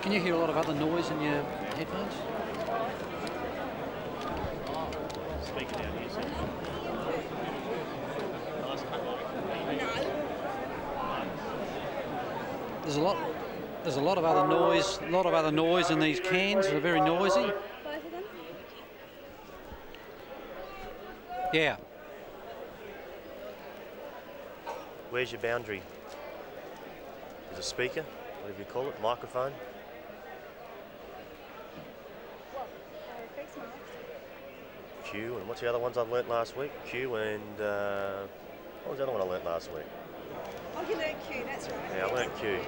Can you hear a lot of other noise in your headphones? Speaker down here, sir. There's a lot of other noise, in these cans. They're very noisy. Both of them? Yeah. Where's your boundary? There's a speaker, whatever you call it, microphone. Face mask. Q, and what's the other ones I've learnt last week? Q and, what was the other one I learnt last week? Oh, you learned Q, that's right. Yeah, I learnt Q.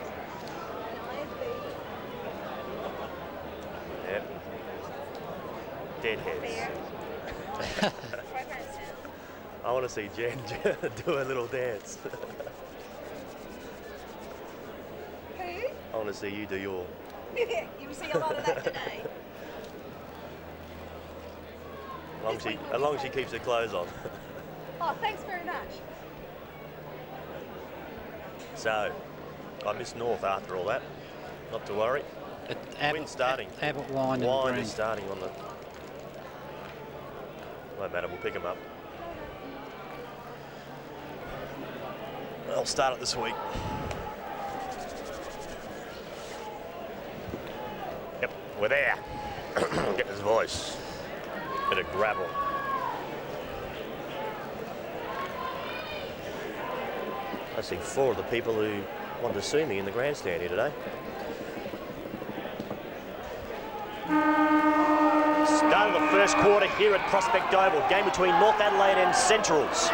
Yep. Deadheads. I want to see Jen do a little dance. Who? I want to see you do your... You will see a lot of that today. As long as she keeps her clothes on. Oh, thanks very much. So, I missed North after all that. Not to worry. Wind's starting. Abbott Wine and Wine Green. is starting on the... No matter, we'll pick them up. I'll start it this week. Yep, we're there. Get his voice. Bit of gravel. I see 4 of the people who wanted to see me in the grandstand here today. Start of the first quarter here at Prospect Oval. Game between North Adelaide and Centrals.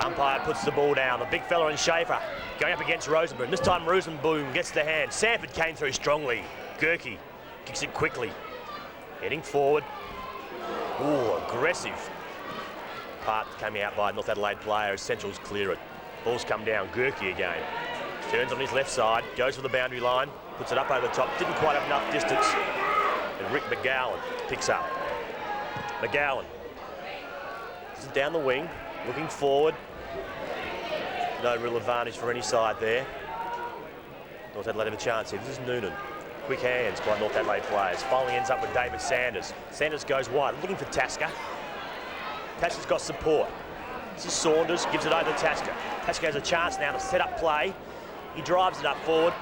Umpire puts the ball down. The big fella in Schaefer going up against Rosenboom. This time Rosenboom gets the hand. Sanford came through strongly. Gerke kicks it quickly. Heading forward. Ooh, aggressive. Part coming out by North Adelaide players. Centrals clear it. Ball's come down. Gerke again. Turns on his left side. Goes for the boundary line. Puts it up over the top. Didn't quite have enough distance. And Rick McGowan picks up. McGowan. This is down the wing. Looking forward. No real advantage for any side there. North Adelaide have a chance here. This is Noonan. Quick hands by North Adelaide players. Finally ends up with David Sanders. Sanders goes wide, looking for Tasker. Tasker's got support. This is Saunders, gives it over to Tasker. Tasker has a chance now to set up play. He drives it up forward,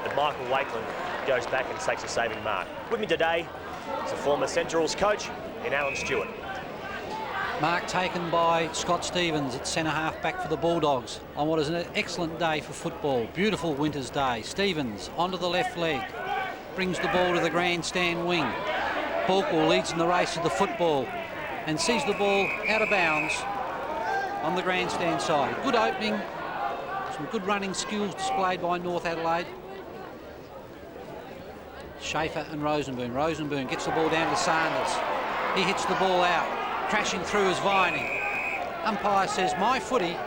but Michael Wakeland goes back and takes a saving mark. With me today is a former Centrals coach in Alan Stewart. Mark taken by Scott Stevens at centre half back for the Bulldogs on what is an excellent day for football. Beautiful winter's day. Stevens onto the left leg. Brings the ball to the grandstand wing. Bulkel leads in the race of the football and sees the ball out of bounds on the grandstand side. Good opening. Some good running skills displayed by North Adelaide. Schaefer and Rosenboom. Rosenboom gets the ball down to Sanders. He hits the ball out. Crashing through is Viney. Umpire says, my footy.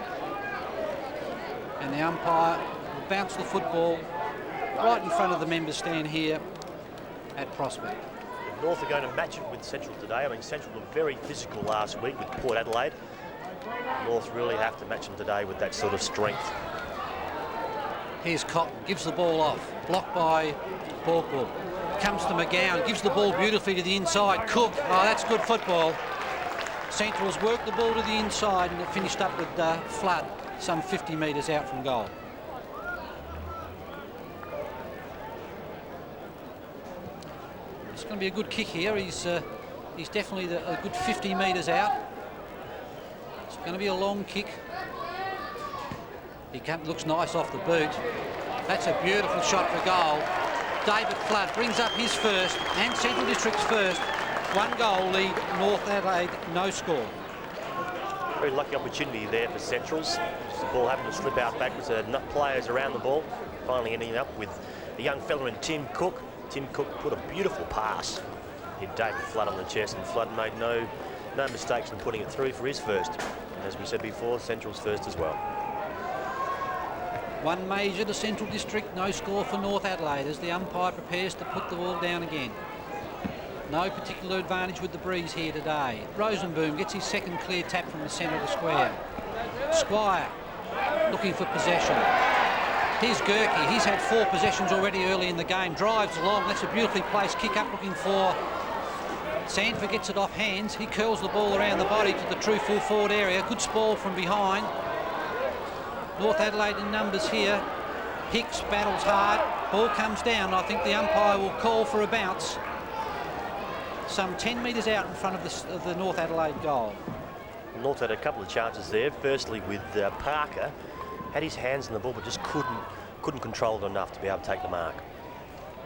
And the umpire will bounce the football right in front of the members stand here at Prospect. North are going to match it with Central today. I mean, Central were very physical last week with Port Adelaide. North really have to match them today with that sort of strength. Here's Cotton, gives the ball off, blocked by Borkwood. Comes to McGowan, gives the ball beautifully to the inside. Cook, oh, that's good football. Central's worked the ball to the inside and it finished up with Flood, some 50 metres out from goal. It's going to be a good kick here. He's definitely a good 50 metres out. It's going to be a long kick. Looks nice off the boot. That's a beautiful shot for goal. David Flood brings up his first and Central District's first. 1 goal lead, North Adelaide, no score. Very lucky opportunity there for Centrals. Just the ball having to slip out backwards. Enough players around the ball. Finally ending up with the young fella in Tim Cook. Tim Cook put a beautiful pass. Hit David Flood on the chest, and Flood made no mistakes in putting it through for his first. And as we said before, Central's first as well. 1 major to Central District, no score for North Adelaide as the umpire prepares to put the ball down again. No particular advantage with the breeze here today. Rosenboom gets his second clear tap from the centre of the square. Squire looking for possession. Here's Gerke. He's had 4 possessions already early in the game. Drives along. That's a beautifully placed kick up looking for Sandford. Gets it off hands. He curls the ball around the body to the true full forward area. Good spoil from behind. North Adelaide in numbers here. Hicks battles hard. Ball comes down. I think the umpire will call for a bounce. Some 10 metres out in front of the North Adelaide goal. North had a couple of chances there. Firstly with Parker. Had his hands on the ball but just couldn't control it enough to be able to take the mark.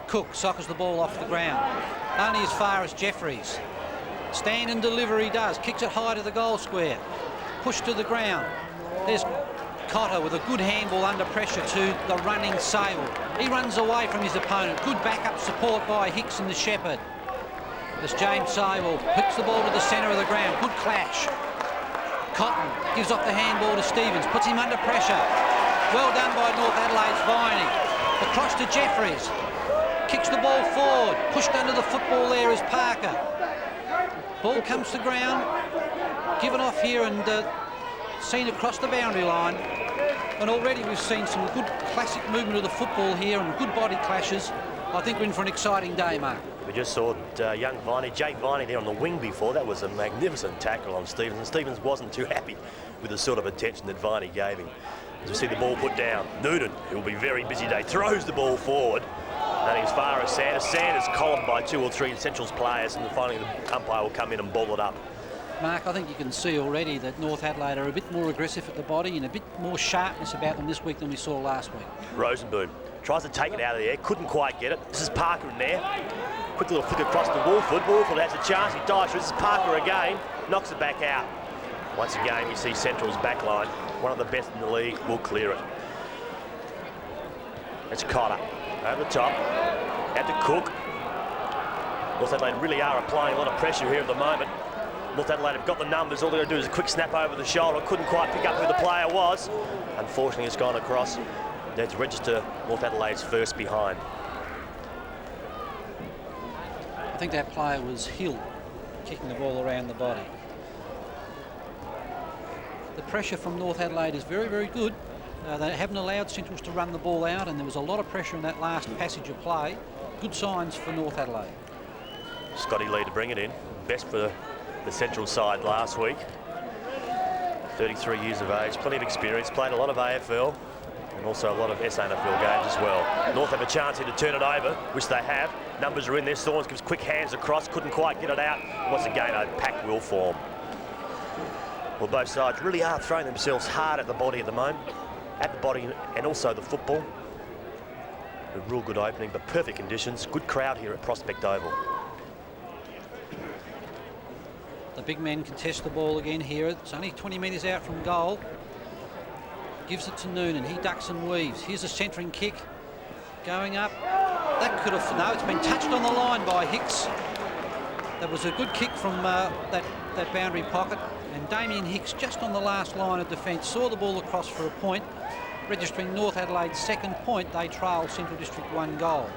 Cook soccers the ball off the ground. Only as far as Jeffries. Stand and deliver he does. Kicks it high to the goal square. Push to the ground. There's Cotter with a good handball under pressure to the running Sable. He runs away from his opponent. Good backup support by Hicks and the Shepherd. As James Sable hits the ball to the centre of the ground. Good clash. Cotton gives off the handball to Stevens. Puts him under pressure. Well done by North Adelaide's Viney. Across to Jeffries. Kicks the ball forward. Pushed under the football there is Parker. Ball comes to ground. Given off here and seen across the boundary line. And already we've seen some good classic movement of the football here and good body clashes. I think we're in for an exciting day, Mark. We just saw young Viney, Jake Viney there on the wing before. That was a magnificent tackle on Stevens. And Stevens wasn't too happy with the sort of attention that Viney gave him. As we see the ball put down, Noonan, it will be a very busy day, throws the ball forward. And as far as Sanders. Sanders columned by 2 or 3 Central's players, and finally the umpire will come in and ball it up. Mark, I think you can see already that North Adelaide are a bit more aggressive at the body and a bit more sharpness about them this week than we saw last week. Rosenboom tries to take it out of the air, couldn't quite get it. This is Parker in there. Quick little flick across to Wolford. Wolford has a chance, he dives through. This is Parker again, knocks it back out. Once again, you see Central's back line, one of the best in the league, will clear it. It's Cotter, over the top, out to Cook. North Adelaide really are applying a lot of pressure here at the moment. North Adelaide have got the numbers, all they're going to do is a quick snap over the shoulder. Couldn't quite pick up who the player was. Unfortunately, it's gone across. They have to register North Adelaide's first behind. I think that player was Hill, kicking the ball around the body. The pressure from North Adelaide is very, very good. They haven't allowed Centrals to run the ball out, and there was a lot of pressure in that last passage of play. Good signs for North Adelaide. Scotty Lee to bring it in. Best for the Central side last week. 33 years of age, plenty of experience, played a lot of AFL and also a lot of SANFL games as well. North have a chance here to turn it over, which they have. Numbers are in there. Storms gives quick hands across, couldn't quite get it out. Once again, a pack will form. Well, both sides really are throwing themselves hard at the body at the moment. At the body and also the football. A real good opening, but perfect conditions. Good crowd here at Prospect Oval. The big men contest the ball again here. It's only 20 metres out from goal. Gives it to Noonan. He ducks and weaves. Here's a centering kick. Going up. That could have... No, it's been touched on the line by Hicks. That was a good kick from that boundary pocket. And Damien Hicks, just on the last line of defence, saw the ball across for a point. Registering North Adelaide's second point, they trail Central District 1 goal.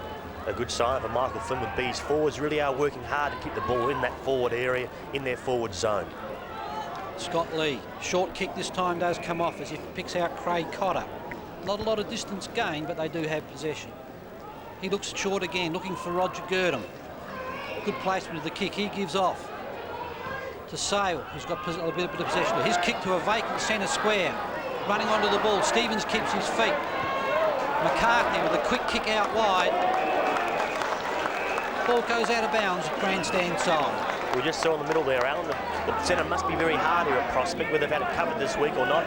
A good sign for Michael Flynn with B's forwards. Really are working hard to keep the ball in that forward area, in their forward zone. Scott Lee, short kick this time does come off as he picks out Craig Cotter. Not a lot of distance gained, but they do have possession. He looks short again, looking for Roger Girdham. Good placement of the kick. He gives off to Sale, who's got a bit of possession. His kick to a vacant centre square. Running onto the ball. Stevens keeps his feet. McCarthy with a quick kick out wide. Ball goes out of bounds at grandstand side. We just saw in the middle there, Alan, the centre must be very hard here at Prospect, whether they've had it covered this week or not.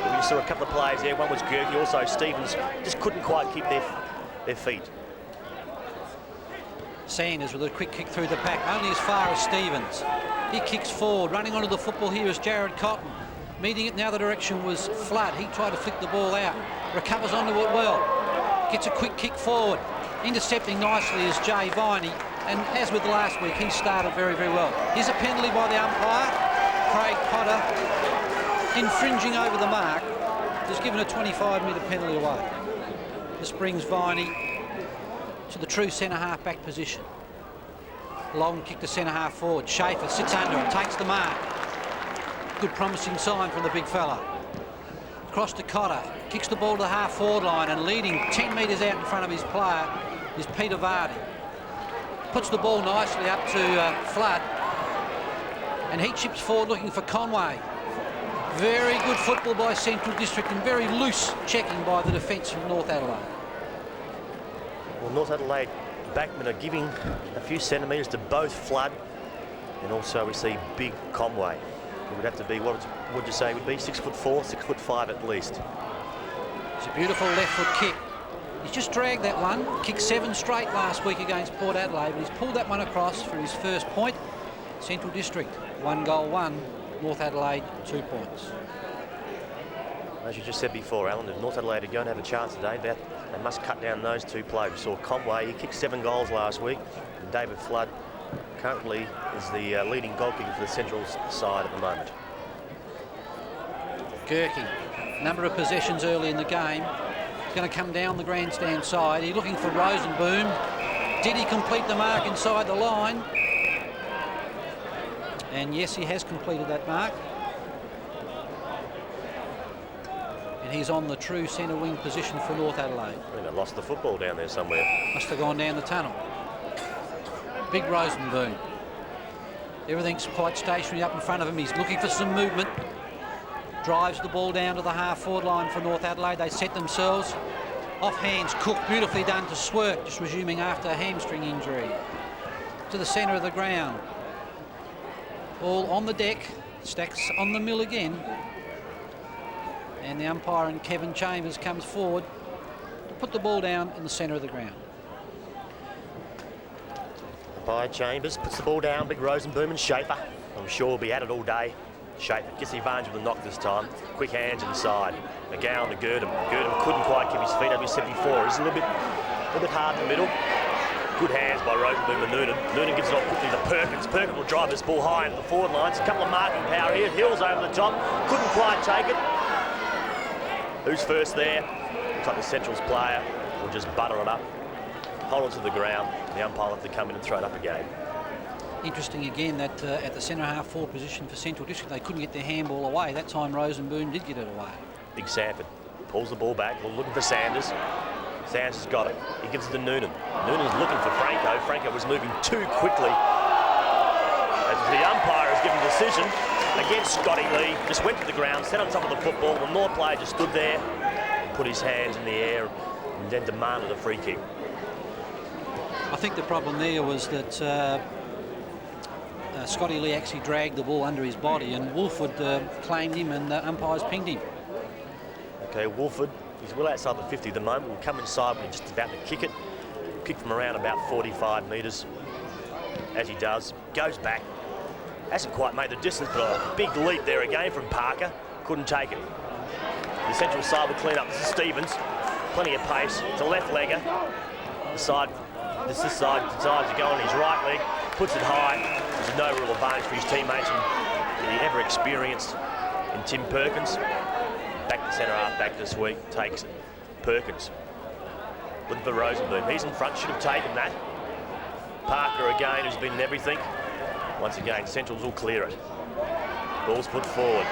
But we just saw a couple of players there. One was Gerke, also Stevens. Just couldn't quite keep their feet. Sanders with a quick kick through the pack, only as far as Stevens. He kicks forward. Running onto the football here is Jared Cotton. Meeting it now, the direction was Flood. He tried to flick the ball out. Recovers onto it well. Gets a quick kick forward. Intercepting nicely is Jay Viney. And as with last week, he started very, very well. Here's a penalty by the umpire. Craig Potter, infringing over the mark, has given a 25-metre penalty away. This brings Viney to the true centre half back position. Long kick to centre half forward. Schaefer sits under it, takes the mark. Good promising sign from the big fella. Across to Cotter, kicks the ball to the half forward line, and leading 10 metres out in front of his player is Peter Vardy. Puts the ball nicely up to Flood, and he chips forward looking for Conway. Very good football by Central District and very loose checking by the defence from North Adelaide. Well, North Adelaide backmen are giving a few centimetres to both Flood, and also we see big Conway. It would have to be, what would you say would be, 6'4", 6'5" at least. It's a beautiful left foot kick. He's just dragged that one. Kicked 7 straight last week against Port Adelaide, but he's pulled that one across for his first point. Central District, 1 goal, 1. North Adelaide, 2 points. As you just said before, Alan, if North Adelaide are going to have a chance today, they must cut down those 2 players. We saw Conway, he kicked 7 goals last week, and David Flood currently is the leading goal kicker for the Central side at the moment. Gerke, number of possessions early in the game. He's going to come down the grandstand side. He's looking for Rosenboom. Did he complete the mark inside the line? And yes, he has completed that mark. And he's on the true centre wing position for North Adelaide. I think they lost the football down there somewhere. Must have gone down the tunnel. Big Rosenboom. Everything's quite stationary up in front of him. He's looking for some movement. Drives the ball down to the half-forward line for North Adelaide. They set themselves. Off hands, Cook, beautifully done to Swerk, just resuming after a hamstring injury. To the centre of the ground. Ball on the deck. Stacks on the mill again. And the umpire and Kevin Chambers comes forward to put the ball down in the centre of the ground. By Chambers, puts the ball down, big Rosenboom and Schaefer. I'm sure we'll be at it all day. Schaefer gets the advantage with the knock this time. Quick hands inside. McGowan to Girdham. Girdham couldn't quite keep his feet, as we said before. It's a little bit hard in the middle. Good hands by Rosenboom and Noonan. Noonan gives it off quickly to Perkins. Perkins will drive this ball high into the forward lines. A couple of marking power here. Hills over the top. Couldn't quite take it. Who's first there? Looks like the Central's player will just butter it up. Hold it to the ground. The umpire will have to come in and throw it up again. Interesting again that at the centre half forward position for Central District, they couldn't get their handball away. That time Rosenboom did get it away. Big Sanford pulls the ball back, looking for Sanders. Sanders has got it. He gives it to Noonan. Noonan's looking for Franco. Franco was moving too quickly. As the umpire has given a decision against Scotty Lee. Just went to the ground, sat on top of the football. The North player just stood there, put his hands in the air, and then demanded a free kick. I think the problem there was that Scotty Lee actually dragged the ball under his body, and Wolford claimed him, and the umpires pinged him. Okay, Wolford, he's well outside the 50 at the moment. Will come inside when he's just about to kick it. Kick from around about 45 metres. As he does, goes back. Hasn't quite made the distance, but a big leap there again from Parker. Couldn't take it. The Central side will clean up. This is Stevens. Plenty of pace. It's a left legger. This side decides to go on his right leg. Puts it high. There's no real advantage for his teammates, and the ever experienced in Tim Perkins. Back to centre half back this week, takes Perkins. Looking for Rosenboom. He's in front, should have taken that. Parker again, who's been in everything. Once again, Centrals will clear it. Ball's put forward.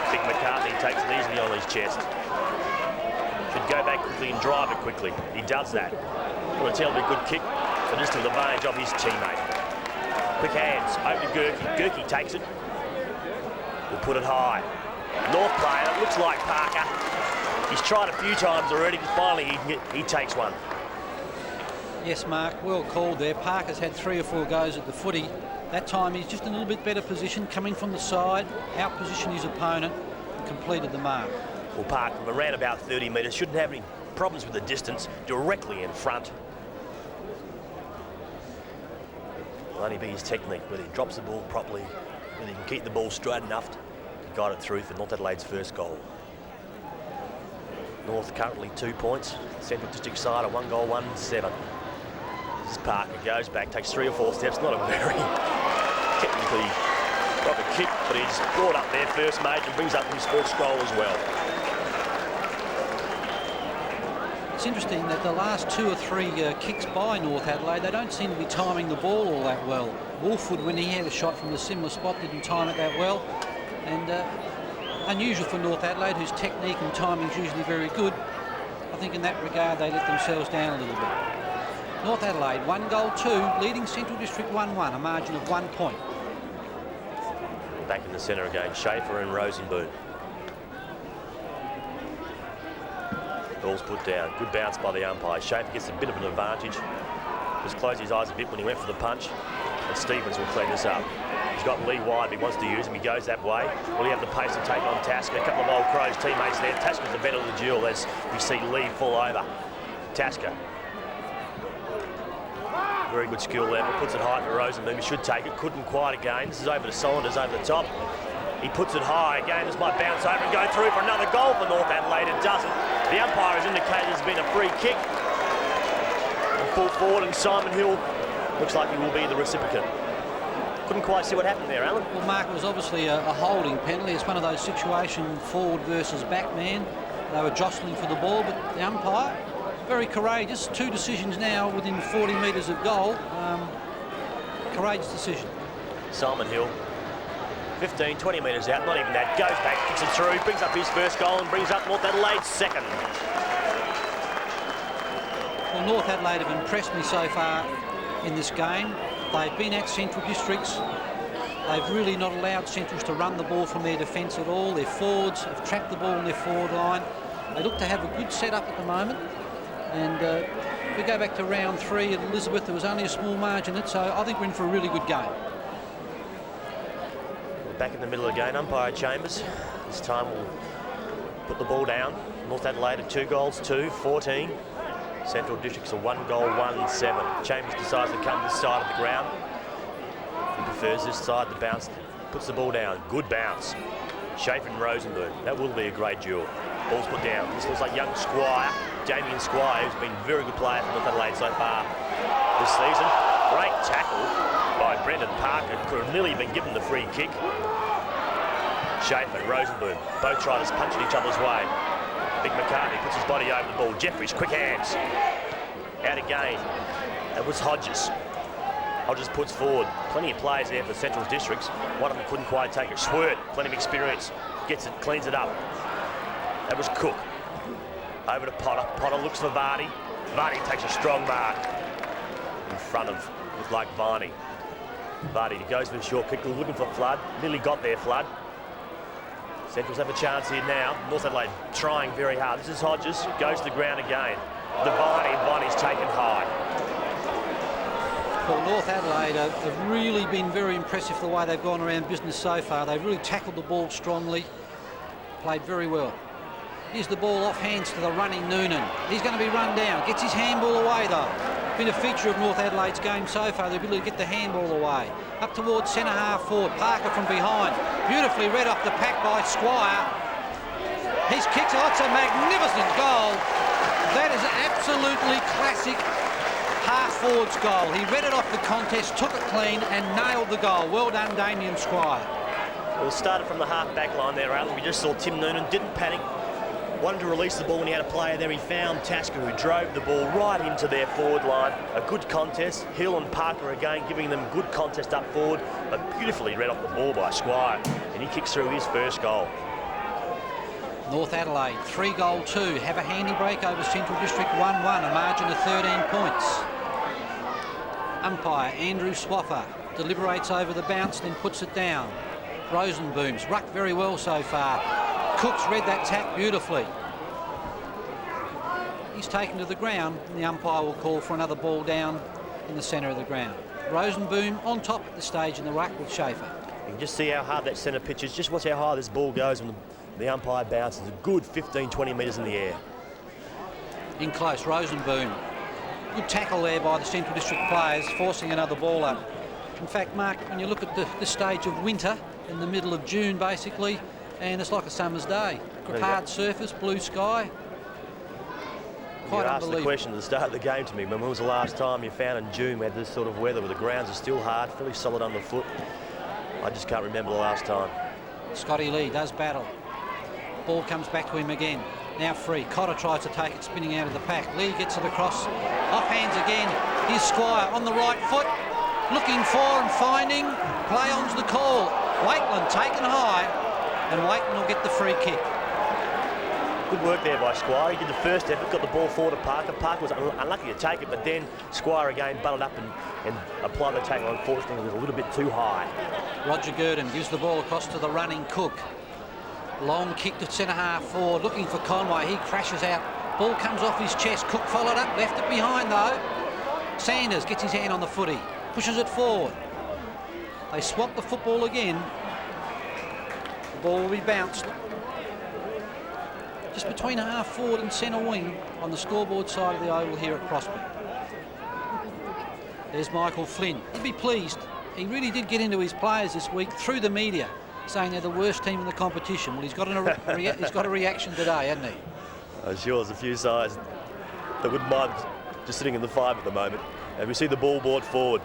Big McCarthy takes it easily on his chest. Should he'd go back quickly and drive it quickly. He does that. Well, it's a good kick, but just to the advantage of his teammate. Quick hands, over to Gerke. Gerke takes it. Will put it high. North player, it looks like Parker. He's tried a few times already, but finally he takes one. Yes, Mark, well called there. Parker's had 3 or 4 goes at the footy. That time he's just in a little bit better position, coming from the side, outpositioned his opponent, and completed the mark. Well, Parker from around about 30 metres, shouldn't have any problems with the distance, directly in front. Will only be his technique, whether he drops the ball properly, whether he can keep the ball straight enough to guide it through for North Adelaide's first goal. North currently 2 points, Central District side a 1 goal, 1-7. This Parker goes back, takes 3 or 4 steps, not a very technically proper kick, but he's brought up there first mate and brings up his first goal as well. It's interesting that the last 2 or 3 kicks by North Adelaide, they don't seem to be timing the ball all that well. Wolfwood, when he had a shot from a similar spot, didn't time it that well. And unusual for North Adelaide, whose technique and timing is usually very good. I think in that regard they let themselves down a little bit. North Adelaide 1 goal 2, leading Central District 1-1, a margin of 1 point. Back in the centre again, Schaefer and Rosenboom. Ball's put down. Good bounce by the umpire. Schaefer gets a bit of an advantage. Just closed his eyes a bit when he went for the punch. And Stevens will clean this up. He's got Lee wide, but he wants to use him. He goes that way. Will he have the pace to take on Tasker? A couple of Old Crows teammates there. Tasker's the better of the duel as we see Lee fall over. Tasker. Very good skill level. Puts it high to Rosenboom. He should take it. Couldn't quite again. This is over to Saunders over the top. He puts it high again. This might bounce over and go through for another goal for North Adelaide. It doesn't. The umpire has indicated there's been a free kick. And full forward, and Simon Hill looks like he will be the recipient. Couldn't quite see what happened there, Alan. Well, Mark, it was obviously a holding penalty. It's one of those situations, forward versus back man. They were jostling for the ball, but the umpire, very courageous. 2 decisions now within 40 metres of goal. Courageous decision. Simon Hill, 15, 20 metres out, not even that. Goes back, kicks it through, brings up his first goal and brings up North Adelaide's second. Well, North Adelaide have impressed me so far in this game. They've been at Central Districts. They've really not allowed Centrals to run the ball from their defence at all. Their forwards have trapped the ball in their forward line. They look to have a good setup at the moment. And if we go back to round 3 at Elizabeth, there was only a small margin in it, so I think we're in for a really good game. Back in the middle again, umpire Chambers. This time we'll put the ball down. North Adelaide are 2 goals, 2, 14. Central Districts are 1 goal, 1-7. Chambers decides to come this side of the ground. He prefers this side, the bounce, puts the ball down. Good bounce. Schaefer and Rosenboom. That will be a great duel. Ball's put down. This looks like young Squire, Damien Squire, who's been a very good player for North Adelaide so far this season. Great tackle by Brendan Parker. Could have nearly been given the free kick. Schaefer and Rosenboom both trying to punch in each other's way. Big McCartney puts his body over the ball. Jeffries, quick hands. Out again. That was Hodges. Hodges puts forward. Plenty of players there for Central Districts. One of them couldn't quite take it. Schwert, plenty of experience. Gets it, cleans it up. That was Cook. Over to Potter. Potter looks for Vardy. Vardy takes a strong mark in front of, looked like Varney. Vardy goes for the short kick, looking for Flood. Nearly got there, Flood. Centrals have a chance here now. North Adelaide trying very hard. This is Hodges, goes to the ground again. The Varney's taken high. Well, North Adelaide have really been very impressive the way they've gone around business so far. They've really tackled the ball strongly, played very well. Here's the ball off hands to the running Noonan. He's going to be run down. Gets his handball away though. Been a feature of North Adelaide's game so far, the ability to get the handball away. Up towards centre half forward. Parker from behind. Beautifully read off the pack by Squire. His kicks, oh, it's a magnificent goal. That is an absolutely classic half forwards goal. He read it off the contest, took it clean and nailed the goal. Well done, Damien Squire. Well, started from the half back line there, Alan. We just saw Tim Noonan, didn't panic. Wanted to release the ball when he had a player there. He found Tasker, who drove the ball right into their forward line. A good contest. Hill and Parker again giving them good contest up forward, but beautifully read off the ball by Squire, and he kicks through his first goal. North Adelaide 3-2 have a handy break over Central District 1-1, a margin of 13 points. Umpire Andrew Swaffer deliberates over the bounce, then puts it down. Rosenboom's rucked very well so far. Cook's read that tap beautifully. He's taken to the ground, and the umpire will call for another ball down in the centre of the ground. Rosenboom on top at the stage in the ruck with Schaefer. You can just see how hard that centre pitch is. Just watch how high this ball goes when the umpire bounces. A good 15-20 metres in the air. In close, Rosenboom. Good tackle there by the Central District players, forcing another ball up. In fact, Mark, when you look at this stage of winter, in the middle of June basically, and it's like a summer's day. Hard surface, blue sky. Quite you asked unbelievable. the question at the start of the game to me, when was the last time you found in June we had this sort of weather where the grounds are still hard, fairly solid underfoot? I just can't remember the last time. Scotty Lee does battle. Ball comes back to him again. Now free. Cotter tries to take it, spinning out of the pack. Lee gets it across. Off hands again. Here's Squire on the right foot. Looking for and finding. Play on's the call. Waitland taken high. And Waitland will get the free kick. Good work there by Squire. He did the first effort, got the ball forward to Parker. Parker was unlucky to take it, but then Squire again butted up and applied the tackle. Unfortunately, it was a little bit too high. Roger Gurdon gives the ball across to the running Cook. Long kick to centre half forward, looking for Conway. He crashes out. Ball comes off his chest. Cook followed up, left it behind though. Sanders gets his hand on the footy, pushes it forward. They swap the football again. The ball will be bounced just between half forward and centre wing on the scoreboard side of the oval here at Prospect. There's Michael Flynn. He'd be pleased. He really did get into his players this week through the media, saying they're the worst team in the competition. Well, he's got a reaction today, hasn't he? I'm sure there's a few sides that wouldn't mind just sitting in the 5 at the moment. And we see the ball brought forward.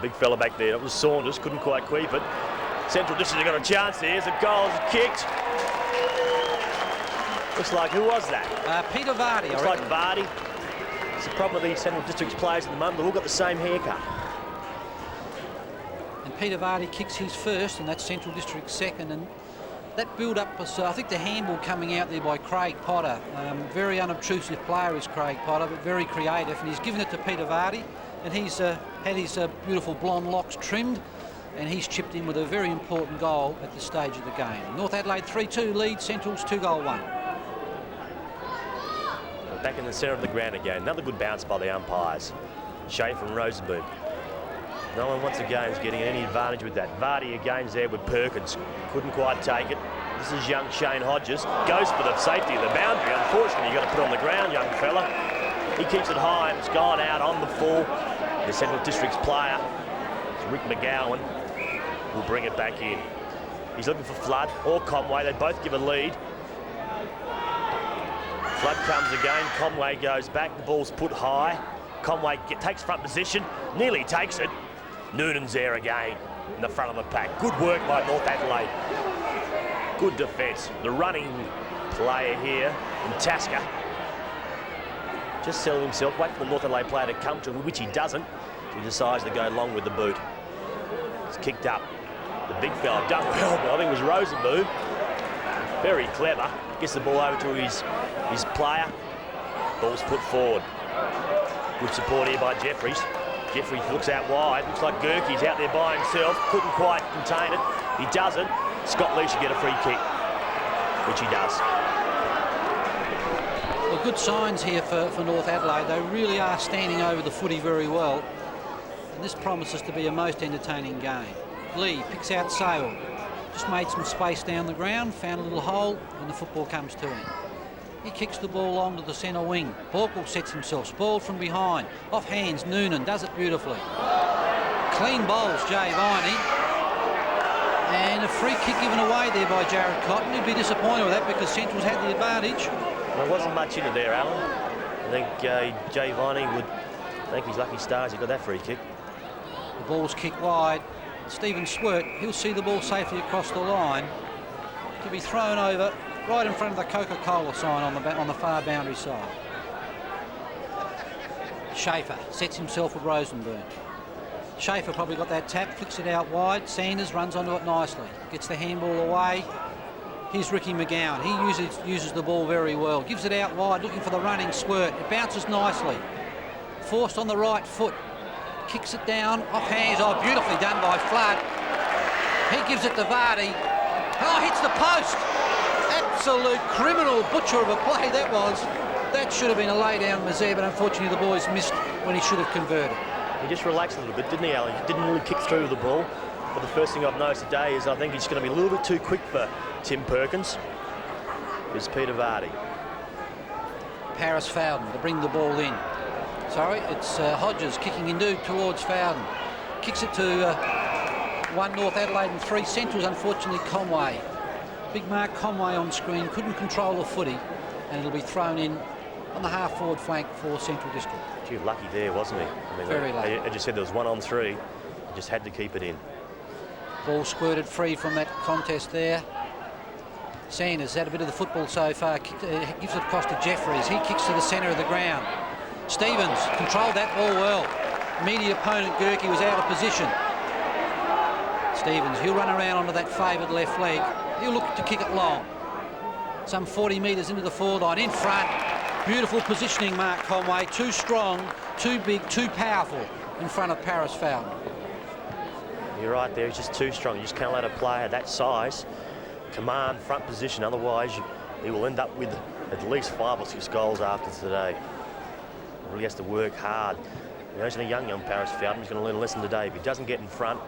Big fella back there. That was Saunders, couldn't quite keep it. Central District have got a chance here. As the goal is kicked. Looks like, who was that? Peter Vardy. Looks like Vardy. It's the problem with these Central District's players at the moment. They've all got the same haircut. And Peter Vardy kicks his first, and that's Central District second. And that build-up was, I think, the handball coming out there by Craig Potter. Very unobtrusive player is Craig Potter, but very creative. And he's given it to Peter Vardy, and he's had his beautiful blonde locks trimmed, and he's chipped in with a very important goal at this stage of the game. North Adelaide 3-2 lead, Central's 2-1. Back in the centre of the ground again. Another good bounce by the umpires. Schaefer and Rosenboom. No one once again is getting any advantage with that. Vardy again's there with Perkins. Couldn't quite take it. This is young Shane Hodges. Goes for the safety of the boundary. Unfortunately, you've got to put it on the ground, young fella. He keeps it high and it's gone out on the full. The Central District's player, Rick McGowan, will bring it back in. He's looking for Flood or Conway. They both give a lead. Flood comes again. Conway goes back. The ball's put high. Conway takes front position. Nearly takes it. Noonan's there again in the front of the pack. Good work by North Adelaide. Good defence. The running player here in Tasker just selling himself. Wait for the North Adelaide player to come to him, which he doesn't. He decides to go long with the boot. It's kicked up. The big fella done well, but I think it was Rosenboom. Very clever. Gets the ball over to his player. Ball's put forward. Good support here by Jeffries. Jeffries looks out wide. Looks like Gerke's out there by himself. Couldn't quite contain it. He doesn't. Scott Lee should get a free kick, which he does. Well, good signs here for North Adelaide. They really are standing over the footy very well. And this promises to be a most entertaining game. Lee picks out Sale. Just made some space down the ground, found a little hole, and the football comes to him. He kicks the ball onto the centre wing. Borkle sets himself, spoiled from behind. Off hands, Noonan does it beautifully. Clean bowls, Jay Viney. And a free kick given away there by Jared Cotton. He'd be disappointed with that because Central's had the advantage. There wasn't much in it there, Alan. I think Jay Viney would thank his lucky stars he got that free kick. The ball's kicked wide. Stephen Swert, he'll see the ball safely across the line to be thrown over right in front of the Coca-Cola sign on the far boundary side. Schaefer sets himself with Rosenboom. Schaefer probably got that tap, flicks it out wide. Sanders runs onto it nicely. Gets the handball away. Here's Ricky McGowan. He uses the ball very well. Gives it out wide, looking for the running squirt. It bounces nicely. Forced on the right foot. Kicks it down, off hands. Oh, beautifully done by Flood. He gives it to Vardy. Oh, hits the post. Absolute criminal butcher of a play that was. That should have been a lay down Mazet, but unfortunately the boys missed when he should have converted. He just relaxed a little bit, didn't he, Alan? He didn't really kick through the ball. But the first thing I've noticed today is I think he's going to be a little bit too quick for Tim Perkins. It's Peter Vardy. Paris Fowden to bring the ball in. Sorry, it's Hodges kicking in towards Fowden. Kicks it to 1 North Adelaide and 3 Centrals, unfortunately Conway. Big Mark Conway on screen, couldn't control the footy, and it'll be thrown in on the half-forward flank for Central District. Gee, lucky there, wasn't he? I mean, very lucky. I just said there was 1 on 3. He just had to keep it in. Ball squirted free from that contest there. Sanders had a bit of the football so far, gives it across to Jeffries. He kicks to the centre of the ground. Stevens controlled that ball well. Immediate opponent Gerke was out of position. Stevens, he'll run around onto that favoured left leg. He'll look to kick it long. Some 40 metres into the forward line, in front. Beautiful positioning, Mark Conway. Too strong, too big, too powerful in front of Paris Fowden. You're right there, he's just too strong. You just can't let a player that size command front position, otherwise he will end up with at least 5 or 6 goals after today. He really has to work hard. You know, he's a young Paris Fowden. He's going to learn a lesson today. If he doesn't get in front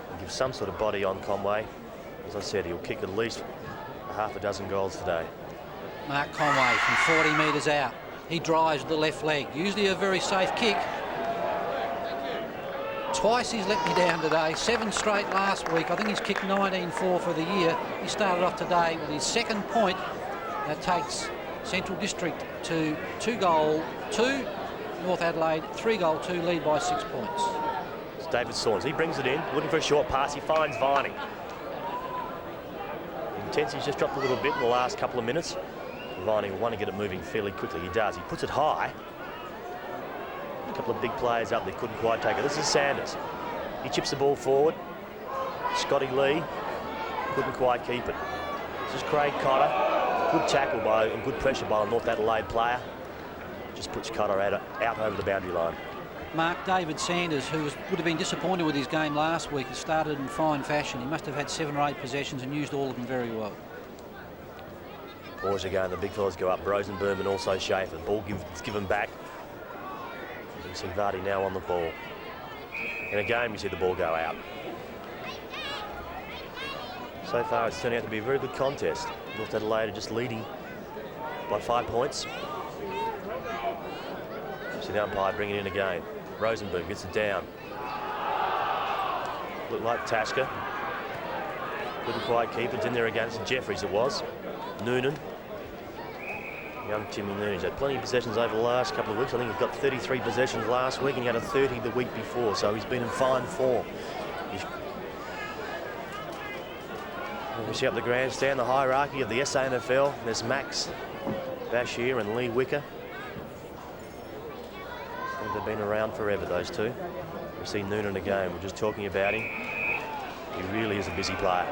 and give some sort of body on Conway, as I said, he'll kick at least half a dozen goals today. Mark Conway from 40 metres out. He drives the left leg. Usually a very safe kick. Twice he's let me down today. 7 straight last week. I think he's kicked 19-4 for the year. He started off today with his 2nd point. That takes Central District to 2-goal, 2. North Adelaide 3-goal, 2 lead by 6 points. It's David Saunders. He brings it in, looking for a short pass. He finds Viney. Intensity's just dropped a little bit in the last couple of minutes. Viney will want to get it moving fairly quickly. He does. He puts it high. A couple of big players up there couldn't quite take it. This is Sanders. He chips the ball forward. Scotty Lee couldn't quite keep it. This is Craig Cotter. Good tackle by and good pressure by a North Adelaide player. Just puts Cotter out over the boundary line. Mark David Sanders, who would have been disappointed with his game last week, has started in fine fashion. He must have had 7 or 8 possessions and used all of them very well. Pause again. The big fellas go up. Rosenboom and also Schaefer. Ball given back. You see Vardy now on the ball. In a game, you see the ball go out. So far, it's turning out to be a very good contest. North Adelaide are just leading by 5 points. See the umpire bringing it in again. Rosenboom gets it down. Looked like Tasker. Couldn't quite keep it. It's in there against Jeffries, it was. Noonan. Young Timmy Noonan. He's had plenty of possessions over the last couple of weeks. I think he's got 33 possessions last week and he had a 30 the week before, so he's been in fine form. We see up the grandstand the hierarchy of the SANFL. There's Max Bashir and Lee Wicker. I think they've been around forever, those two. We see Noonan again. We're just talking about him. He really is a busy player.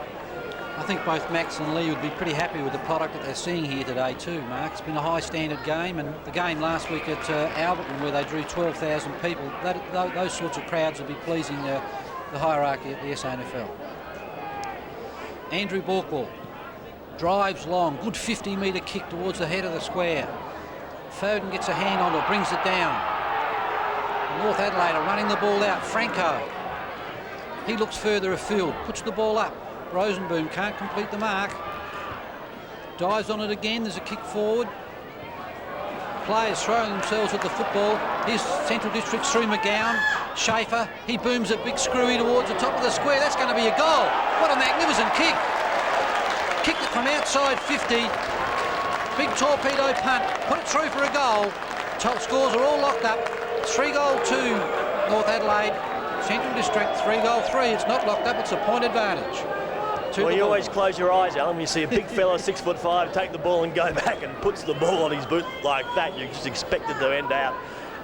I think both Max and Lee would be pretty happy with the product that they're seeing here today too, Mark. It's been a high standard game, and the game last week at Alberton where they drew 12,000 people, those sorts of crowds would be pleasing the hierarchy at the SANFL. Andrew Borkwell drives long, good 50-metre kick towards the head of the square. Foden gets a hand on it, brings it down. North Adelaide are running the ball out. Franco, he looks further afield, puts the ball up. Rosenboom can't complete the mark. Dives on it again. There's a kick forward. Players throwing themselves at the football. Here's Central District through McGowan. Schaefer, he booms a big screwy towards the top of the square. That's going to be a goal. What a magnificent kick. Kicked it from outside 50. Big torpedo punt. Put it through for a goal. Top scores are all locked up. 3-goal 2 North Adelaide. Central District 3-goal 3. It's not locked up. It's a point advantage. Well, you always close your eyes, Alan, when you see a big fella, 6'5", take the ball and go back and puts the ball on his boot like that. You just expect it to end out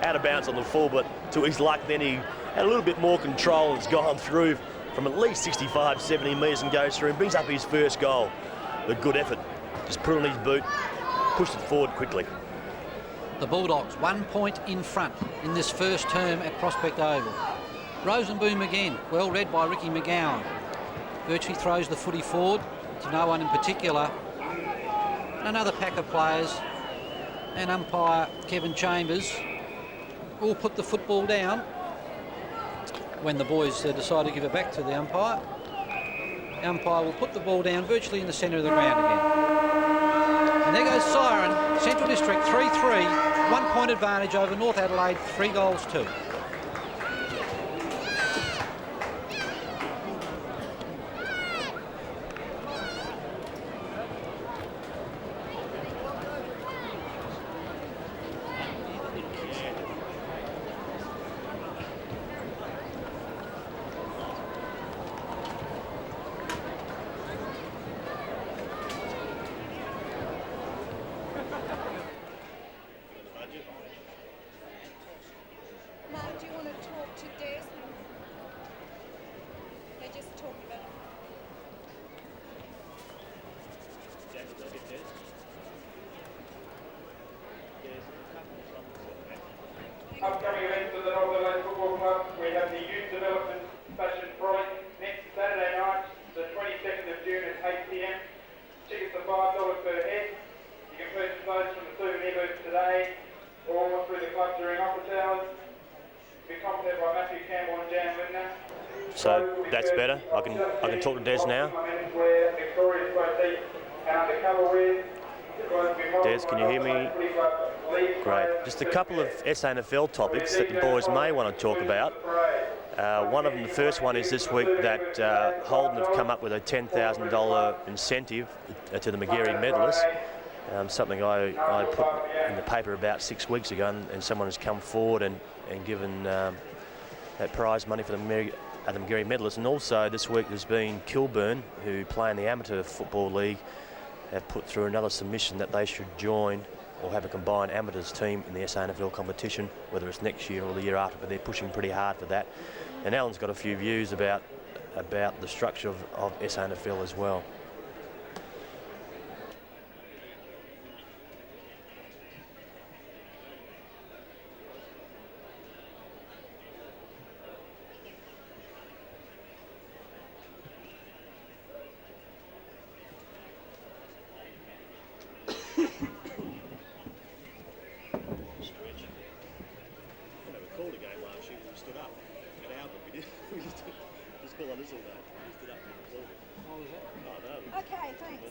of bounds on the full, but to his luck then he had a little bit more control and has gone through from at least 65, 70 metres and goes through and brings up his first goal. but good effort. Just put it on his boot, pushed it forward quickly. The Bulldogs 1 point in front in this first term at Prospect Oval. Rosenboom again, well read by Ricky McGowan. Virtually throws the footy forward to no one in particular. Another pack of players and umpire Kevin Chambers will put the football down when the boys decide to give it back to the umpire. The umpire will put the ball down virtually in the centre of the ground again. And there goes Siren, Central District 3-3, 1 point advantage over North Adelaide, 3-2. Mark, do you want to talk to Des? They're just talking about it. Upcoming events of the North Adelaide Football Club, we have the Youth Development Fashion Frolic next Saturday night, the 22nd of June at 8 p.m. Tickets are $5 per head. You can purchase those from the souvenir booth today or through the club during office hours. Be commented by Matthew Campbell and Jan Widner. So that's better. I can talk to Des now. Des, can you hear me? Great. Just a couple of SANFL topics that the boys may want to talk about. One of them, the first one, is this week that Holden have come up with a $10,000 incentive to the Magarey medalists. Something I put in the paper about 6 weeks ago, and someone has come forward and given that prize money for the Magarey medalists. And also this week there's been Kilburn, who play in the Amateur Football League, have put through another submission that they should join or have a combined amateurs team in the SANFL competition, whether it's next year or the year after, but they're pushing pretty hard for that. And Alan's got a few views about the structure of SANFL as well. Okay, thanks.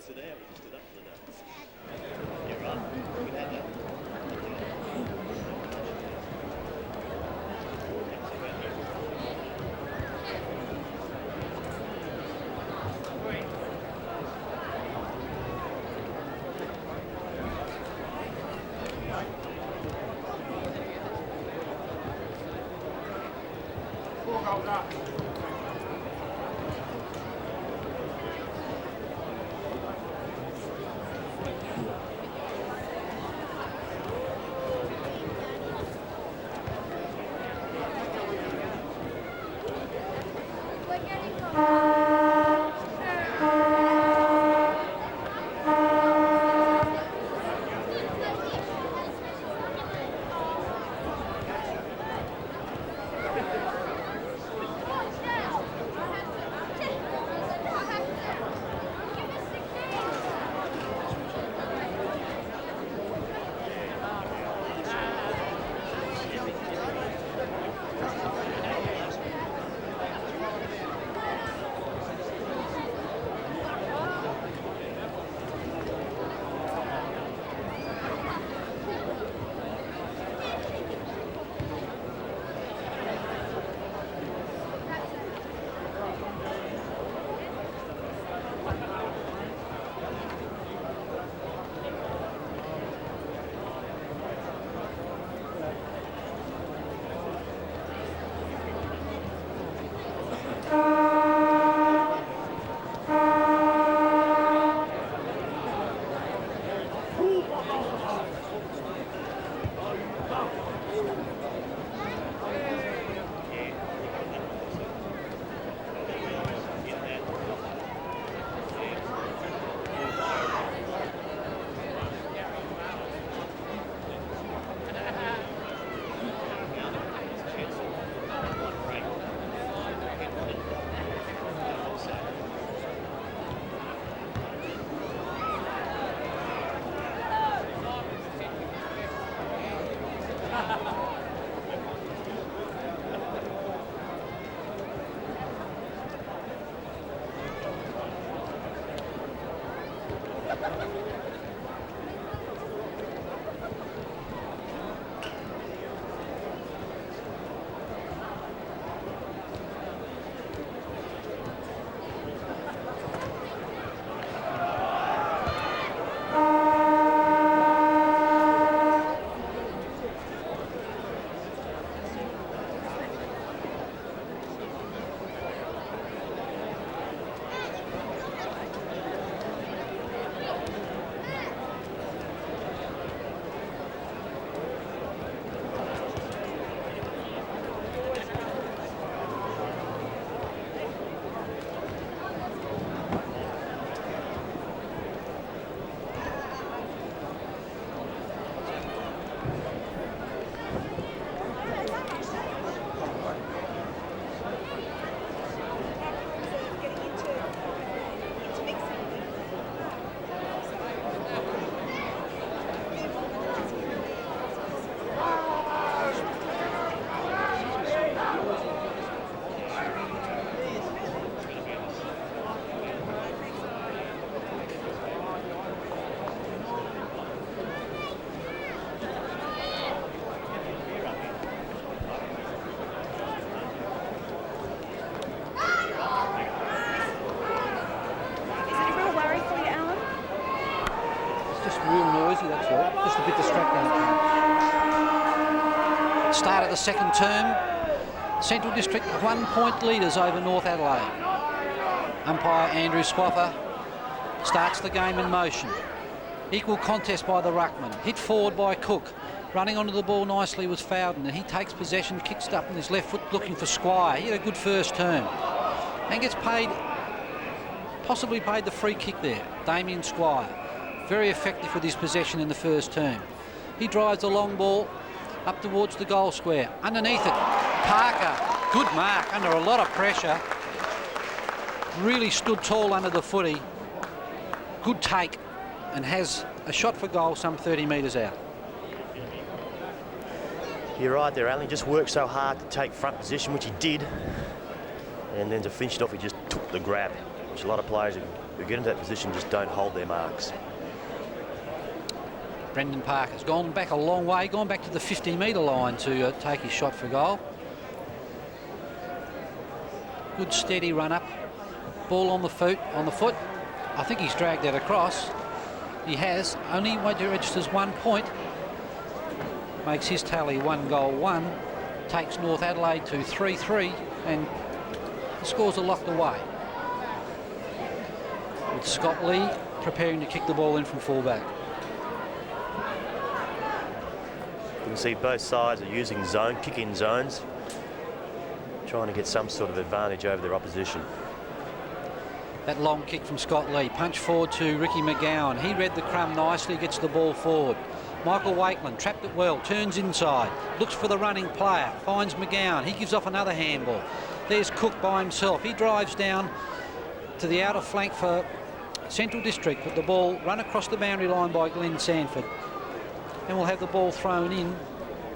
little noisy, that's all. Just a bit distracting at times. Start of the second term. Central District 1 point leaders over North Adelaide. Umpire Andrew Swaffer starts the game in motion. Equal contest by the ruckman. Hit forward by Cook. Running onto the ball nicely was Fowden, and he takes possession, kicks it up on his left foot looking for Squire. He had a good first turn and gets paid, possibly paid the free kick there. Damien Squire, very effective with his possession in the first term. He drives the long ball up towards the goal square. Underneath it, Parker, good mark under a lot of pressure. Really stood tall under the footy. Good take, and has a shot for goal some 30 metres out. You're right there, Alan. He just worked so hard to take front position, which he did. And then to finish it off, he just took the grab, which a lot of players who get into that position just don't hold their marks. Brendan Parker's gone back a long way, gone back to the 50-metre line to take his shot for goal. Good steady run up. Ball on the foot. I think he's dragged that across. He has. Only registers 1 point. Makes his tally 1 goal 1. Takes North Adelaide to 3-3 and the scores are locked away. With Scott Lee preparing to kick the ball in from fullback. You can see both sides are using kick-in zones, trying to get some sort of advantage over their opposition. That long kick from Scott Lee. Punch forward to Ricky McGowan. He read the crumb nicely, gets the ball forward. Michael Wakeland trapped it well, turns inside, looks for the running player, finds McGowan. He gives off another handball. There's Cook by himself. He drives down to the outer flank for Central District, with the ball run across the boundary line by Glenn Sanford. And we'll have the ball thrown in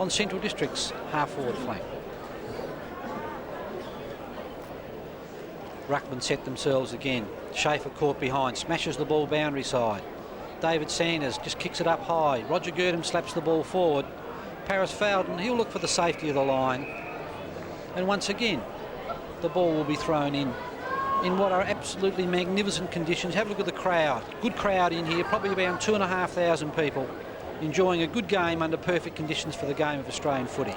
on Central District's half-forward flank. Ruckman set themselves again. Schaefer caught behind, smashes the ball boundary side. David Sanders just kicks it up high. Roger Girdham slaps the ball forward. Paris Fowden, he'll look for the safety of the line. And once again, the ball will be thrown in what are absolutely magnificent conditions. Have a look at the crowd. Good crowd in here, probably around 2,500 people, enjoying a good game under perfect conditions for the game of Australian footy.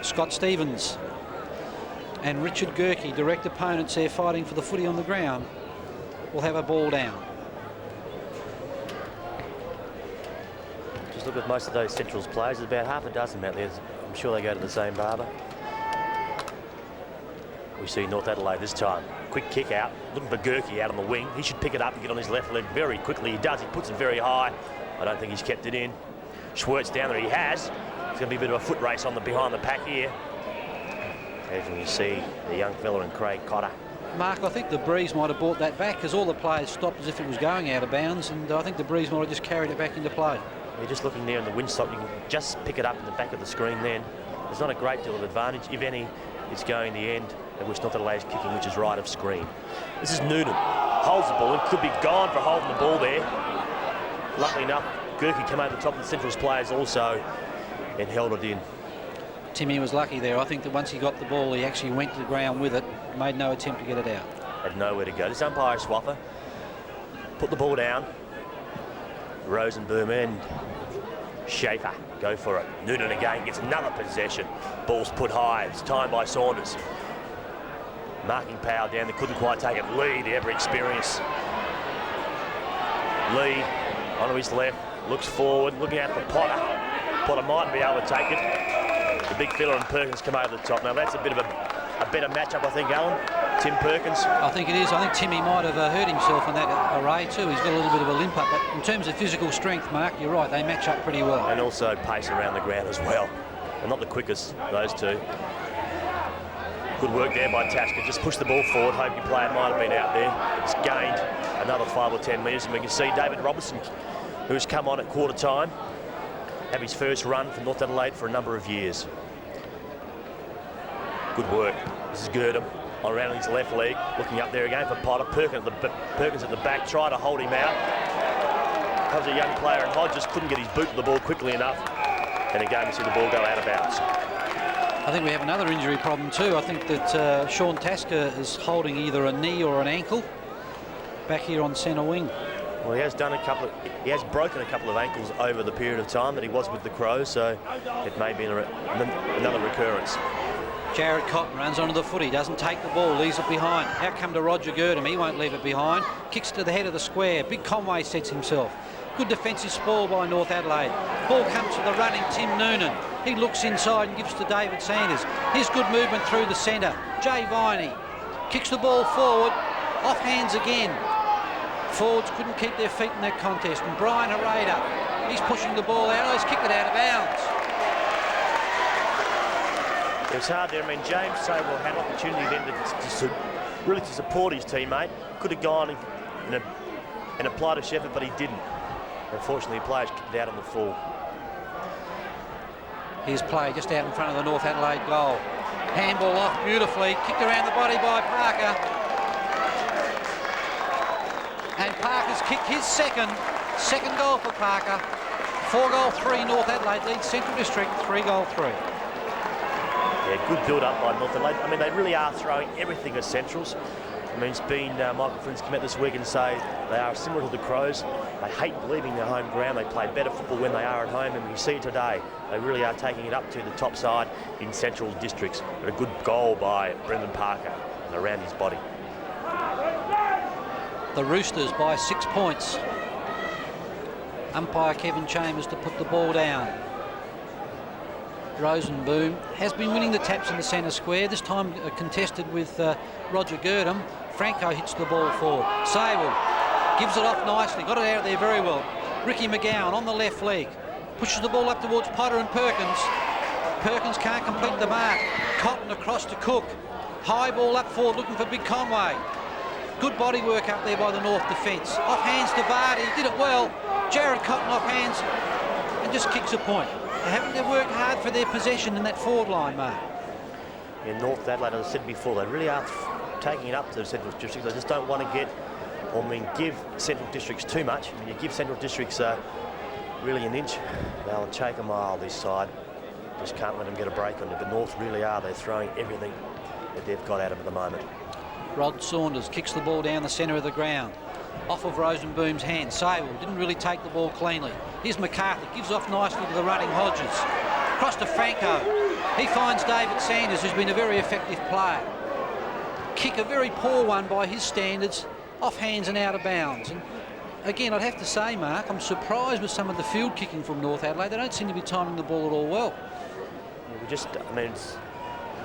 Scott Stevens and Richard Gerke, direct opponents there fighting for the footy on the ground, will have a ball down. Just look at most of those Centrals players. There's about half a dozen out there. I'm sure they go to the same barber. We see North Adelaide this time. Quick kick out, looking for Gerke out on the wing. He should pick it up and get on his left leg very quickly. He does, he puts it very high. I don't think he's kept it in. Schwartz down there, he has. It's going to be a bit of a foot race on the behind the pack here. As you can see, the young fella and Craig Cotter. Mark, I think the breeze might have brought that back because all the players stopped as if it was going out of bounds, and I think the breeze might have just carried it back into play. You're just looking there in the windsock. You can just pick it up in the back of the screen then. There's not a great deal of advantage. If any, it's going the end at which North Adelaide is kicking, which is right of screen. This is Noonan. Holds the ball and could be gone for holding the ball there. Luckily enough, Gerke came over the top of the Central's players also and held it in. Timmy was lucky there. I think that once he got the ball, he actually went to the ground with it, made no attempt to get it out. Had nowhere to go. This umpire Swaffer put the ball down. Rosenboom and Schaefer go for it. Noonan again gets another possession. Ball's put high. It's timed by Saunders. Marking power down there, couldn't quite take it. Lee, the ever experienced. Lee onto his left, looks forward, looking out for Potter. Potter might be able to take it. The big fella and Perkins come over the top. Now that's a bit of a better matchup, I think, Alan. Tim Perkins. I think it is. I think Timmy might have hurt himself on that array too. He's got a little bit of a limp up, but in terms of physical strength, Mark, you're right, they match up pretty well. And also pace around the ground as well. And not the quickest, those two. Good work there by Tasker. Just push the ball forward. Hope your player might have been out there. It's gained another 5 or 10 metres, and we can see David Robertson, who's come on at quarter time, have his first run for North Adelaide for a number of years. Good work. This is Girdham around his left leg, looking up there again for Potter. Perkins at the back, try to hold him out. Comes a young player, and Hodges couldn't get his boot to the ball quickly enough. And again, we see the ball go out of bounds. I think we have another injury problem too. I think that Sean Tasker is holding either a knee or an ankle back here on centre wing. Well, he has broken a couple of ankles over the period of time that he was with the Crows, so it may be another recurrence. Jared Cotton runs onto the footy, doesn't take the ball, leaves it behind. Out come to Roger Girdham, he won't leave it behind. Kicks to the head of the square. Big Conway sets himself. Good defensive spoil by North Adelaide. Ball comes to the running Tim Noonan. He looks inside and gives to David Sanders. Here's good movement through the centre. Jay Viney kicks the ball forward, off hands again. Forwards couldn't keep their feet in that contest, and Brian Herrera, he's pushing the ball out. He's kicked it out of bounds. It's hard there. I mean, James Sable had an opportunity then to really support his teammate. Could have gone and applied a effort, but he didn't. Unfortunately, players kicked it out on the full. Here's play just out in front of the North Adelaide goal. Handball off beautifully, kicked around the body by Parker. And Parker's kicked his second goal for Parker. 4-3 North Adelaide leads Central District 3-3. Yeah, good build-up by North Adelaide. I mean, they really are throwing everything at Centrals. I mean, it's been Michael Flynn's come out this week and say they are similar to the Crows. They hate leaving their home ground. They play better football when they are at home, and we see today they really are taking it up to the top side in Central Districts. But a good goal by Brendan Parker and around his body. The Roosters by 6 points. Umpire Kevin Chambers to put the ball down. Rosenboom has been winning the taps in the centre square, this time contested with Roger Girdham. Franco hits the ball forward. Sable gives it off nicely, got it out there very well. Ricky McGowan on the left leg, pushes the ball up towards Potter and Perkins. Perkins can't complete the mark. Cotton across to Cook. High ball up forward looking for Big Conway. Good body work up there by the North defence. Off hands to Vardy, did it well. Jared Cotton off hands and just kicks a point. They're having to work hard for their possession in that forward line, Mark. In North Adelaide, as I said before, they really are taking it up to the Central Districts. They just don't want to give Central Districts too much. When you give Central Districts really an inch, they'll take a mile this side. Just can't let them get a break on it. But North really are. They're throwing everything that they've got at them at the moment. Rod Saunders kicks the ball down the centre of the ground. Off of Rosenboom's hand. Sable didn't really take the ball cleanly. Here's McCarthy, gives off nicely to the running Hodges. Across to Franco. He finds David Sanders, who's been a very effective player. Kick, a very poor one by his standards, off hands and out of bounds. And again, I'd have to say, Mark, I'm surprised with some of the field kicking from North Adelaide. They don't seem to be timing the ball at all well.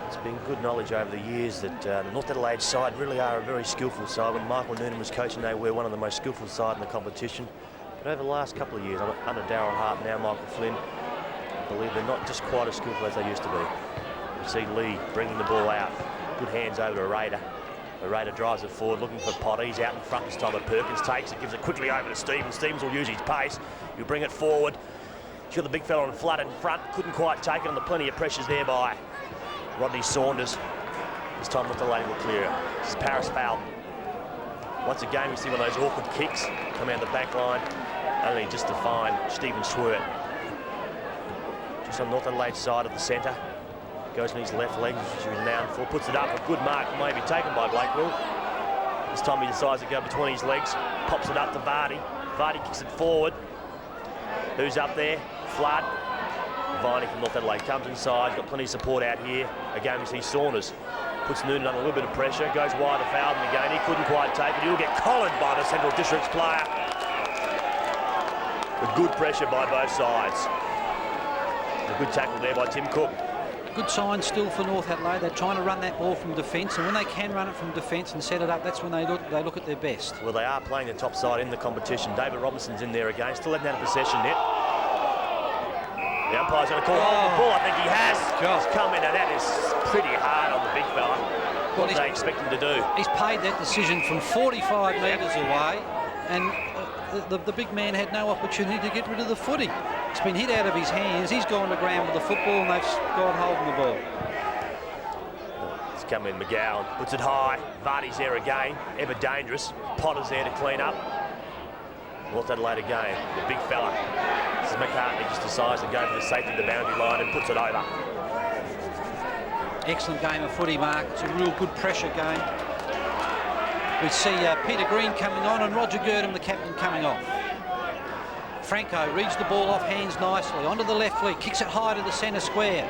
It's been good knowledge over the years that the North Adelaide side really are a very skillful side. When Michael Noonan was coaching, they were one of the most skillful side in the competition. But over the last couple of years, under Darryl Hart, now Michael Flynn, I believe they're not just quite as skillful as they used to be. You see Lee bringing the ball out. Good hands over to Raider. The Raider drives it forward, looking for Potter. He's out in front this time, but Perkins takes it, gives it quickly over to Stevens. Stevens will use his pace. He'll bring it forward. He's got the big fella on flood in front. Couldn't quite take it on the plenty of pressures there by Rodney Saunders. This time North Adelaide will clear it. This is Paris foul. Once again, we see one of those awkward kicks come out the back line, only just to find Stephen Schwert. Just on North Adelaide's side of the centre. Goes on his left leg, which he's renowned for. Puts it up, a good mark, maybe taken by Blakeville. This time he decides to go between his legs. Pops it up to Vardy. Vardy kicks it forward. Who's up there? Flood. Viney from North Adelaide comes inside, got plenty of support out here. Again, we see Saunders. Puts Noonan under a little bit of pressure, goes wide of foul him again. He couldn't quite take it. He'll get collared by the Central Districts player. With good pressure by both sides. A good tackle there by Tim Cook. Good sign still for North Adelaide. They're trying to run that ball from defence, and when they can run it from defence and set it up, that's when they look at their best. Well, they are playing the top side in the competition. David Robinson's in there again, still hasn't had a possession yet. The umpire's going to call off the ball. I think he has. Just come in, and that is pretty hard on the big fella. What do they expect him to do? He's paid that decision from 45 metres away, and the big man had no opportunity to get rid of the footy. It's been hit out of his hands. He's gone to ground with the football, and they've gone holding the ball. It's come in. McGowan puts it high. Vardy's there again, ever dangerous. Potter's there to clean up. North Adelaide again, the big fella. This is McCartney, just decides to go for the safety of the boundary line and puts it over. Excellent game of footy, Mark. It's a real good pressure game. We see Peter Green coming on and Roger Girdham, the captain, coming off. Franco reads the ball off hands nicely, onto the left leg, kicks it high to the centre square.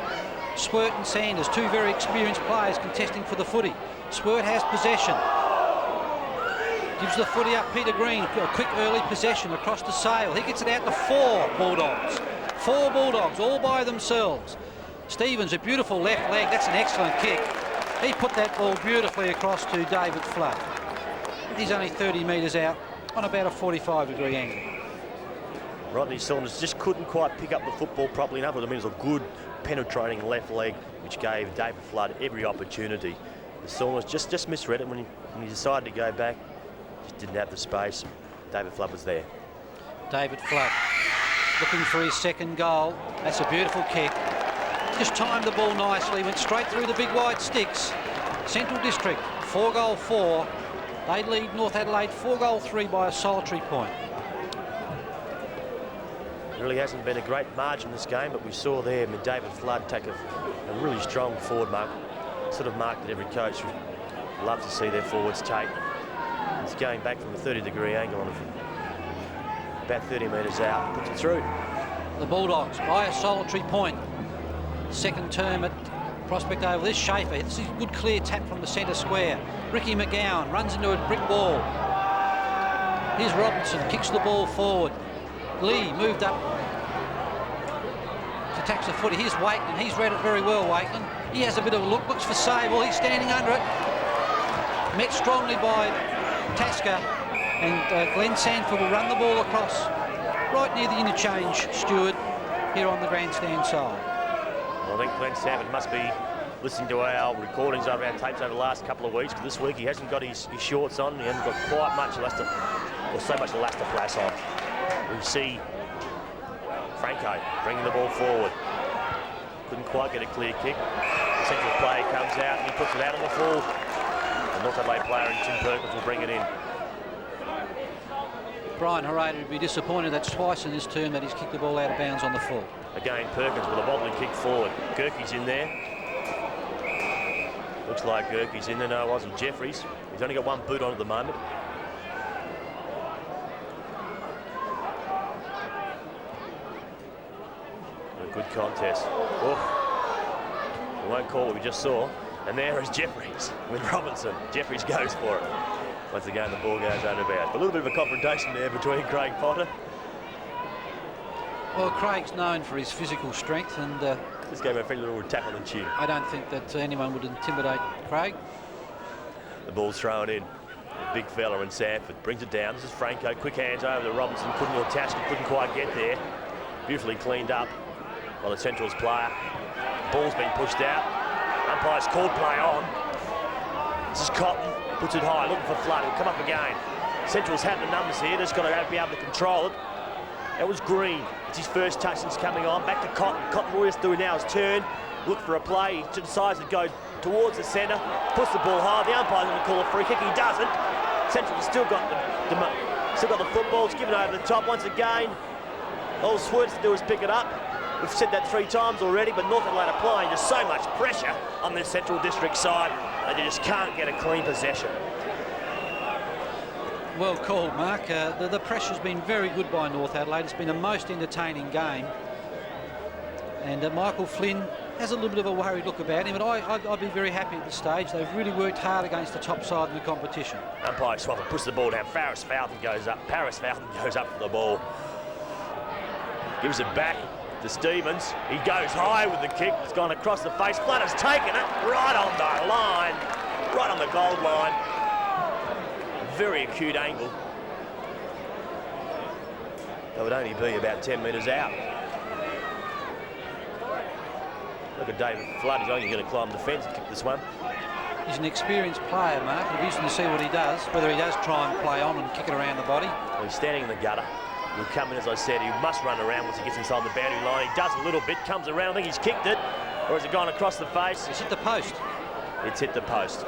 Swirt and Sanders, two very experienced players contesting for the footy. Swirt has possession. Gives the footy up, Peter Green, a quick early possession across to Sale. He gets it out to 4 Bulldogs. 4 Bulldogs, all by themselves. Stevens, a beautiful left leg, that's an excellent kick. He put that ball beautifully across to David Flood. He's only 30 metres out on about a 45-degree angle. Rodney Saunders just couldn't quite pick up the football properly enough. I mean, it was a good penetrating left leg, which gave David Flood every opportunity. The Saunders just misread it when he decided to go back. Just didn't have the space. David Flood was there. David Flood looking for his second goal. That's a beautiful kick. Just timed the ball nicely, went straight through the big wide sticks. Central District, 4-4. They lead North Adelaide 4-3 by a solitary point. Really hasn't been a great margin this game, but we saw there David Flood take a really strong forward mark, sort of mark that every coach would love to see their forwards take. It's going back from a 30-degree angle on about 30 metres out, puts it through. The Bulldogs by a solitary point. Second term at Prospect Oval. This Schaefer, this is a good clear tap from the centre square. Ricky McGowan runs into a brick wall. Here's Robinson, kicks the ball forward. Lee moved up to tax the footy. Here's Wakeland. He's read it very well, Wakeland. He has a bit of a look, looks for Sable. He's standing under it. Met strongly by Tasker, and Glenn Sanford will run the ball across right near the interchange, Stewart, here on the grandstand side. Well, I think Glenn Sanford must be listening to our recordings over our tapes over the last couple of weeks, because this week he hasn't got his shorts on. He hasn't got quite much elastic, or so much elastiflash on. We see Franco bringing the ball forward. Couldn't quite get a clear kick. The Central player comes out and he puts it out on the full. The North Adelaide player in Tim Perkins will bring it in. Brian Harada would be disappointed. That's twice in this term that he's kicked the ball out of bounds on the full. Again, Perkins with a wobbly kick forward. Gerke's in there. Looks like Gerke's in there. No, it wasn't. Jeffries. He's only got one boot on at the moment. A good contest. Oh, we won't call what we just saw. And there is Jeffries with Robinson. Jeffries goes for it. Once again, the ball goes out of bounds. A little bit of a confrontation there between Craig Potter. Well, Craig's known for his physical strength, and this gave him a friendly little tap on the chin. I don't think that anyone would intimidate Craig. The ball's thrown in. The big fella in Sanford brings it down. This is Franco. Quick hands over to Robinson. Couldn't quite get there. Beautifully cleaned up by the Central's player. Ball's been pushed out. Umpire's called play on. This is Cotton. Puts it high, looking for Flood. He'll come up again. Central's had the numbers here. They've just got to be able to control it. That was Green. It's his first touch since coming on. Back to Cotton. Cotton, all he has to do now is turn, look for a play. He decides to go towards the centre, puts the ball high. The umpire's going to call a free kick. He doesn't. Central's still got the football. It's given over the top once again. All Swerts to do is pick it up. We've said that 3 times already, but North Adelaide applying just so much pressure on this Central District side that they just can't get a clean possession. Well called, Mark. The pressure's been very good by North Adelaide. It's been a most entertaining game. And Michael Flynn has a little bit of a worried look about him, but I'd be very happy at this stage. They've really worked hard against the top side in the competition. Umpire Swapper pushes the ball down. Paris Falcon goes up. For the ball. Gives it back to Stevens. He goes high with the kick. It's gone across the face. Flood has taken it right on the line, right on the gold line. Very acute angle. That would only be about 10 metres out. Look at David Flood. He's only going to climb the fence and kick this one. He's an experienced player, Mark. It'll be interesting to see what he does, whether he does try and play on and kick it around the body. Well, he's standing in the gutter. He'll come in, as I said. He must run around once he gets inside the boundary line. He does a little bit, comes around. I think he's kicked it. Or has it gone across the face? It's hit the post. It's hit the post.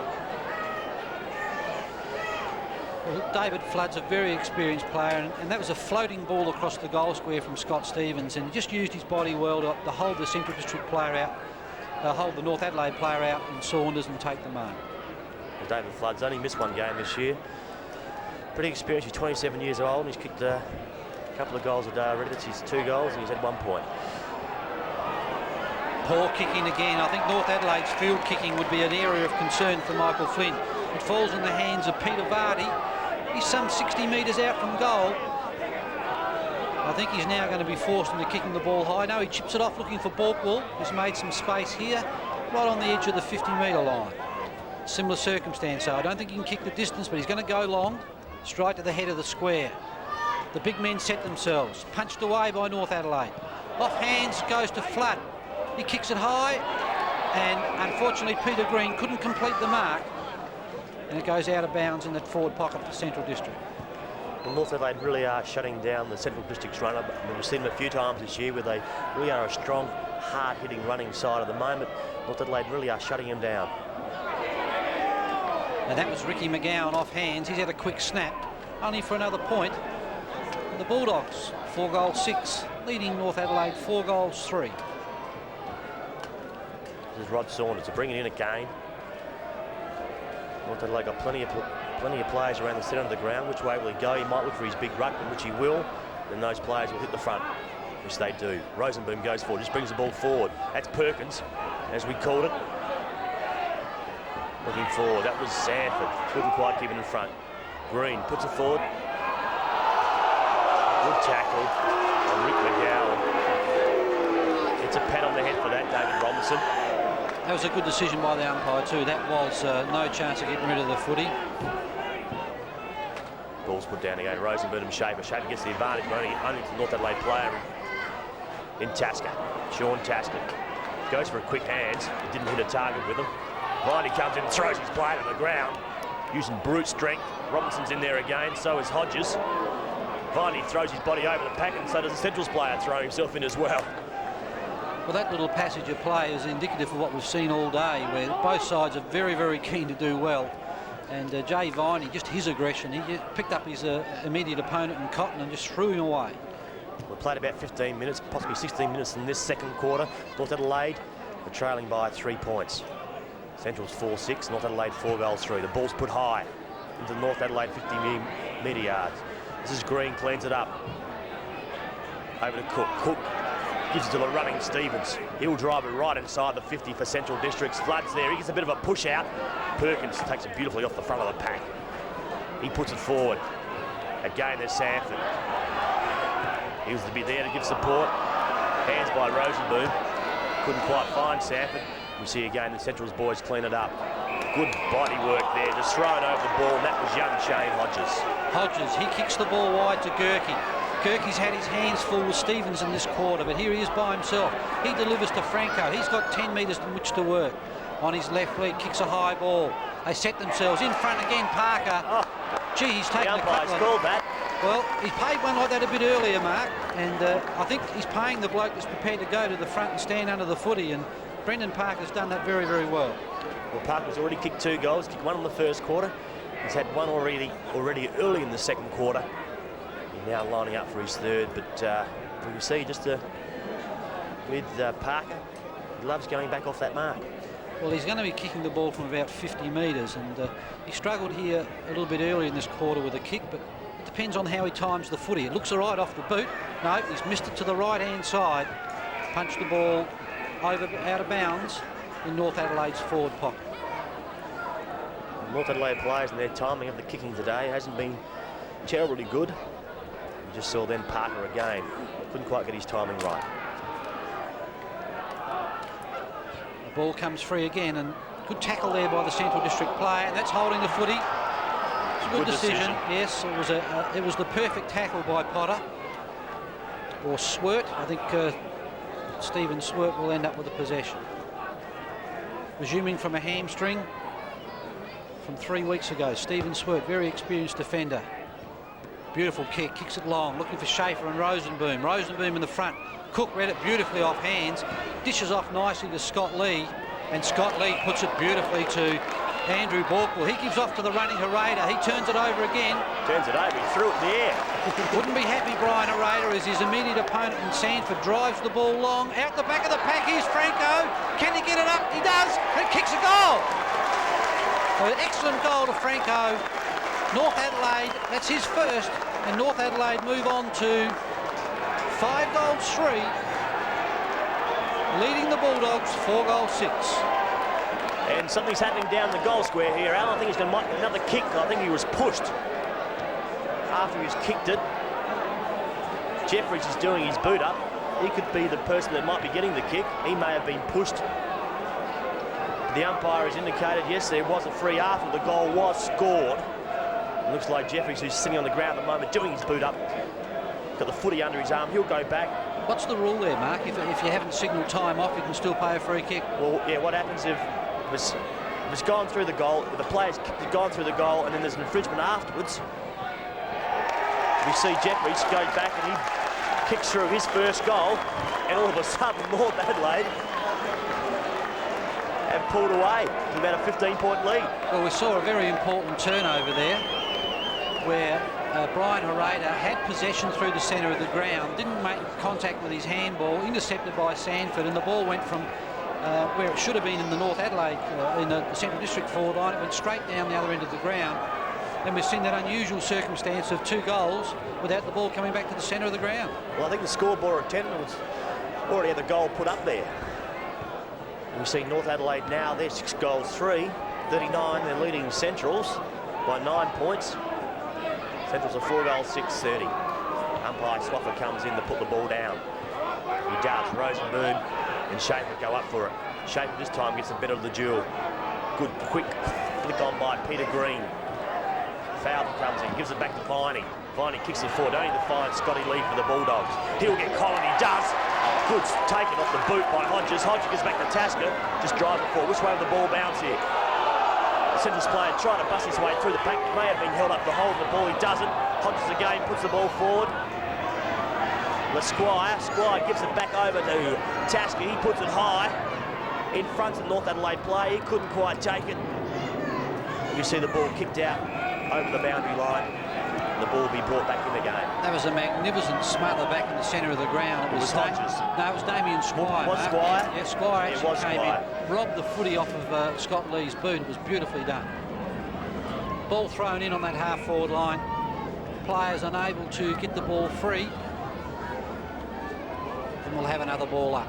Well, David Flood's a very experienced player, and that was a floating ball across the goal square from Scott Stevens, and he just used his body well to hold the Central District player out, hold the North Adelaide player out in Saunders and take the mark. David Flood's only missed one game this year. Pretty experienced, he's 27 years old, and he's kicked a couple of goals a day already. That's his 2 goals, and he's had 1 point. Poor kicking again. I think North Adelaide's field kicking would be an area of concern for Michael Flynn. It falls in the hands of Peter Vardy. He's some 60 metres out from goal. I think he's now going to be forced into kicking the ball high. No, he chips it off looking for Borkwell, who's made some space here, right on the edge of the 50-metre line. Similar circumstance, so I don't think he can kick the distance, but he's going to go long, straight to the head of the square. The big men set themselves, punched away by North Adelaide. Off hands, goes to Flood. He kicks it high, and unfortunately Peter Green couldn't complete the mark, and it goes out of bounds in that forward pocket for Central District. Well, North Adelaide really are shutting down the Central District's run. We've seen them a few times this year where they really are a strong, hard-hitting running side at the moment. North Adelaide really are shutting him down. And that was Ricky McGowan off hands. He's had a quick snap, only for another point. And the Bulldogs, 4-6, leading North Adelaide 4-3. This is Rod Saunders to bring it in again. North Adelaide got plenty of players around the centre of the ground. Which way will he go? He might look for his big ruck, which he will. Then those players will hit the front, which they do. Rosenboom goes forward, just brings the ball forward. That's Perkins, as we called it. Looking forward, that was Sanford. Couldn't quite keep it in front. Green puts it forward. Good tackle on Rick McGowan. It's a pat on the head for that, David Robinson. That was a good decision by the umpire too. That was no chance of getting rid of the footy. Ball's put down again. Rosenboom and Schaefer. Schaefer gets the advantage, but only to the North Adelaide player in Tasker. Sean Tasker goes for a quick hands. He didn't hit a target with him. Viney comes in and throws his blade on the ground, using brute strength. Robinson's in there again, so is Hodges. Viney throws his body over the pack, and so does the Central's player throw himself in as well. Well, that little passage of play is indicative of what we've seen all day, where both sides are very, very keen to do well. And Jay Viney, just his aggression, he picked up his immediate opponent in Cotton and just threw him away. We played about 15 minutes, possibly 16 minutes in this second quarter. North Adelaide are trailing by 3 points. Central's 4-6, North Adelaide 4-3. The ball's put high into the North Adelaide 50-metre yards. This is Green, cleans it up. Over to Cook. Cook gives it to the running Stevens. He'll drive it right inside the 50 for Central Districts. Flood's there, he gets a bit of a push out. Perkins takes it beautifully off the front of the pack. He puts it forward. Again, there's Sanford. He was to be there to give support. Hands by Rosenboom. Couldn't quite find Sanford. We see again the Central's boys clean it up. Good body work there, just throw it over the ball, and that was young Shane Hodges. Hodges, he kicks the ball wide to Gerke. Gerke's had his hands full with Stevens in this quarter, but here he is by himself. He delivers to Franco. He's got 10 metres in which to work. On his left leg, kicks a high ball. They set themselves in front again, Parker. Oh, gee, he's taken a umpire's couple called that. Well, he paid one like that a bit earlier, Mark, and I think he's paying the bloke that's prepared to go to the front and stand under the footy, and Brendan Parker's done that very, very well. Well, Parker's already kicked 2 goals, kicked 1 in the first quarter. He's had 1 already early in the second quarter. He's now lining up for his third, but we can see just with Parker, he loves going back off that mark. Well, he's going to be kicking the ball from about 50 metres, and he struggled here a little bit earlier in this quarter with a kick, but it depends on how he times the footy. It looks all right off the boot. No, he's missed it to the right-hand side. Punched the ball out of bounds in North Adelaide's forward pocket. North Adelaide players and their timing of the kicking today hasn't been terribly good. You just saw then Parker again. Couldn't quite get his timing right. The ball comes free again, and good tackle there by the Central District player, and that's holding the footy. It's a good decision. Yes, it was the perfect tackle by Potter. Or Swert. I think Stephen Swert will end up with the possession. Resuming from a hamstring from 3 weeks ago. Stephen Swert, very experienced defender. Beautiful kick, kicks it long, looking for Schaefer and Rosenboom. Rosenboom in the front. Cook read it beautifully off hands, dishes off nicely to Scott Lee, and Scott Lee puts it beautifully to Andrew Borkwell. He gives off to the running Hereda. He turns it over again. Turns it over, he threw it in the air. Wouldn't be happy, Brian Hereda, as his immediate opponent in Sanford drives the ball long. Out the back of the pack, here's Franco. Can he get it up? He does, and kicks a goal. An excellent goal to Franco. North Adelaide, that's his first, and North Adelaide move on to 5-3, leading the Bulldogs 4-6. And something's happening down the goal square here, Al. I think he's going to make another kick. I think he was pushed after he's kicked it. Jeffries is doing his boot up. He could be the person that might be getting the kick. He may have been pushed. The umpire has indicated, yes, there was a free after the goal was scored. It looks like Jeffries, who's sitting on the ground at the moment, doing his boot up. Got the footy under his arm. He'll go back. What's the rule there, Mark? If you haven't signalled time off, you can still pay a free kick? Well, yeah, what happens if it's gone through the goal, the player's gone through the goal, and then there's an infringement afterwards? We see Jeffries go back and he kicks through his first goal, and all of a sudden North Adelaide have pulled away to about a 15-point lead. Well, we saw a very important turnover there where Brian Hereda had possession through the centre of the ground, didn't make contact with his handball, intercepted by Sanford, and the ball went from where it should have been in the North Adelaide, in the Central District forward line, it went straight down the other end of the ground. And we've seen that unusual circumstance of 2 goals without the ball coming back to the centre of the ground. Well, I think the scoreboard attendant already had the goal put up there. We see North Adelaide now, they're 6-3, 39, they're leading Centrals by 9 points. Centrals are 4-6, 30. Umpire Swaffer comes in to put the ball down. He does. Rosenboom and Schaefer go up for it. Schaefer this time gets the better of the duel. Good, quick flick on by Peter Green. Fowler comes in, gives it back to Viney. Viney kicks it forward, only to find Scotty Lee for the Bulldogs. He'll get Colin, he does. Good taken off the boot by Hodges. Hodges gets back to Tasker, just driving forward. Which way will the ball bounce here? The Centrals player trying to bust his way through the pack. May have been held up the hole of the ball, he doesn't. Hodges again puts the ball forward. Squire gives it back over to Tasker. He puts it high in front of North Adelaide play. He couldn't quite take it. You see the ball kicked out over the boundary line. The ball will be brought back in the game. That was a magnificent smother back in the centre of the ground. It was Hodges. No, it was Damien Squire. Was Squire? Yeah, Squire actually was came Squire. in, robbed the footy off of Scott Lee's boot. It was beautifully done. Ball thrown in on that half-forward line. Players unable to get the ball free. And we'll have another ball up.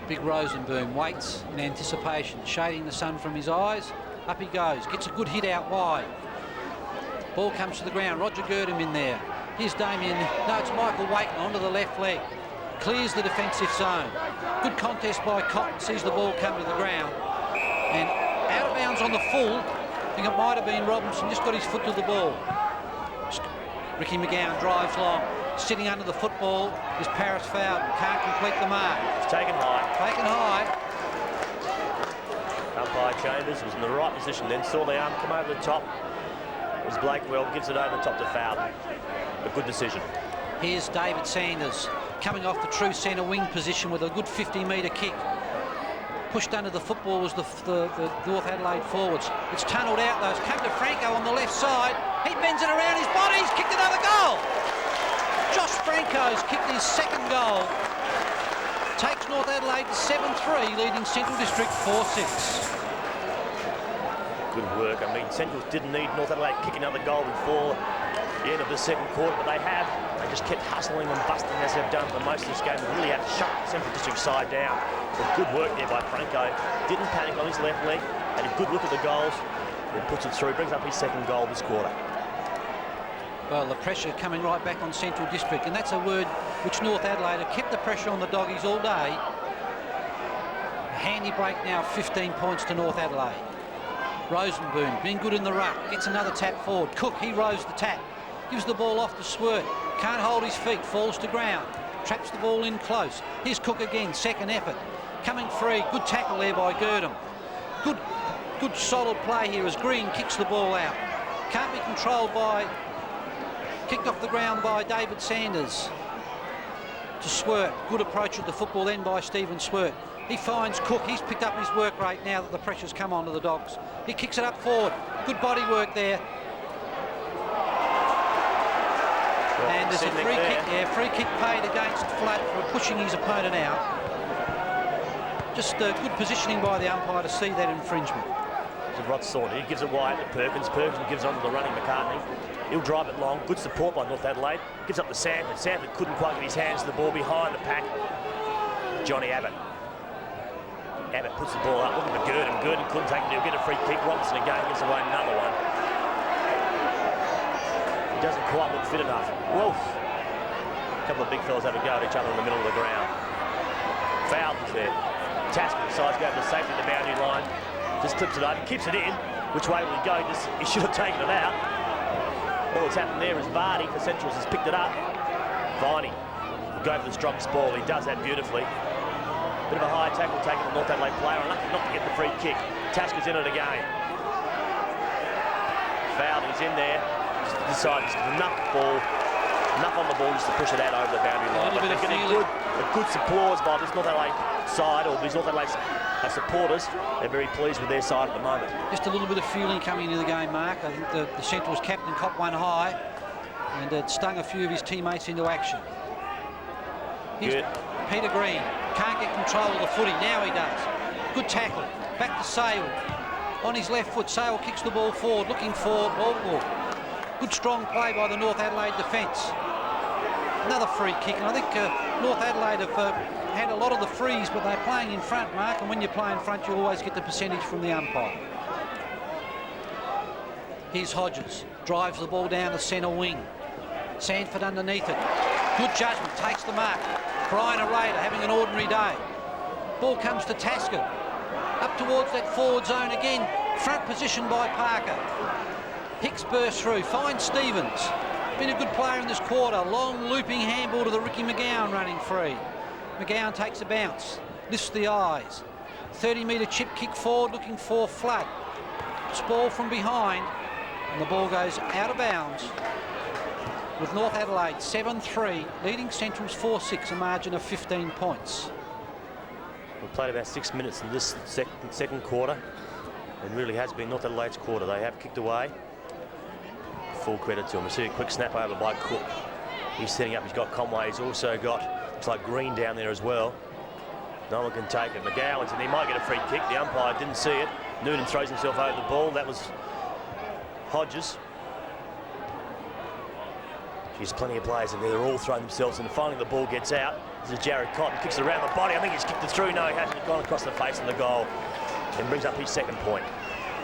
Big Rosenboom waits in anticipation, shading the sun from his eyes. Up he goes, gets a good hit out wide. Ball comes to the ground, Roger Girdham in there. Here's Damien, no, it's Michael Wakelin onto the left leg. Clears the defensive zone. Good contest by Cotton, sees the ball come to the ground. And out of bounds on the full, I think it might have been Robinson, just got his foot to the ball. Ricky McGowan drives long. Sitting under the football is Paris Fowden, can't complete the mark. It's taken high. Taken high. Umpire Chambers was in the right position then, saw the arm come over the top. It was Blakewell, gives it over the top to Fowden. A good decision. Here's David Sanders coming off the true centre wing position with a good 50-metre kick. Pushed under the football was the North Adelaide forwards. It's tunnelled out though. It's come to Franco on the left side. He bends it around his body. He's kicked another goal. Josh Franco's kicked his second goal. Takes North Adelaide to 7-3, leading Central District 4-6. Good work. I mean, Central didn't need North Adelaide kick another goal before the end of the second quarter, but they have. They just kept hustling and busting as they've done for most of this game. They really have shut the Central District side down. But good work there by Franco. Didn't panic on his left leg. Had a good look at the goals. Then puts it through. Brings up his second goal this quarter. Well, the pressure coming right back on Central District, and that's a word which North Adelaide have kept the pressure on the doggies all day. A handy break now, 15 points to North Adelaide. Rosenboom, being good in the ruck, gets another tap forward. Cook, he rows the tap, gives the ball off to Swirt, can't hold his feet, falls to ground, traps the ball in close. Here's Cook again, second effort, coming free, good tackle there by Girdham. Good solid play here as Green kicks the ball out. Can't be controlled by, kicked off the ground by David Sanders to Swirt. Good approach of the football then by Stephen Swirt. He finds Cook. He's picked up his work rate now that the pressure's come onto the Dogs. He kicks it up forward. Good body work there. Well, and there's a free kick there. Free kick paid against Flatt for pushing his opponent out. Just good positioning by the umpire to see that infringement. Rod Saunders, he gives it wide to Perkins. Perkins gives it on to the running McCartney. He'll drive it long. Good support by North Adelaide. Gives up to Sanford. Sanford couldn't quite get his hands to the ball behind the pack. Johnny Abbott. Abbott puts the ball up, looking for Gurdon. Gurdon couldn't take it. He'll get a free kick. Robinson again gives away another one. He doesn't quite look fit enough. Wolf. A couple of big fellas have a go at each other in the middle of the ground. Foul is there. Tasker decides to go to the safety of the boundary line. Just clips it over, keeps it in. Which way will he go? He should have taken it out. All that's happened there is Vardy for Centrals has picked it up. Viney will go for the strongest ball. He does that beautifully. Bit of a high tackle taken on the North Adelaide player, and lucky not to get the free kick. Tasker's in it again. Foul, he's in there. Just decides enough on the ball just to push it out over the boundary line. A little bit of getting good applause by this North Adelaide side, or these North Adelaide supporters. They're very pleased with their side at the moment. Just a little bit of feeling coming into the game, Mark. I think the Central's captain copped one high, and it stung a few of his teammates into action. Here's Peter Green. Can't get control of the footy. Now he does. Good tackle. Back to Sale. On his left foot, Sale kicks the ball forward, looking for Baldwin. Good strong play by the North Adelaide defence. Another free kick, and I think North Adelaide have had a lot of the frees, but they're playing in front, Mark, and when you play in front, you always get the percentage from the umpire. Here's Hodges. Drives the ball down the centre wing. Sanford underneath it. Good judgment. Takes the mark. Brian Arader having an ordinary day. Ball comes to Tasker. Up towards that forward zone again. Front position by Parker. Hicks bursts through. Finds Stevens. Been a good player in this quarter. Long looping handball to the Ricky McGowan running free. McGowan takes a bounce. Lifts the eyes. 30-metre chip kick forward looking for Flood. Ball from behind. And the ball goes out of bounds. With North Adelaide 7-3, leading Central's 4-6, a margin of 15 points. We've played about 6 minutes in this second quarter. It really has been North Adelaide's quarter. They have kicked away. Full credit to him. We see a quick snap over by Cook. He's setting up. He's got Conway. He's also got, looks like Green down there as well. No one can take it. McGowan's and he might get a free kick. The umpire didn't see it. Noonan throws himself over the ball. That was Hodges. There's plenty of players in there. They're all throwing themselves, and finally the ball gets out. This is Jared Cotton, kicks it around the body. I think he's kicked it through. No, he hasn't. Gone across the face of the goal and brings up his second point.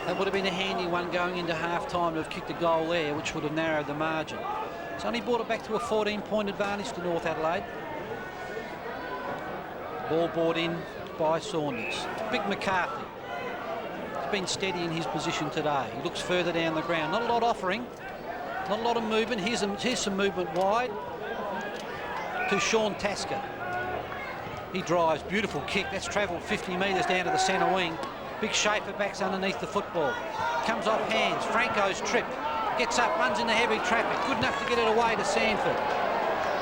That would have been a handy one going into half-time to have kicked a goal there, which would have narrowed the margin. It's only brought it back to a 14-point advantage to North Adelaide. Ball brought in by Saunders. Big McCarthy. He's been steady in his position today. He looks further down the ground. Not a lot offering. Not a lot of movement. Here's some movement wide to Sean Tasker. He drives. Beautiful kick. That's travelled 50 metres down to the centre wing. Big Schaefer backs underneath the football. Comes off hands. Franco's tripped. Gets up, runs into heavy traffic. Good enough to get it away to Sanford.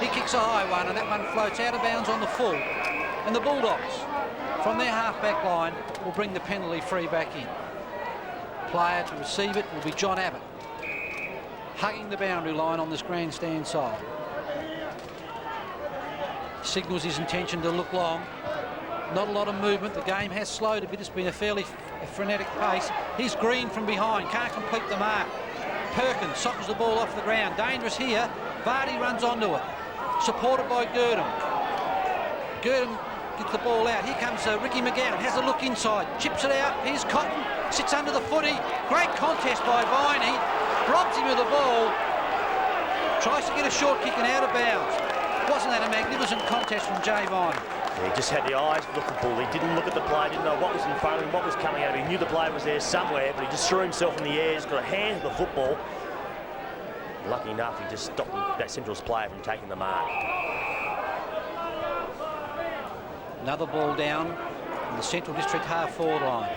He kicks a high one, and that one floats out of bounds on the full. And the Bulldogs, from their half-back line, will bring the penalty free back in. Player to receive it will be John Abbott, hugging the boundary line on this grandstand side. Signals his intention to look long. Not a lot of movement. The game has slowed a bit. It's been a fairly frenetic pace. Here's Green from behind. Can't complete the mark. Perkins sockers the ball off the ground. Dangerous here. Vardy runs onto it. Supported by Gurdon. Gurdon gets the ball out. Here comes Ricky McGowan. Has a look inside. Chips it out. Here's Cotton. Sits under the footy. Great contest by Viney. Robs him of the ball. Tries to get a short kick and out of bounds. Wasn't that a magnificent contest from Jay Viney? He just had the eyes for the football. He didn't look at the play, didn't know what was in front of him, what was coming out of him. He knew the player was there somewhere, but he just threw himself in the air. He's got a hand to the football. Lucky enough, he just stopped that Central's player from taking the mark. Another ball down in the Central District half-forward line.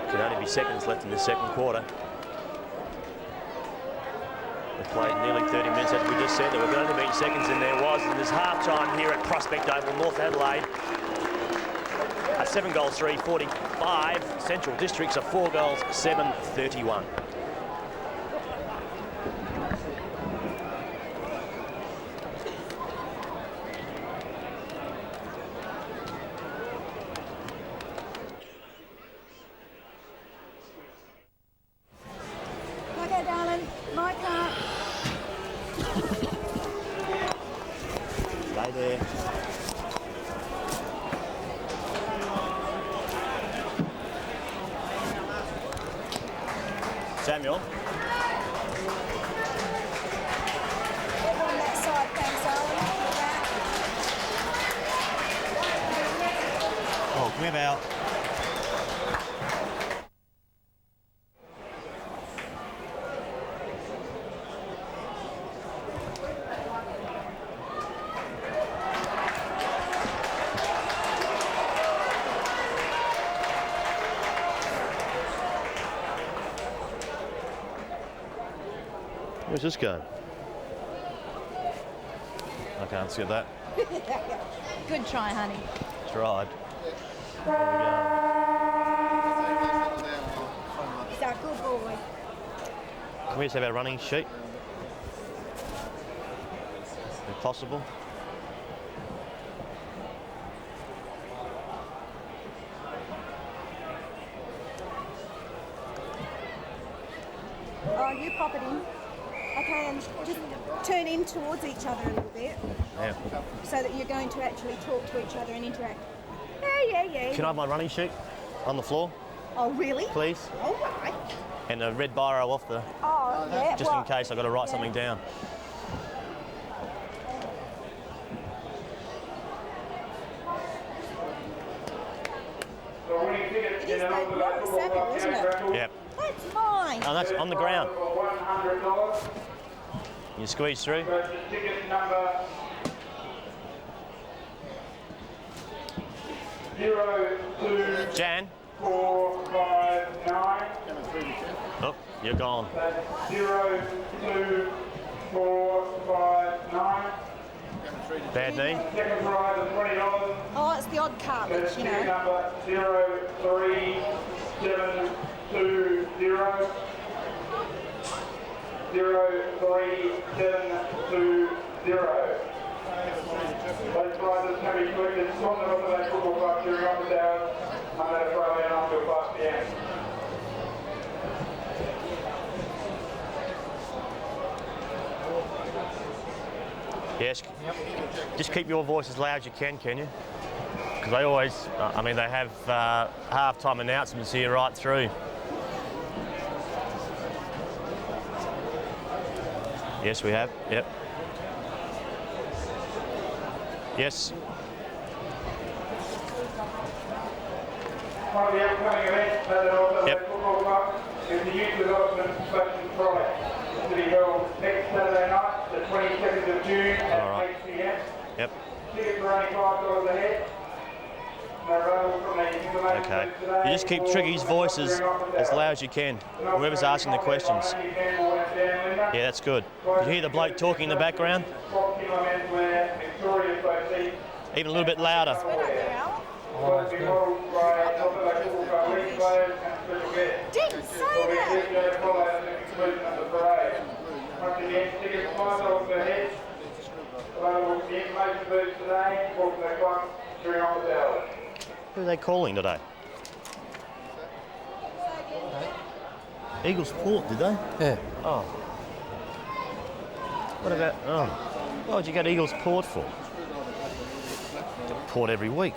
Can only be seconds left in the second quarter. We played nearly 30 minutes, as we just said. There were only been seconds, and there was. And there's half-time here at Prospect Oval, North Adelaide. 7 goals, 3-45. Central Districts are 4 goals, 7-31. there. Samuel. On that side, thanks, Alan. Oh, come here, Val. Where's this going? I can't see that. Good try, honey. Tried. He's our good boy. Can we just have our running sheet? If possible. Oh, you pop it in. Okay, and just turn in towards each other a little bit Yeah. so that you're going to actually talk to each other and interact. Yeah. Can I have my running sheet on the floor, Oh, really? please? All right. And a red biro off the, Oh, yeah. just in what? case I've got to write something down. It is that Laura Samuel, isn't it? Yep. That's mine. Oh, that's on the ground. $100. You squeeze through. Purchase ticket number 02459. Jan. Oh, you're gone. That's 02459. Bad knee. Second prize of $20. Oh, it's the odd cartilage, you Ticket know. number 03720. 03720. Those prizes can be collected from the Northern Football Club during office hours Monday to Friday until 5 p.m. Yes. Just keep your voice as loud as you can you? Because they always, I mean, they have half-time announcements here right through. Yes, we have. Yep. Yes. One of the upcoming events at the Northern Yep. Football Club is the Youth Development Fashion Friday to be held next Saturday night, the 22nd of June at All right. 8 p.m. Yep. Tickets are only $5 a head. They're available from the information Okay. booth today. You just keep Triggy's voices as loud as you can. Whoever's asking the questions. Yeah, that's good. Did you hear the bloke talking in the background? Even a little bit louder. Sweat up there, Al. Didn't say that. Once again, tickets $5 per head. Available from the information booth today, or from the club during office hours. Who are they calling today? Eagles Port, did they? Yeah. Oh. What about, oh. What would you go to Eagles Port for? Get Port every week.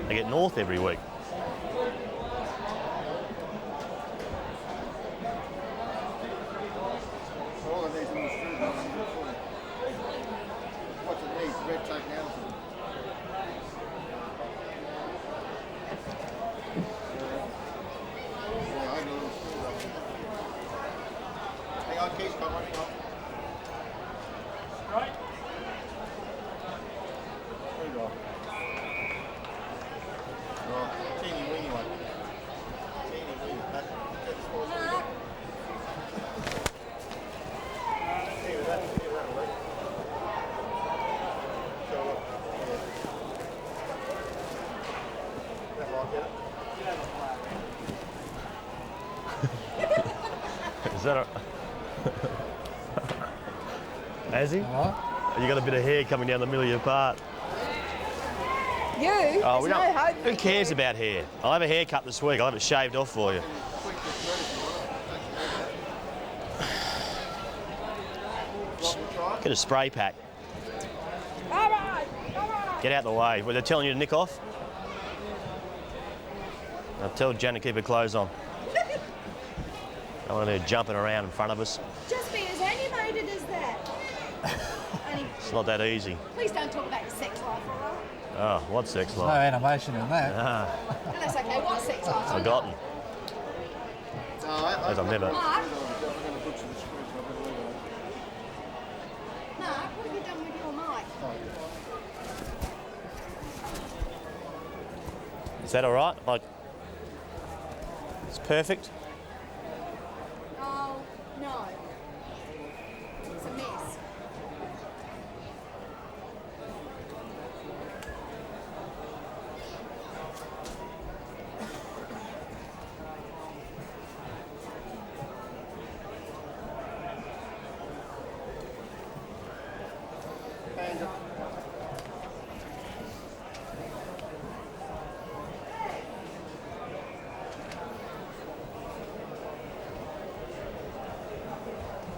They get North every week. All it needs is more food. What's it need? Red taken out of it. Yeah, I know. Hang on, Keith's got one. Hang on. Right. There you go. Oh, teeny weeny one. Teeny weeny. That's for Is that a... Has he? You got a bit of hair coming down the middle of your part. You? Oh, we There's don't. no hope. Who cares about hair? I'll have a haircut this week. I'll have it shaved off for you. Get a spray pack. All right, come on. Get out of the way. Well, they're telling you to nick off. Now tell Jen to keep her clothes on. I want her jumping around in front of us. Just be as animated as that. Only, It's not that easy. please don't talk about your sex life, all right? Oh, what sex No life? animation in that. Ah, No, that's okay. What sex life? forgotten. As I've never. Mark? Mark, what have you done with your mic? Is that all right? Like, it's perfect. Oh, no. It's a mess.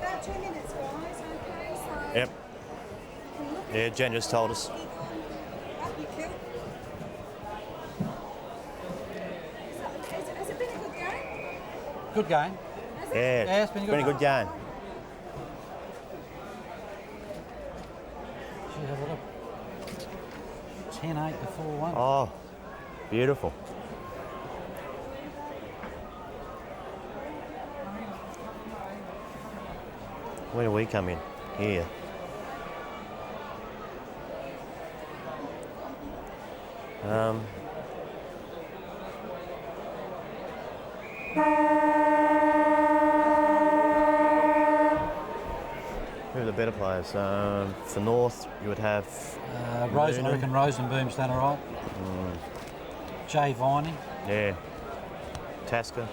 About 2 minutes, guys, okay? So Yep. you can look at Yeah, Jen just told us. up your kilt. Has it been a good game? Good game. Has it? Yeah, Yeah, it's been a good game. Should have a look. 10-8 before 1. Oh, beautiful. Where do we come in? Here. Who are the better players? For North, you would have Rose, I Noonan. reckon Rosenboom's done all right. Jay Viney. Yeah, Tasker.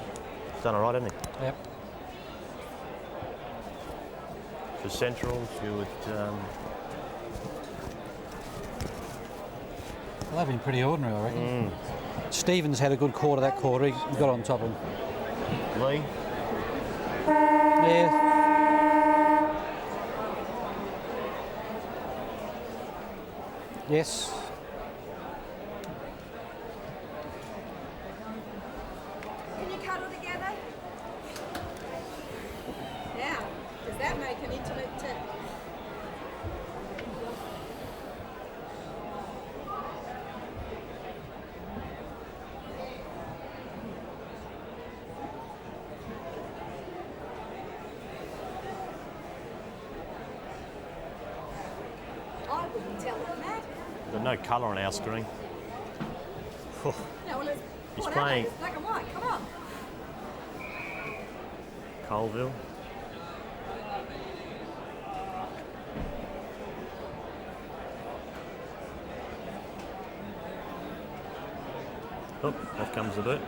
He's done all right, hasn't he? Yep. For Central, you would. Well, they've been pretty ordinary, I reckon. Stevens had a good quarter that quarter. He got on top of him. Lee. Yeah. Yes. Can you cuddle together? Now, does that make an intimate tip? I wouldn't tell him that. There's no colour on our screen. No, well, it's He's what playing- happened? Black and white, come on. Colville. Oh, off comes the boot.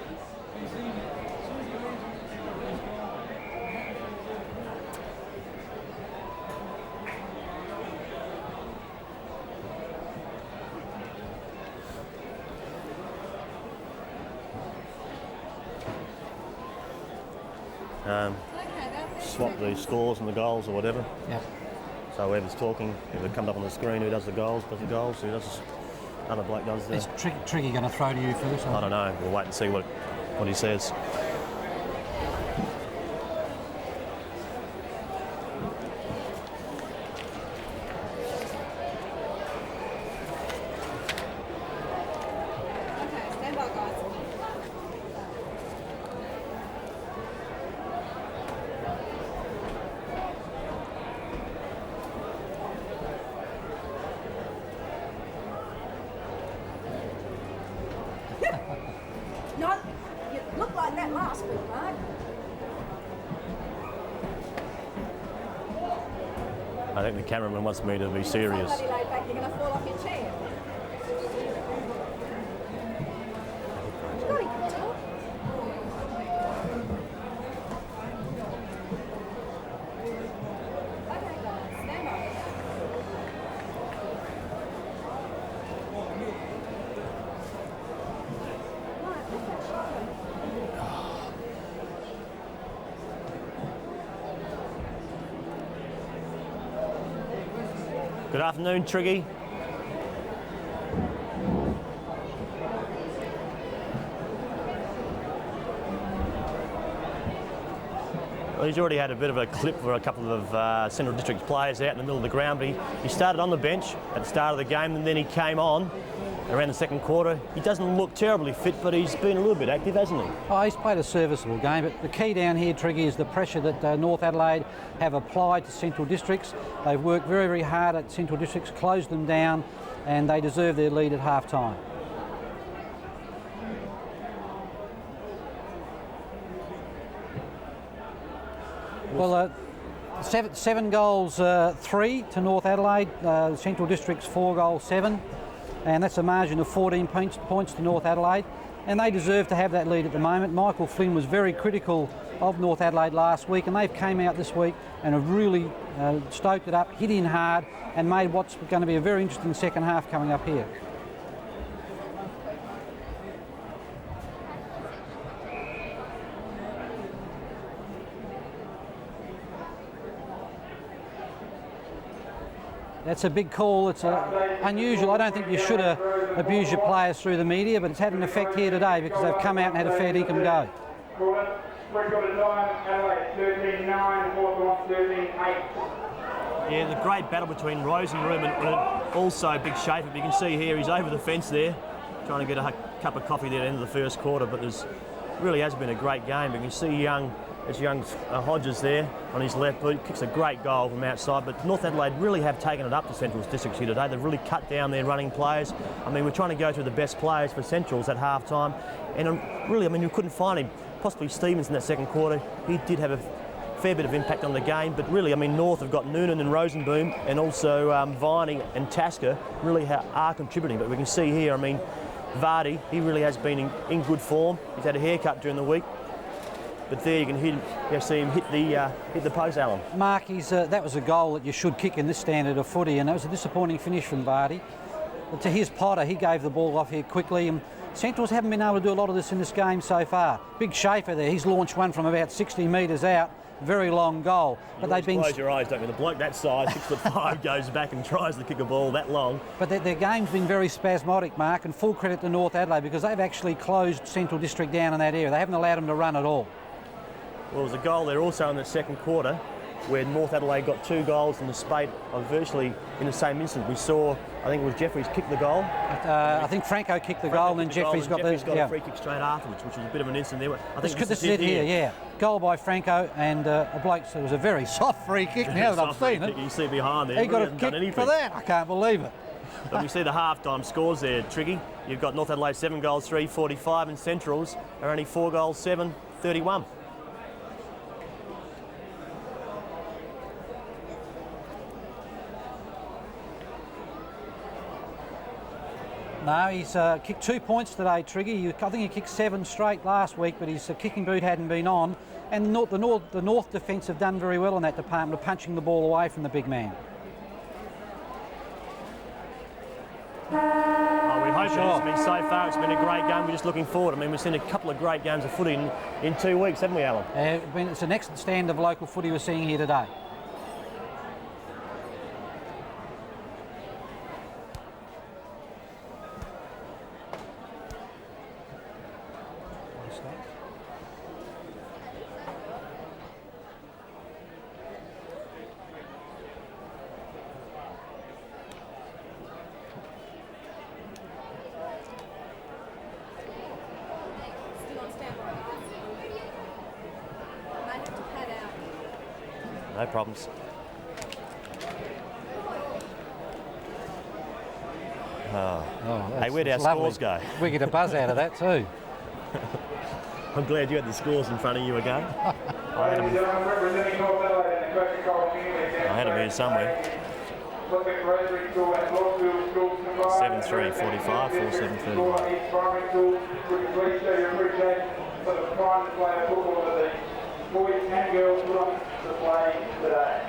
Okay, that's Swap the scores and the goals or whatever. Yep. So whoever's talking, if it comes up on the screen, who does the goals, who does other bloke does the. Is Tricky going to throw to you first? I don't know. We'll wait and see what he says. Okay, stand by, guys. Not, you look like that last week, Mark. I think the cameraman wants me to be serious. So bloody laid back, you're going to fall off your chair. You got a good talk. Okay, guys, stand by. Right, look at that. Good afternoon, Triggy. Well, he's already had a bit of a clip for a couple of Central District players out in the middle of the ground, but he started on the bench at the start of the game, and then he came on around the second quarter. He doesn't look terribly fit, but he's been a little bit active, hasn't he? Oh, he's played a serviceable game, but the key down here, Triggy, is the pressure that North Adelaide have applied to Central Districts. They've worked very, very hard at Central Districts, closed them down, and they deserve their lead at half-time. Well, seven goals, 3 to North Adelaide. Central District's 4 goals, 7. And that's a margin of 14 points to North Adelaide. And they deserve to have that lead at the moment. Michael Flynn was very critical of North Adelaide last week, and they've came out this week and have really stoked it up, hit in hard, and made what's going to be a very interesting second half coming up here. That's a big call. It's unusual. I don't think you should abuse your players through the media, but it's had an effect here today because they've come out and had a fair dinkum go. Record of time, Adelaide 13-9, Hawthorn 13-8. Yeah, the great battle between Rosenroom and also Big Schaefer. You can see here he's over the fence there, trying to get a cup of coffee there at the end of the first quarter, but there's really has been a great game. You can see young Hodges there on his left boot, kicks a great goal from outside, but North Adelaide really have taken it up to Central's Districts here today. They've really cut down their running players. I mean, we're trying to go through the best players for Central's at half-time, and really, I mean, you couldn't find him. Possibly Stevens in that second quarter, he did have a fair bit of impact on the game, but really, I mean, North have got Noonan and Rosenboom, and also Viney and Tasker really are contributing, but we can see here, I mean, Vardy, he really has been in good form. He's had a haircut during the week. But there you can see him hit the post, Alan. Mark, that was a goal that you should kick in this standard of footy, and that was a disappointing finish from Vardy. But to his Potter, he gave the ball off here quickly, and Centrals haven't been able to do a lot of this in this game so far. Big Schaefer there, he's launched one from about 60 metres out, very long goal. But they've been close your eyes, don't you? The bloke that size, 6'5", goes back and tries to kick a ball that long. But their game's been very spasmodic, Mark, and full credit to North Adelaide because they've actually closed Central District down in that area. They haven't allowed them to run at all. Well, there was a goal there also in the second quarter where North Adelaide got 2 goals in the spate of virtually in the same instant. We saw, I think it was Jeffries kicked the goal. I think Franco kicked the goal, and then Jeffries got a free kick straight afterwards, which was a bit of an incident there. I think this is it here, yeah. Goal by Franco, and a bloke, so it was a very soft free kick. Now that I've seen it, you see behind there, he got a kick for that. I can't believe it. But we see the half-time scores there, Triggy. You've got North Adelaide 7 goals, 3, 45, and Centrals are only 4 goals, 7, 31. No, he's kicked 2 points today, Triggy. I think he kicked 7 straight last week, but his kicking boot hadn't been on. And the North defence have done very well in that department of punching the ball away from the big man. Oh, we hope it has been so far. It's been a great game. We're just looking forward. I mean, we've seen a couple of great games of footy in 2 weeks, haven't we, Alan? It's an excellent stand of local footy we're seeing here today. No problems. Hey, where'd our scores go? We get a buzz out of that too. I'm glad you had the scores in front of you again. I had them here somewhere. 7-3, 45, 4-7-3. For the prime player football that the boys and girls put on display today.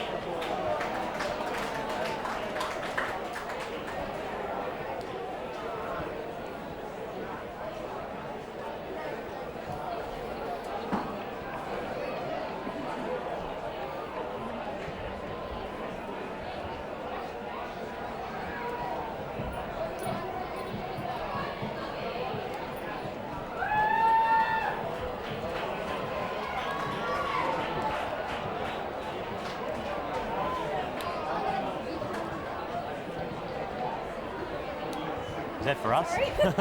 Is that for us? Sorry. That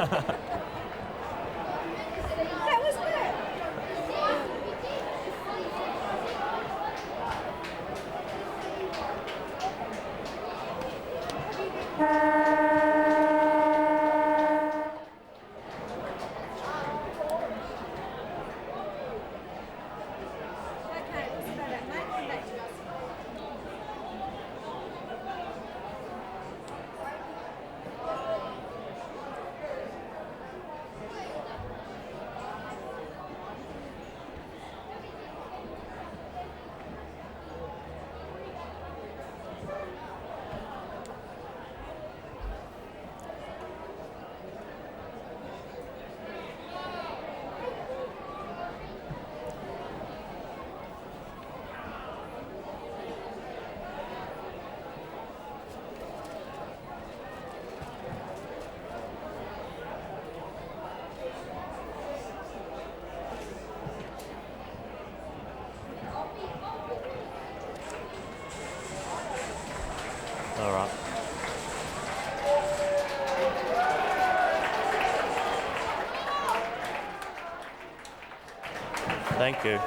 was good. Okay, let's go back, mate. Come back to us. All right. Thank you.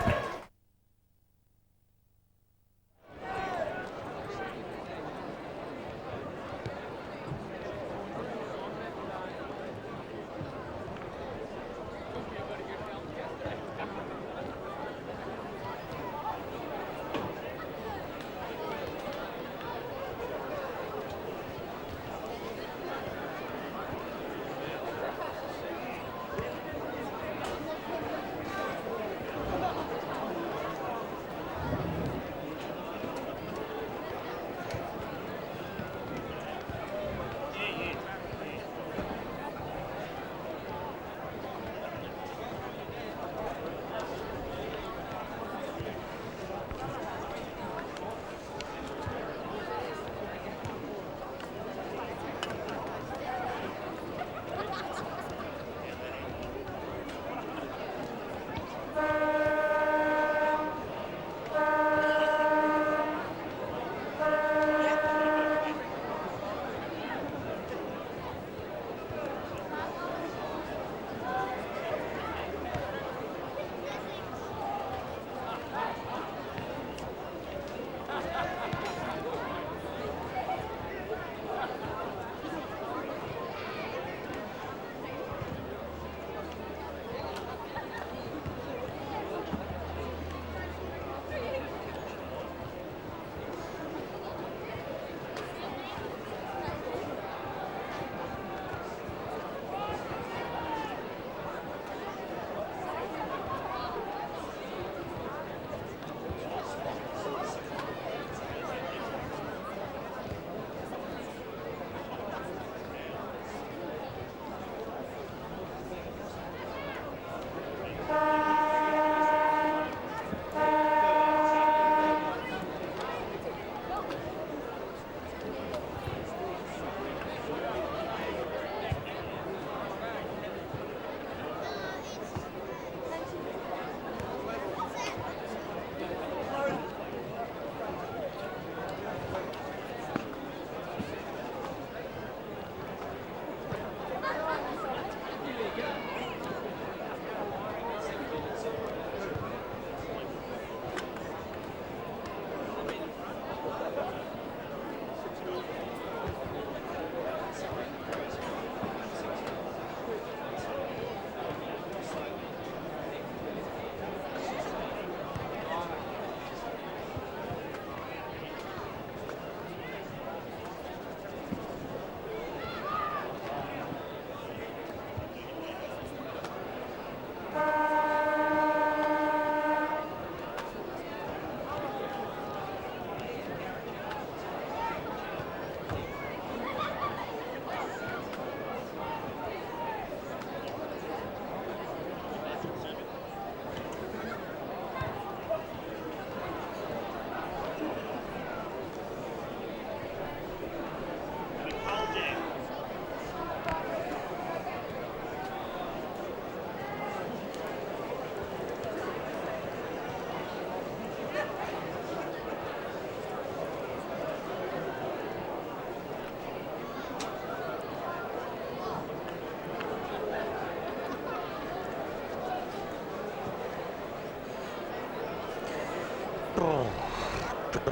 I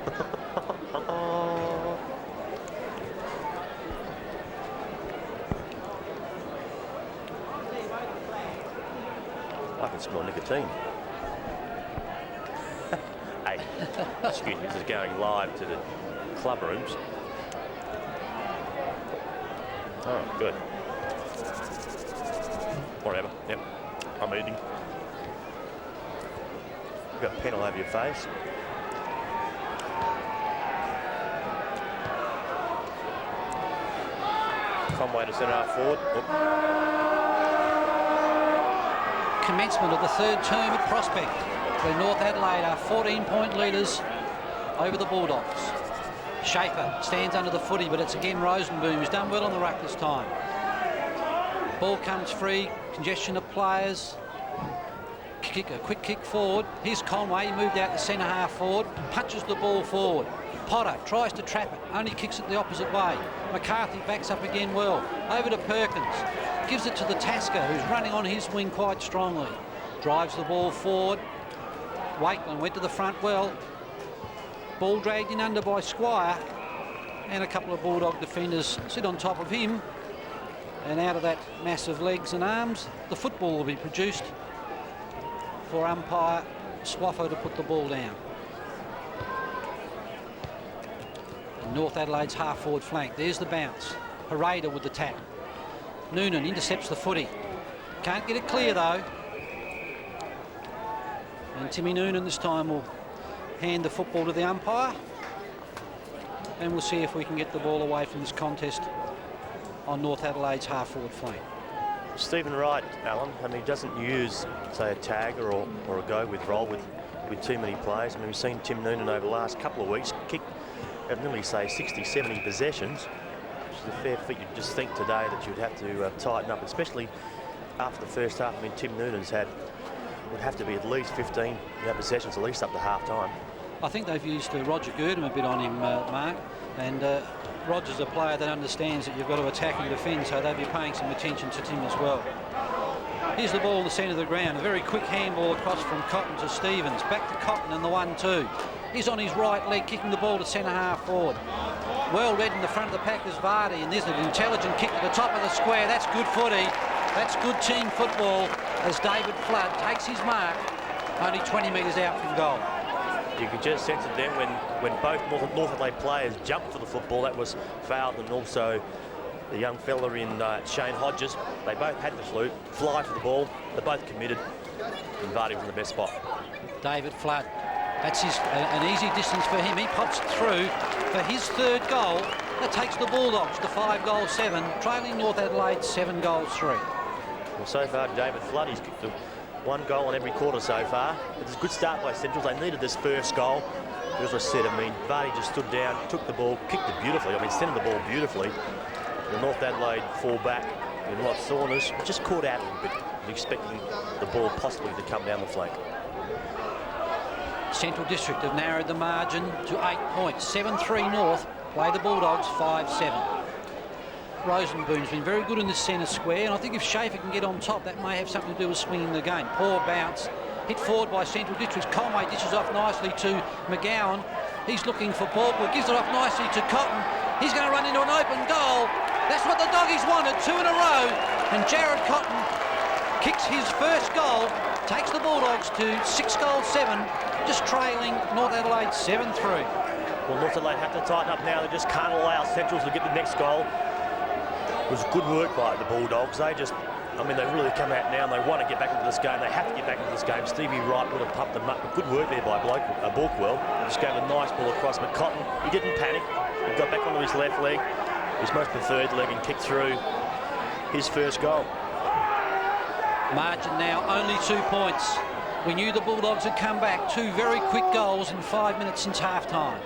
can smell nicotine. Hey, excuse me, this is going live to the club rooms. Oh, good. Whatever, yep, I'm eating. You've got a pen all over your face. Conway to centre half forward. Commencement of the third term at Prospect, where North Adelaide are 14-point leaders over the Bulldogs. Schaefer stands under the footy, but it's again Rosenboom who's done well on the ruck this time. Ball comes free, congestion of players. A quick kick forward. Here's Conway, he moved out to centre half forward, punches the ball forward. Potter tries to trap it, only kicks it the opposite way. McCarthy backs up again well. Over to Perkins, gives it to the Tasker, who's running on his wing quite strongly. Drives the ball forward. Wakeland went to the front well. Ball dragged in under by Squire, and a couple of Bulldog defenders sit on top of him. And out of that mass of legs and arms, the football will be produced for umpire Swaffo to put the ball down. And North Adelaide's half-forward flank. There's the bounce. Pareda with the tap. Noonan intercepts the footy. Can't get it clear though. And Timmy Noonan this time will hand the football to the umpire. And we'll see if we can get the ball away from this contest on North Adelaide's half-forward flank. Stephen Wright, Alan, I mean, he doesn't use, say, a tagger or a go with roll with too many players. I mean, we've seen Tim Noonan over the last couple of weeks kick at nearly, say, 60, 70 possessions, which is a fair feat. You'd just think today that you'd have to tighten up, especially after the first half. I mean, Tim Noonan's would have to be at least 15 possessions, at least up to half-time. I think they've used Roger Girdham a bit on him, Mark, and Roger's a player that understands that you've got to attack and defend, so they'll be paying some attention to Tim as well. Here's the ball in the centre of the ground. A very quick handball across from Cotton to Stevens. Back to Cotton and the 1-2. He's on his right leg, kicking the ball to centre half forward. Well read in the front of the pack is Vardy, and there's an intelligent kick to the top of the square. That's good footy. That's good team football as David Flood takes his mark, only 20 metres out from goal. You could just sense it then when both North Adelaide players jumped for the football. That was fouled, and also the young fella in Shane Hodges. They both had the fly for the ball. They're both committed, and Vardy was in the best spot. David Flood, that's an easy distance for him. He pops it through for his third goal. That takes the Bulldogs to 5-7, trailing North Adelaide 7-3. Well, so far, David Flood, he's kicked one goal in every quarter so far. It's a good start by Central. They needed this first goal. As I said, I mean, Vardy just stood down, took the ball, kicked it beautifully. I mean, centered the ball beautifully. The North Adelaide full-back in Ross Saunders just caught out a little bit, expecting the ball possibly to come down the flank. Central District have narrowed the margin to 8 points. 7-3 North, play the Bulldogs 5-7. Rosenboom's been very good in this centre square, and I think if Schaefer can get on top, that may have something to do with swinging the game. Poor bounce, hit forward by Central District. Conway dishes off nicely to McGowan. He's looking for Borkwood, gives it off nicely to Cotton. He's going to run into an open goal. That's what the Doggies wanted, 2 in a row. And Jared Cotton kicks his first goal, takes the Bulldogs to 6-7, just trailing North Adelaide 7-3. Well, North Adelaide have to tighten up now. They just can't allow Centrals to get the next goal. It was good work by the Bulldogs. They really come out now and they want to get back into this game. They have to get back into this game. Stevie Wright would have pumped them up. Good work there by Borkwell. Just gave a nice ball across. But Cotton, he didn't panic. He got back onto his left leg, his most preferred leg, and kicked through his first goal. Margin now only 2 points. We knew the Bulldogs had come back. 2 very quick goals in 5 minutes since half-time.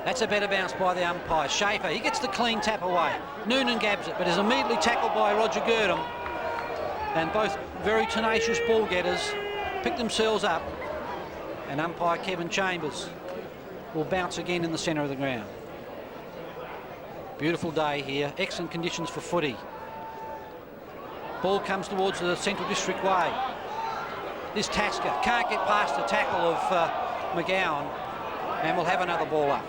That's a better bounce by the umpire. Schaefer, he gets the clean tap away. Noonan gabs it, but is immediately tackled by Roger Girdham. And both very tenacious ball getters pick themselves up. And umpire Kevin Chambers will bounce again in the centre of the ground. Beautiful day here. Excellent conditions for footy. Ball comes towards the Central District way. This Tasker can't get past the tackle of McGowan. And we'll have another ball up.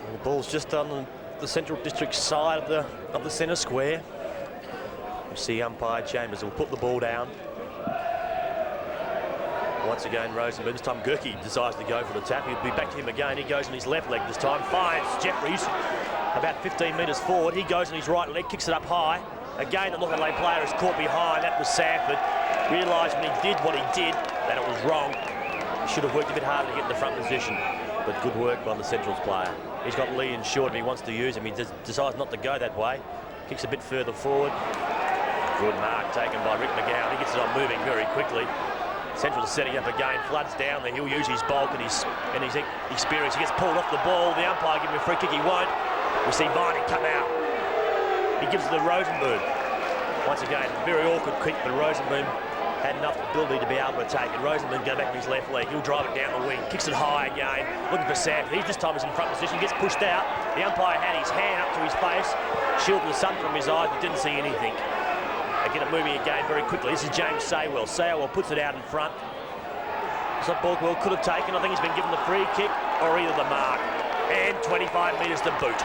And the ball's just on the Central District side of the centre square. You see umpire Chambers will put the ball down. Once again, Rosenberg. This time Gerke decides to go for the tap. He'll be back to him again. He goes on his left leg this time. Finds Jeffries about 15 metres forward. He goes on his right leg, kicks it up high. Again, the North Adelaide player is caught behind. That was Sanford. Realised when he did what he did that it was wrong. He should have worked a bit harder to get in the front position. But good work by the Centrals player. He's got Lee in short if he wants to use him. He decides not to go that way. Kicks a bit further forward. Good mark taken by Rick McGowan. He gets it on moving very quickly. Central setting up again. Floods down there. He'll use his bulk and his experience. He gets pulled off the ball. The umpire give him a free kick. He won't. We see Viney come out. He gives it to Rosenboom. Once again, very awkward kick, but Rosenboom had enough ability to be able to take it. Rosenboom go back to his left leg. He'll drive it down the wing. Kicks it high again. Looking for Sanford. He this time is in front position. Gets pushed out. The umpire had his hand up to his face, shielding the sun from his eyes, but didn't see anything. They get it moving again very quickly. This is James Saywell. Saywell puts it out in front. So Borkwell could have taken. I think he's been given the free kick or either the mark. And 25 metres to boot.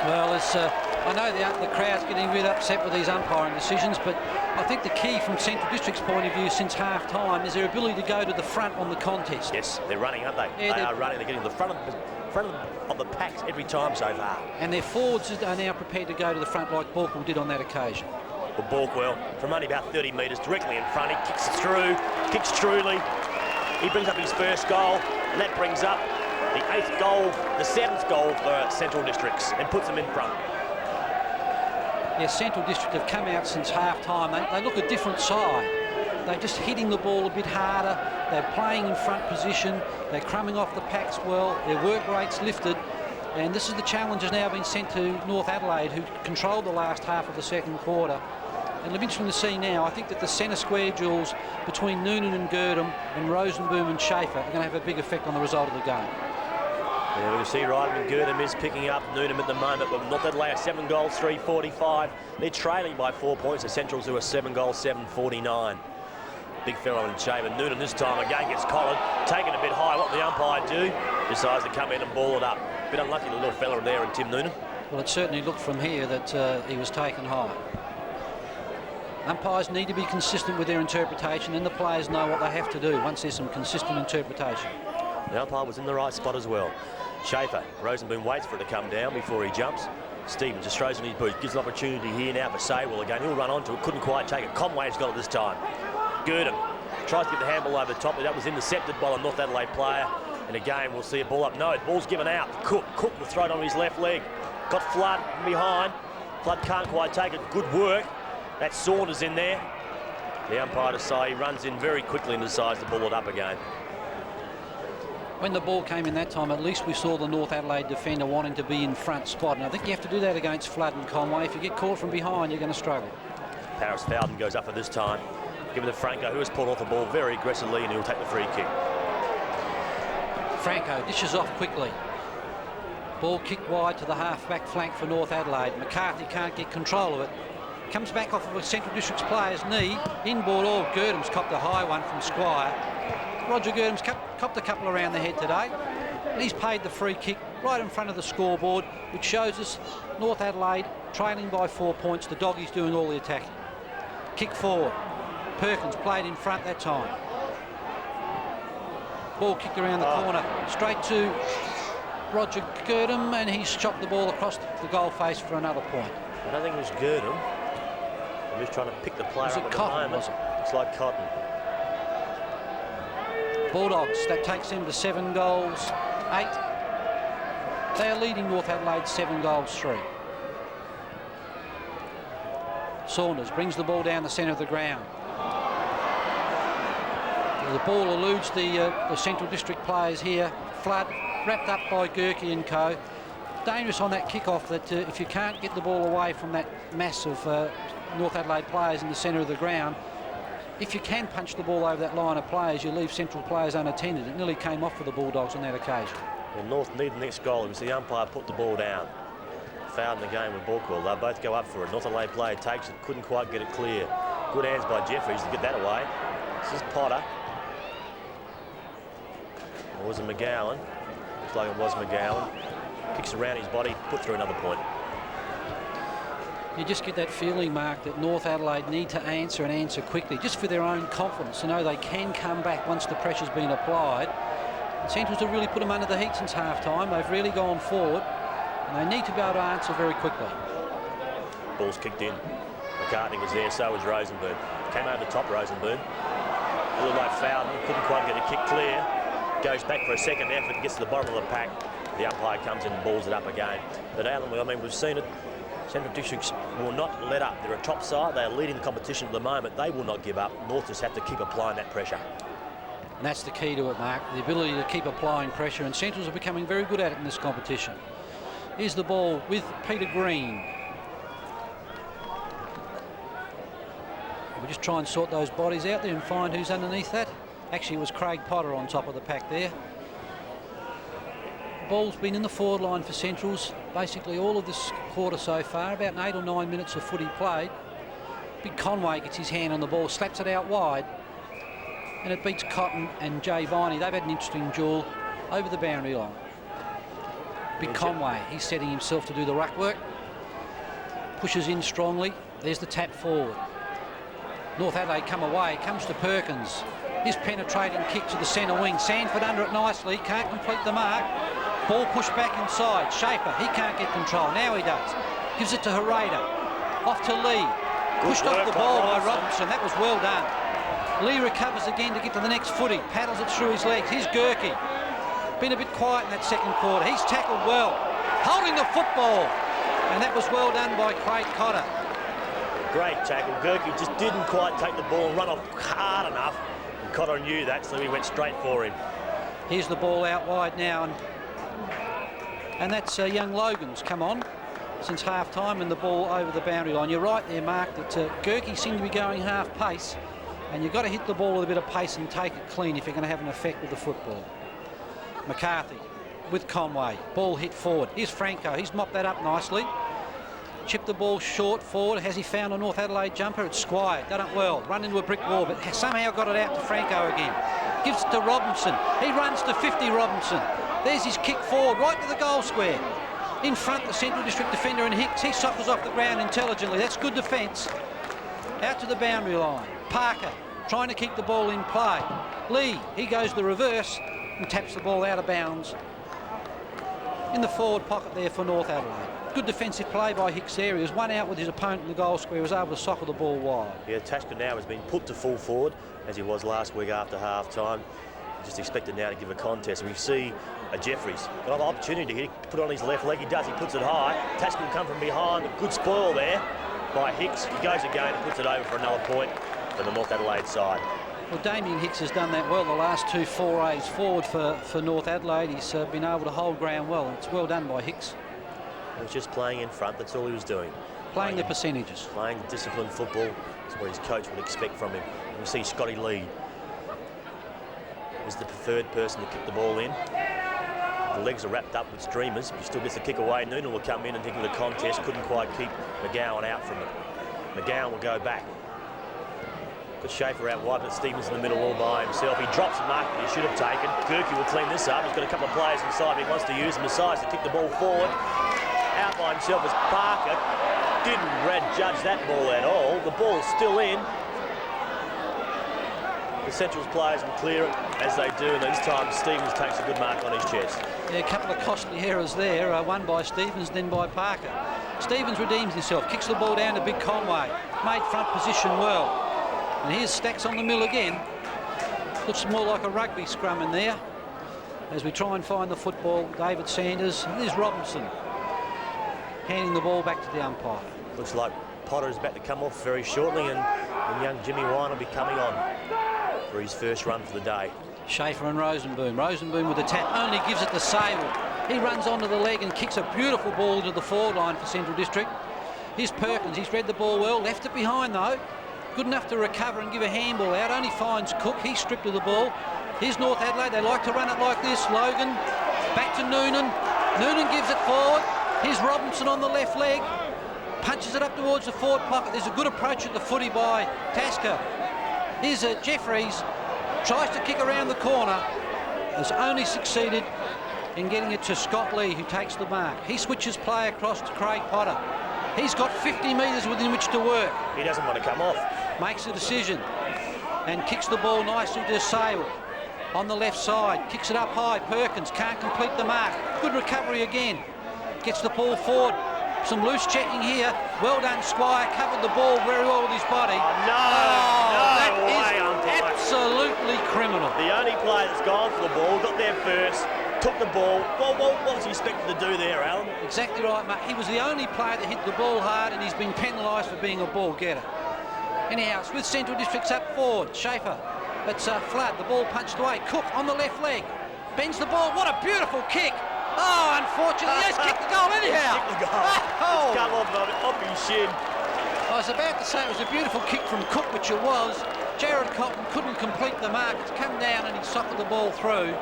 Well, I know the crowd's getting a bit upset with these umpiring decisions, but I think the key from Central District's point of view since half-time is their ability to go to the front on the contest. Yes, they're running, aren't they? Yeah, they are running. They're getting to the front of the packs every time so far. And their forwards are now prepared to go to the front like Borkwell did on that occasion. Well, Borkwell, from only about 30 metres, directly in front, he kicks it through, kicks truly. He brings up his first goal, and that brings up the 8th goal, the 7th goal for Central Districts, and puts them in front. Yeah, Central District have come out since half-time. They look a different side. They're just hitting the ball a bit harder. They're playing in front position. They're crumbing off the packs well. Their work rate's lifted. And this is the challenge has now been sent to North Adelaide, who controlled the last half of the second quarter. And it'll be interesting to see now. I think that the centre square duels between Noonan and Girdham and Rosenboom and Schaefer are going to have a big effect on the result of the game. Yeah, we can see Ryderman Girdham is picking up Noonan at the moment, but North Adelaide 7 goals, 3.45. They're trailing by 4 points. The Centrals who are 7 goals, 7.49. Big fellow in shape, and Noonan this time again gets collared, taken a bit high. What the umpire do? Decides to come in and ball it up. Bit unlucky, the little fella there, and Tim Noonan. Well, it certainly looked from here that he was taken high. Umpires need to be consistent with their interpretation, and the players know what they have to do once there's some consistent interpretation. The umpire was in the right spot as well. Schaefer, Rosenboom waits for it to come down before he jumps. Stevens just throws in his boot, gives an opportunity here now for Saywell again. He'll run onto it, couldn't quite take it. Conway's got it this time. Girdham tries to get the handball over the top, but that was intercepted by a North Adelaide player. And again, we'll see a ball up. No, the ball's given out. Cook will throw it on his left leg. Got Flood from behind. Flood can't quite take it. Good work. That's Saunders in there. The umpire decides he runs in very quickly and decides to ball it up again. When the ball came in that time, at least we saw the North Adelaide defender wanting to be in front spot. And I think you have to do that against Flood and Conway. If you get caught from behind, you're going to struggle. Paris Fowden goes up for this time. Given to Franco, who has pulled off the ball very aggressively, and he'll take the free kick. Franco dishes off quickly. Ball kicked wide to the half-back flank for North Adelaide. McCarthy can't get control of it. Comes back off of a Central District's player's knee. Inboard all. Girdham's copped a high one from Squire. Roger Girdham's copped a couple around the head today. And he's paid the free kick right in front of the scoreboard, which shows us North Adelaide trailing by 4 points. The Doggies doing all the attacking. Kick forward. Perkins played in front that time. Ball kicked around the corner, straight to Roger Girdham, and he's shot the ball across the goal face for another point. I don't think it was Girdham. I'm just trying to pick the player Was up it at Cotton, the moment. was it? It's like Cotton. Bulldogs, that takes them to 7 goals, 8. They are leading North Adelaide 7 goals, 3. Saunders brings the ball down the centre of the ground. The ball eludes the Central District players here. Flood wrapped up by Gerke and co. Dangerous on that kick-off that if you can't get the ball away from that mass of North Adelaide players in the centre of the ground, if you can punch the ball over that line of players, you leave Central players unattended. It nearly came off for the Bulldogs on that occasion. Well, North need the next goal. It was the umpire put the ball down. Fouled in the game with Borkwell. They'll both go up for it. North Adelaide player takes it, couldn't quite get it clear. Good hands by Jeffries to get that away. This is Potter. Or was it McGowan? Looks like it was McGowan. Kicks around his body, put through another point. You just get that feeling, Mark, that North Adelaide need to answer and answer quickly, just for their own confidence, to know they can come back once the pressure's been applied. And Centrals have really put them under the heat since half-time. They've really gone forward, and they need to be able to answer very quickly. Ball's kicked in. McCartney was there, so was Rosenboom. Came over the top, Rosenboom. A little like fouled him, couldn't quite get a kick clear. Goes back for a second effort, gets to the bottom of the pack. The umpire comes in and balls it up again. But Alan, I mean, we've seen it. Central Districts will not let up. They're a top side. They are leading the competition at the moment. They will not give up. North just have to keep applying that pressure. And that's the key to it, Mark, the ability to keep applying pressure, and Centrals are becoming very good at it in this competition. Here's the ball with Peter Green. We'll just try and sort those bodies out there and find who's underneath that. Actually, it was Craig Potter on top of the pack there. The ball's been in the forward line for Centrals basically all of this quarter so far, about 8 or 9 minutes of footy played. Big Conway gets his hand on the ball, slaps it out wide, and it beats Cotton and Jay Viney. They've had an interesting duel over the boundary line. Big Conway, he's setting himself to do the ruck work. Pushes in strongly. There's the tap forward. North Adelaide come away, comes to Perkins. His penetrating kick to the centre wing. Sanford under it nicely, can't complete the mark. Ball pushed back inside. Schaefer, he can't get control. Now he does. Gives it to Hereda. Off to Lee. Pushed off the ball by Robinson. That was well done. Lee recovers again to get to the next footy. Paddles it through his legs. Here's Gerke. Been a bit quiet in that second quarter. He's tackled well. Holding the football. And that was well done by Craig Cotter. Great tackle. Gerke just didn't quite take the ball and run off hard enough. And Cotter knew that, so he went straight for him. Here's the ball out wide now. And that's young Logan's come on since half-time, and the ball over the boundary line. You're right there, Mark, that Gerke seemed to be going half pace, and you've got to hit the ball with a bit of pace and take it clean if you're going to have an effect with the football. McCarthy with Conway. Ball hit forward. Here's Franco. He's mopped that up nicely. Chipped the ball short forward. Has he found a North Adelaide jumper? It's Squire. Done it well. Run into a brick wall, but somehow got it out to Franco again. Gives it to Robinson. He runs to 50, Robinson. There's his kick forward, right to the goal square. In front, the Central District defender and Hicks. He suckles off the ground intelligently. That's good defence. Out to the boundary line. Parker trying to keep the ball in play. Lee, he goes the reverse and taps the ball out of bounds. In the forward pocket there for North Adelaide. Good defensive play by Hicks there. He was one out with his opponent in the goal square. He was able to sockle the ball wide. Yeah, Tasker now has been put to full forward, as he was last week after half-time. Just expected now to give a contest. We see Jeffries got an opportunity to put it on his left leg. He does. He puts it high. Tasker will come from behind. A good spoil there by Hicks. He goes again and puts it over for another point for the North Adelaide side. Well, Damien Hicks has done that well the last two forays forward for North Adelaide. He's been able to hold ground well, and it's well done by Hicks. He was just playing in front. That's all he was doing. Playing the percentages. Playing disciplined football. That's what his coach would expect from him. And we see Scotty Lee was the preferred person to kick the ball in. The legs are wrapped up with streamers, but he still gets the kick away. Noonan will come in and think of the contest. Couldn't quite keep McGowan out from it. McGowan will go back. Got Schaefer out wide, but Stevens in the middle all by himself. He drops the mark that he should have taken. Gerke will clean this up. He's got a couple of players inside, but he wants to use them. Decides to kick the ball forward. Out by himself is Parker. Didn't judge that ball at all. The ball's still in. The Central's players will clear it as they do, and this time Stevens takes a good mark on his chest. Yeah, a couple of costly errors there, one by Stevens, then by Parker. Stevens redeems himself, kicks the ball down to Big Conway, made front position well. And here's Stacks on the mill again. Looks more like a rugby scrum in there. As we try and find the football, David Sanders. There's Robinson, handing the ball back to the umpire. Looks like Potter is about to come off very shortly, and young Jimmy Wine will be coming on for his first run for the day. Schaefer and Rosenboom. Rosenboom with the tap, only gives it to Sable. He runs onto the leg and kicks a beautiful ball into the forward line for Central District. Here's Perkins. He's read the ball well, left it behind though. Good enough to recover and give a handball out. Only finds Cook. He's stripped of the ball. Here's North Adelaide. They like to run it like this. Logan back to Noonan. Noonan gives it forward. Here's Robinson on the left leg. Punches it up towards the forward pocket. There's a good approach at the footy by Tasker. Here's Jeffries, tries to kick around the corner, has only succeeded in getting it to Scott Lee, who takes the mark. He switches play across to Craig Potter. He's got 50 metres within which to work. He doesn't want to come off. Makes a decision and kicks the ball nicely to Sale. On the left side, kicks it up high. Perkins can't complete the mark. Good recovery again. Gets the ball forward. Some loose checking here. Well done, Squire. Covered the ball very well with his body. That is absolutely criminal. The only player that's gone for the ball, got there first, took the ball. Well, what was he expected to do there, Alan? Exactly right, mate. He was the only player that hit the ball hard, and he's been penalised for being a ball getter. Anyhow, it's with Central Districts up forward. Schaefer. It's Flood. The ball punched away. Cook on the left leg. Bends the ball. What a beautiful kick. Oh, unfortunately, he's kicked the goal anyhow. Kicked the goal. Oh. It's come off his shin. I was about to say it was a beautiful kick from Cook, which it was. Jared Cotton couldn't complete the mark. It's come down and he socketed the ball through.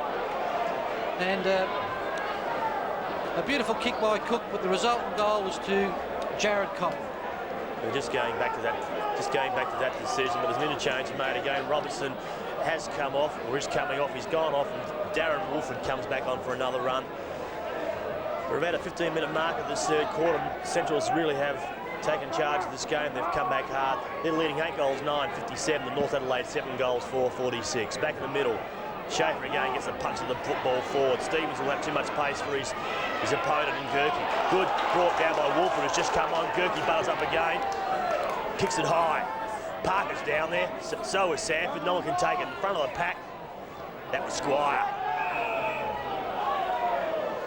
And a beautiful kick by Cook, but the resultant goal was to Jared Cotton. We're just going back to that decision, but there's an interchange made again. Robertson has come off, or is coming off. He's gone off, and Darren Wolford comes back on for another run. We're about a 15-minute mark of this third quarter. Centrals really have taken charge of this game. They've come back hard. They're leading 8 goals, 9-57. The North Adelaide 7 goals, 4-46. Back in the middle. Schaefer again gets a punch of the football forward. Stevens will have too much pace for his opponent in Gerke. Good, brought down by Wolford, who's just come on. Gerke butters up again. Kicks it high. Parker's down there. So is Sanford. No one can take it in front of the pack. That was Squire.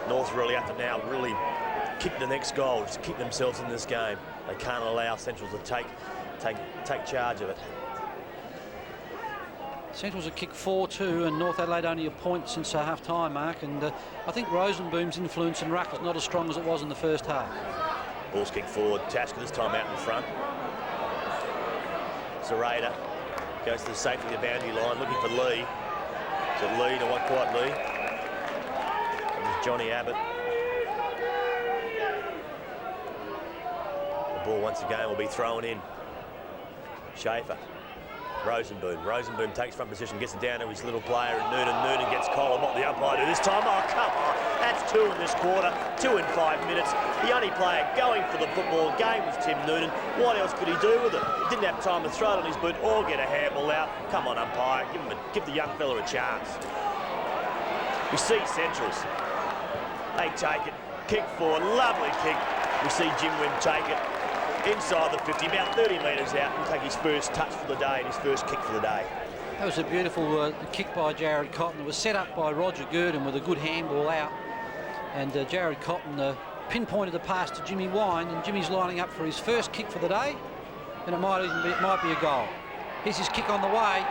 North really have to now really kick the next goal, just kick themselves in this game. They can't allow Central to take charge of it. Central's a kick 4-2 and North Adelaide only a point since the half-time mark, and I think Rosenboom's influence in ruck is not as strong as it was in the first half. Ball's kicked forward. Tasker this time out in front. Zarada goes to the safety of the boundary line, looking for Lee. Is it Lee? No, not quite Lee. There's Johnny Abbott. The ball once again will be thrown in. Schaefer. Rosenboom. Rosenboom takes front position, gets it down to his little player, and Noonan gets Colin. What the umpire do this time? Oh, come on. That's 2 in this quarter, 2 in 5 minutes. The only player going for the football game was Tim Noonan. What else could he do with it? He didn't have time to throw it on his boot or get a handball out. Come on, umpire. Give the young fella a chance. We see Centrals. They take it. Kick forward. Lovely kick. We see Jim Wynn take it. Inside the 50, about 30 metres out, and take his first touch for the day and his first kick for the day. That was a beautiful kick by Jared Cotton. It was set up by Roger Gurdon with a good handball out. And Jared Cotton pinpointed the pass to Jimmy Wine, and Jimmy's lining up for his first kick for the day, and it might be a goal. Here's his kick on the way.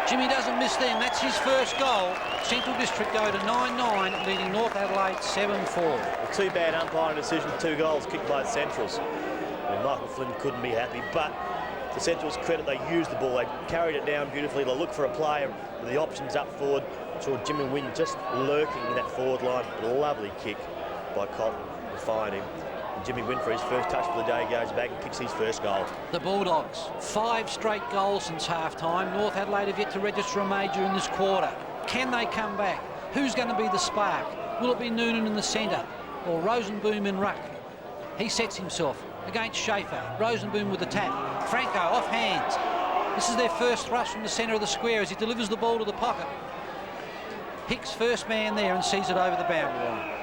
Jimmy doesn't miss them. That's his first goal. Central District go to 9-9, leading North Adelaide 7-4. Too bad umpiring decision, 2 goals kicked by the Centrals. And Michael Flynn couldn't be happy, but to Central's credit, they used the ball. They carried it down beautifully. They looked for a player with the options up forward. Saw Jimmy Wynn just lurking in that forward line. Lovely kick by Cotton to find him. And Jimmy Wynn, for his first touch for the day, goes back and kicks his first goal. The Bulldogs, 5 straight goals since half-time. North Adelaide have yet to register a major in this quarter. Can they come back? Who's going to be the spark? Will it be Noonan in the centre or Rosenboom in ruck? He sets himself against Schaefer. Rosenboom with the tap. Franco off hands. This is their first thrust from the centre of the square as he delivers the ball to the pocket. Hicks first man there and sees it over the boundary line.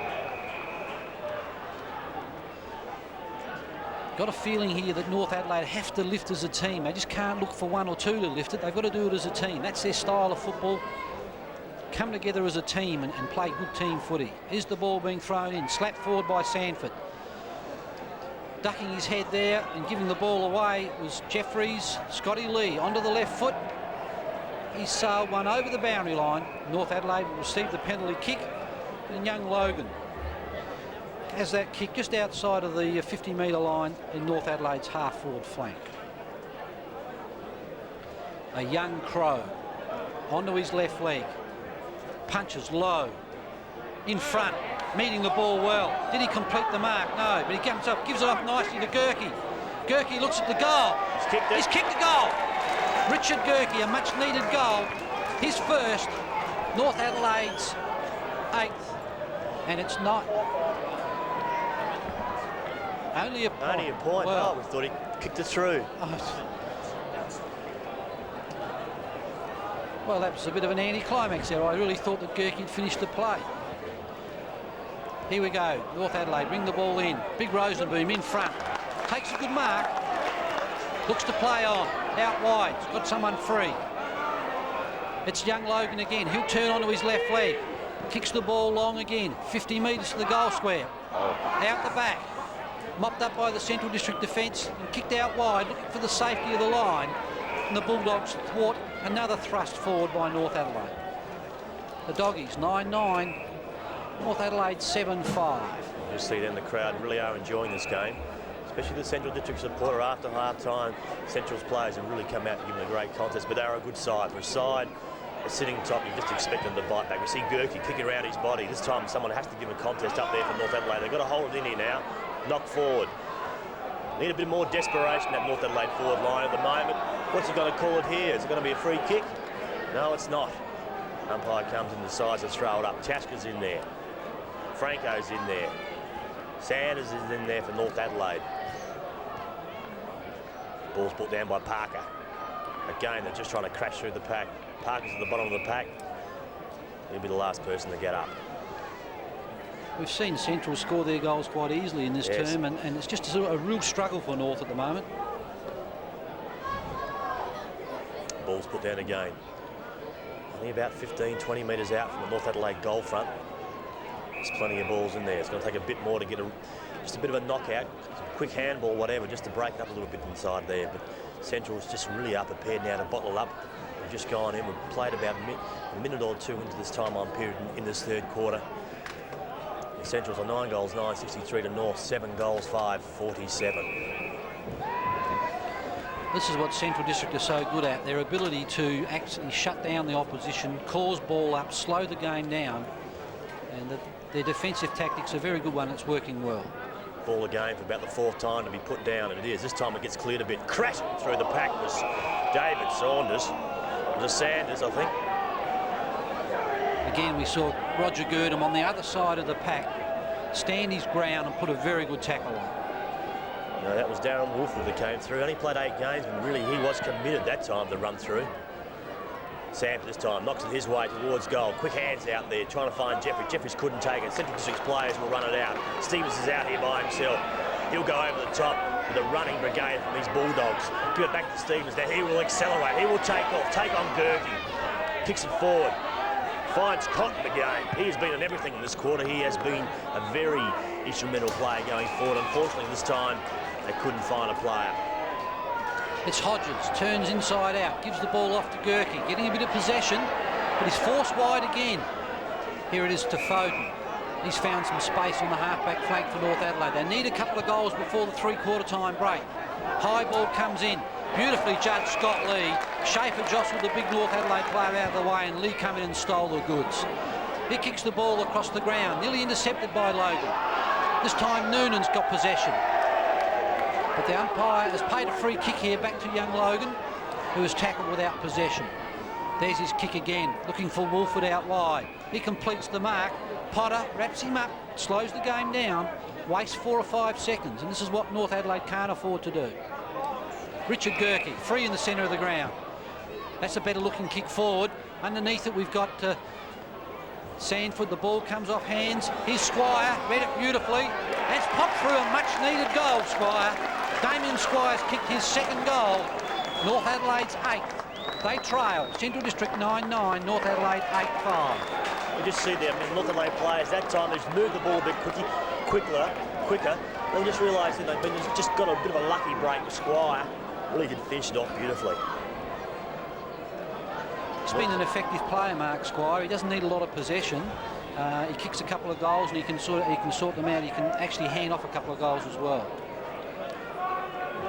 Got a feeling here that North Adelaide have to lift as a team. They just can't look for 1 or 2 to lift it. They've got to do it as a team. That's their style of football. Come together as a team and play good team footy. Here's the ball being thrown in. Slapped forward by Sanford. Ducking his head there and giving the ball away was Jeffries. Scotty Lee onto the left foot. He sailed one over the boundary line. North Adelaide will receive the penalty kick. And young Logan has that kick just outside of the 50-metre line in North Adelaide's half-forward flank. A young Crow onto his left leg. Punches low. In front. Meeting the ball well. Did he complete the mark? No, but he comes up, gives it up nicely to Gerke. Gerke looks at the goal. He's kicked the goal. Richard Gerke, a much-needed goal. His first, North Adelaide's 8th. And it's not... Only a point. Only a point. Well, Oh, we thought he kicked it through. Well, that was a bit of an anticlimax there. I really thought that Gerke had finished the play. Here we go. North Adelaide bring the ball in. Big Rosenboom in front. Takes a good mark. Looks to play on. Out wide. He's got someone free. It's young Logan again. He'll turn onto his left leg. Kicks the ball long again. 50 metres to the goal square. Out the back. Mopped up by the Central District defence and kicked out wide, looking for the safety of the line. And the Bulldogs thwart another thrust forward by North Adelaide. The Doggies 9-9. North Adelaide 7-5. You see then the crowd really are enjoying this game, especially the Central District supporter. After half-time, Central's players have really come out and given a great contest, but they're a good side. For a side that's sitting top, you just expect them to bite back. We see Gerke kicking around his body. This time someone has to give a contest up there for North Adelaide. They've got to hold it in here now, knock forward. Need a bit more desperation at North Adelaide forward line at the moment. What's he going to call it here? Is it going to be a free kick? No, it's not. Umpire comes and decides to throw it up. Taska's in there. Franco's in there. Sanders is in there for North Adelaide. Ball's put down by Parker. Again, they're just trying to crash through the pack. Parker's at the bottom of the pack. He'll be the last person to get up. We've seen Central score their goals quite easily in this term, and it's just a real struggle for North at the moment. Ball's put down again. Only about 15, 20 metres out from the North Adelaide goal front. There's plenty of balls in there. It's going to take a bit more to get just a bit of a knockout, some quick handball, whatever, just to break it up a little bit inside there. But Central's just really are prepared now to bottle up. We've just gone in. We've played about a minute or two into this time-on period in this third quarter. The Centrals are 9 goals, 9-63 to North, 7 goals, 5-47. This is what Central District are so good at, their ability to actually shut down the opposition, cause ball up, slow the game down, and their defensive tactics are a very good one. It's working well. Ball again for about the 4th time to be put down, and it is. This time it gets cleared a bit. Crashing through the pack was David Saunders. It was a Sanders, I think. Again, we saw Roger Girdham on the other side of the pack stand his ground and put a very good tackle on. No, that was Darren Wolford that came through. Only played 8 games, but really he was committed that time to run through. Sanford this time knocks it his way towards goal. Quick hands out there, trying to find Jeffrey. Jeffries couldn't take it. Central District's players will run it out. Stevens is out here by himself. He'll go over the top with a running brigade from these Bulldogs. Give it back to Stevens. Now he will accelerate. He will take off, take on Gerke. Kicks it forward. Finds Cotton again. He has been on everything in this quarter. He has been a very instrumental player going forward. Unfortunately, this time they couldn't find a player. It's Hodges, turns inside out, gives the ball off to Gerke, getting a bit of possession, but he's forced wide again. Here it is to Foden. He's found some space on the half-back flank for North Adelaide. They need a couple of goals before the 3/4 time break. High ball comes in. Beautifully judged Scott Lee. Schaefer jostled the big North Adelaide player out of the way, and Lee come in and stole the goods. He kicks the ball across the ground, nearly intercepted by Logan. This time Noonan's got possession. But the umpire has paid a free kick here back to young Logan, who was tackled without possession. There's his kick again, looking for Wolford out wide. He completes the mark. Potter wraps him up, slows the game down, wastes 4 or 5 seconds, and this is what North Adelaide can't afford to do. Richard Gerke, free in the centre of the ground. That's a better looking kick forward. Underneath it we've got Sandford. The ball comes off hands. Here's Squire, read it beautifully. That's popped through a much needed goal, Squire. Damien Squire's kicked his 2nd goal. North Adelaide's 8th. They trail. Central District 9-9, North Adelaide 8-5. We just see there, North Adelaide players that time they've moved the ball a bit quicker. They'll just realise that they've just got a bit of a lucky break with Squire. Really did finish it off beautifully. He's been an effective player, Mark Squire. He doesn't need a lot of possession. He kicks a couple of goals and he can sort them out. He can actually hand off a couple of goals as well.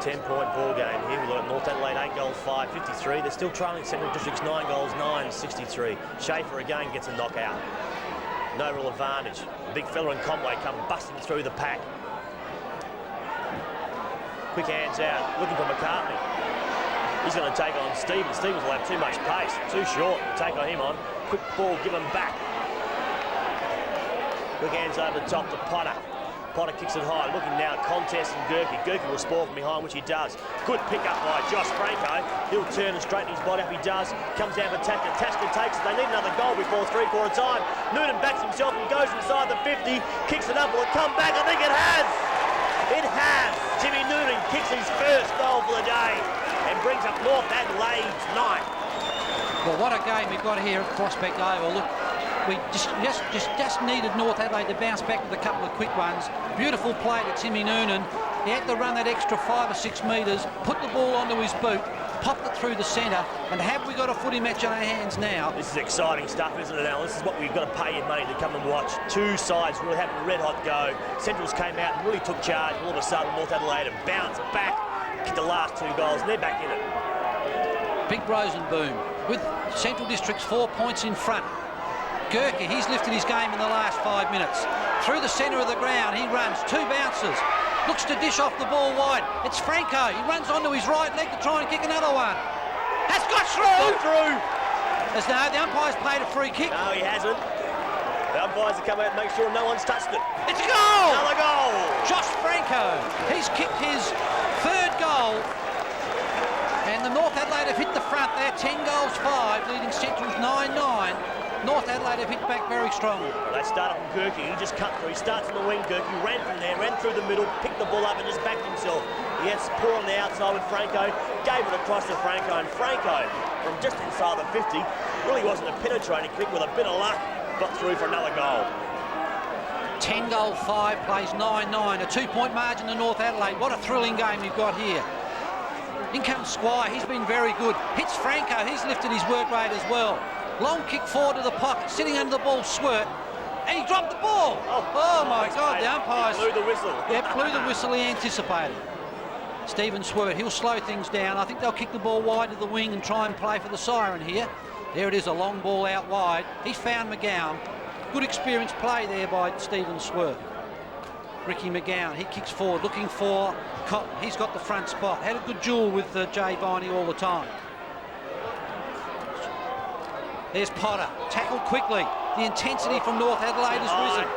10-point ball game here. We've got North Adelaide 8 goals, 5-53. They're still trailing Central District's 9 goals, 9-63. Schaefer again gets a knockout. No real advantage. The big fella in Conway come busting through the pack. Quick hands out, looking for McCartney. He's going to take on Stevens. Stevens will have too much pace, too short to take on him on. Quick ball, give him back. Quick hands over the top to Potter. Potter kicks it high, looking now at Contest and Gerke. Gerke will spoil from behind, which he does. Good pick up by Josh Franco. He'll turn and straighten his body up, he does. Comes down for Tasker. Tasker takes it. They need another goal before three-quarter time. Noonan backs himself and goes inside the 50. Kicks it up. Will it come back? I think it has. It has. Jimmy Noonan kicks his first goal for the day and brings up North Adelaide's 9. Well, what a game we've got here at Prospect Oval. Look, we just needed North Adelaide to bounce back with a couple of quick ones. Beautiful play to Timmy Noonan. He had to run that extra 5 or 6 metres, put the ball onto his boot, popped it through the centre, and have we got a footy match on our hands now? This is exciting stuff, isn't it, Al? This is what we've got to pay your money to come and watch. Two sides really having a red-hot go. Centrals came out and really took charge. All of a sudden, North Adelaide have bounced back, kicked the last 2 goals, and they're back in it. Big Rosenboom with Central District's 4 points in front. Gerke, he's lifted his game in the last 5 minutes. Through the centre of the ground, he runs 2 bounces. Looks to dish off the ball wide. It's Franco. He runs onto his right leg to try and kick another one. Has got through! Got through! As no, the umpire's played a free kick. No, he hasn't. The umpires have come out and make sure no one's touched it. It's a goal! Another goal! Josh Franco. He's kicked his 3rd goal. And the North Adelaide have hit the front. They're 10 goals 5, leading Central's 9-9. North Adelaide have hit back very strongly. Well, they started from Gerke. He just cut through. He starts on the wing, Gerke. Ran from there, ran through the middle, picked the ball up and just backed himself. He had support on the outside with Franco. Gave it across to Franco. And Franco, from just inside the 50, really wasn't a penetrating kick. With a bit of luck, got through for another goal. 10 goal 5 plays 9-9. A 2-point margin to North Adelaide. What a thrilling game we've got here. In comes Squire. He's been very good. Hits Franco. He's lifted his work rate as well. Long kick forward to the pocket, sitting under the ball, Swirt, and he dropped the ball. Oh my God, the umpires blew the whistle. Yeah, blew the whistle he anticipated. Stephen Swirt, he'll slow things down. I think they'll kick the ball wide to the wing and try and play for the siren here. There it is, a long ball out wide. He's found McGowan. Good experienced play there by Stephen Swirt. Ricky McGowan, he kicks forward, looking for Cotton. He's got the front spot. Had a good duel with Jay Viney all the time. There's Potter, tackled quickly. The intensity from North Adelaide has risen.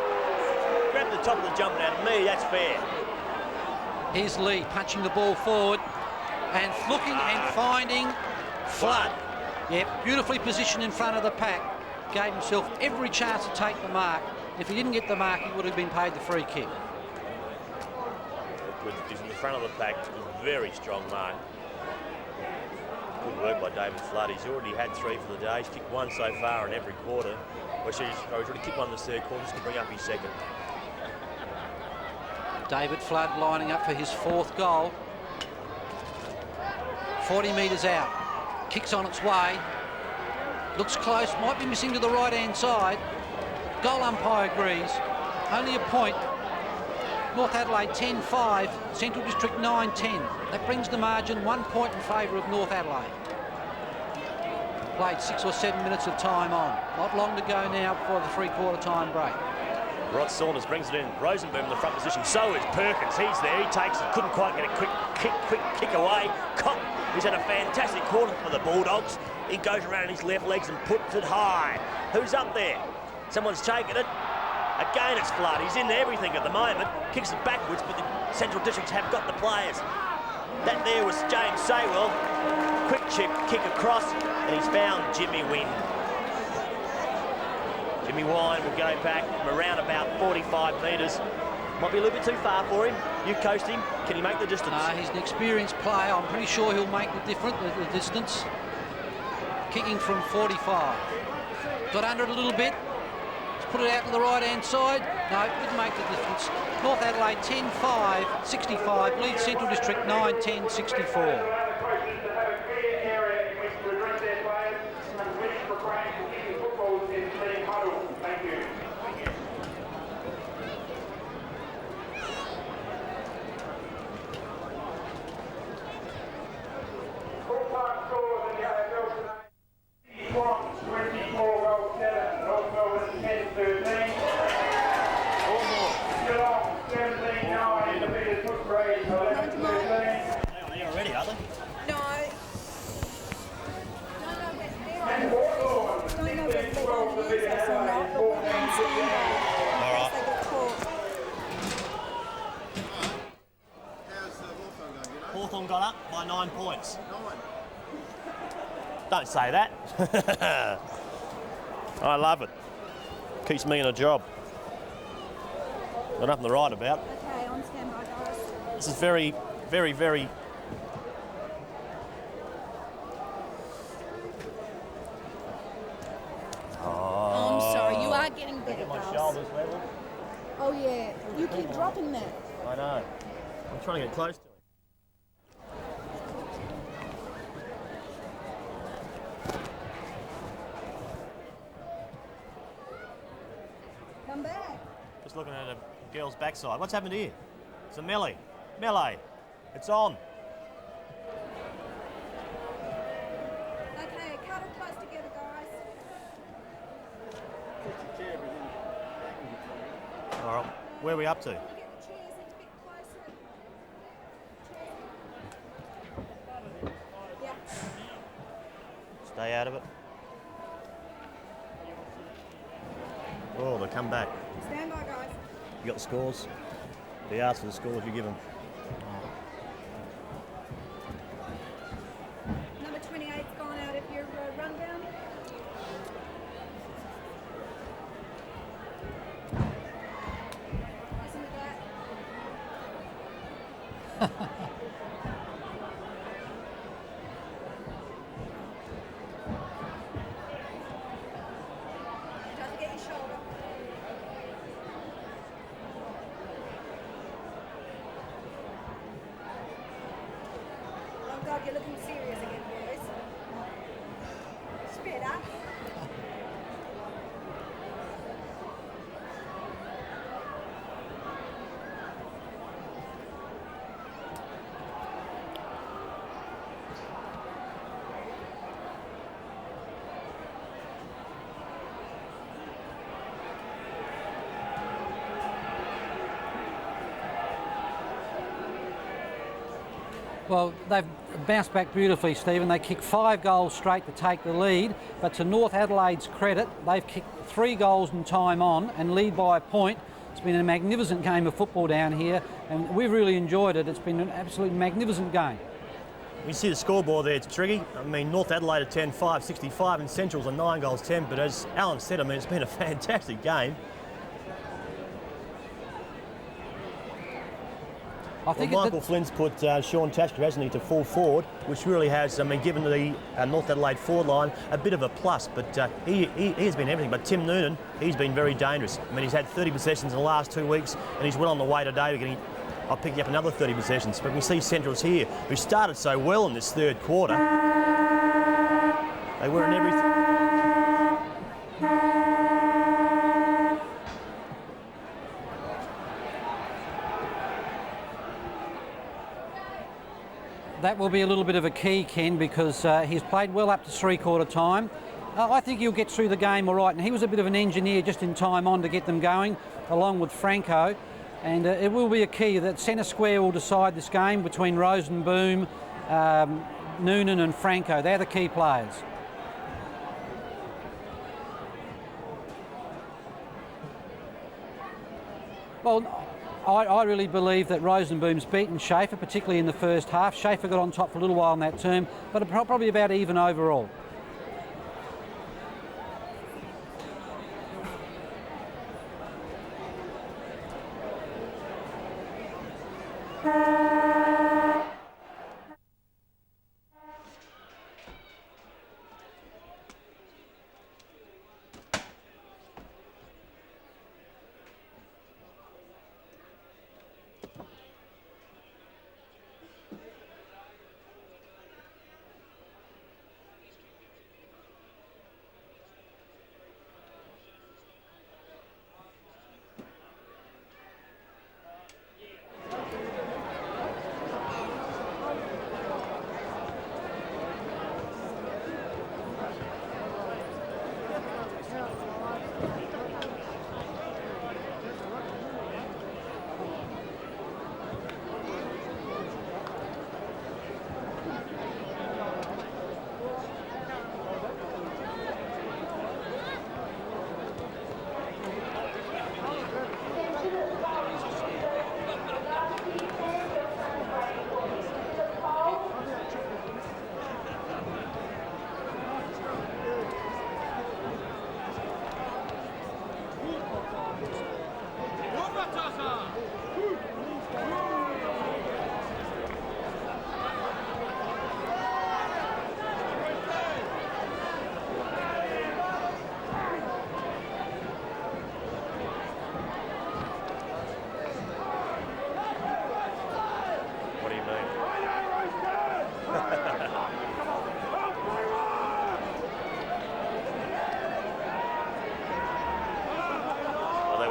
Grab the top of the jump out of me, that's fair. Here's Lee punching the ball forward and looking and finding Flood. Yep, beautifully positioned in front of the pack. Gave himself every chance to take the mark. If he didn't get the mark, he would have been paid the free kick. He's in the front of the pack, a very strong mark. Good work by David Flood. He's already had 3 for the day. He's kicked 1 so far in every quarter. He's already kicked 1 in the 3rd quarter, just to bring up his 2nd. David Flood lining up for his 4th goal. 40 metres out. Kicks on its way. Looks close, might be missing to the right-hand side. Goal umpire agrees. Only a point. North Adelaide 10-5, Central District 9-10. That brings the margin 1 point in favour of North Adelaide. Played 6 or 7 minutes of time on. Not long to go now before the 3/4 time break. Rod Saunders brings it in. Rosenboom in the front position. So is Perkins. He's there. He takes it. Couldn't quite get a quick kick away. Cotton, who's had a fantastic quarter for the Bulldogs. He goes around his left legs and puts it high. Who's up there? Someone's taken it. Again, it's Flood. He's in everything at the moment. Kicks it backwards, but the Central Districts have got the players. That there was James Saywell. Quick chip, kick across, and he's found Jimmy Wynn. Jimmy Wine will go back from around about 45 metres. Might be a little bit too far for him. You coast him. Can he make the distance? He's an experienced player. I'm pretty sure he'll make the distance. Kicking from 45. Got under it a little bit. Put it out to the right-hand side. No, it didn't make the difference. North Adelaide 10-5, 65. Lead Central District 9-10, 64. use us or not, but we'll be on standby. All right. They get caught. How's the Hawthorn going, you know? Hawthorn got up by 9 points. 9. Don't say that. I love it. Keeps me in a job. Got nothing to write about. Okay, on standby, guys. This is very, very, very... Oh, I'm sorry, you are getting better, My girls. shoulders level. Oh yeah, you keep dropping that. I know. I'm trying to get close to him. Come back. Just looking at a girl's backside. What's happened here? It's a melee. Melee. It's on. Okay, cuddle close together, guys. Put your chair within the All right. Where are we up to? Get the chairs a bit closer. Yeah. Stay out of it. Oh, they come back. Stand by, guys. You got the scores? They ask for the scores, you give them. Number 28's gone out of your rundown. Listen to that. Don't forget your shoulder. Oh God, you're looking serious again, boys. Spit up. Well, they've bounced back beautifully, Stephen. They kicked 5 goals straight to take the lead, but to North Adelaide's credit, they've kicked 3 goals in time on and lead by a point. It's been a magnificent game of football down here, and we've really enjoyed it. It's been an absolutely magnificent game. You see the scoreboard there, it's tricky. I mean, North Adelaide are 10-5, 65, and Central's are 9 goals 10, but as Alan said, I mean, it's been a fantastic game. I think Well, Michael Flynn's put Sean Tasker, hasn't he, to full forward, which really has, I mean, given the North Adelaide forward line a bit of a plus, but he has been everything. But Tim Noonan, he's been very dangerous. I mean, he's had 30 possessions in the last 2 weeks, and he's well on the way today to getting, picking up another 30 possessions. But we see Central's here, who started so well in this third quarter. They were in everything. That will be a little bit of a key, Ken, because he's played well up to 3/4 time. I think he'll get through the game all right, and he was a bit of an engineer just in time on to get them going, along with Franco. And it will be a key that centre square will decide this game between Rosenboom, Noonan and Franco. They're the key players. Well, I really believe that Rosenboom's beaten Schaefer, particularly in the first half. Schaefer got on top for a little while in that term, but probably about even overall.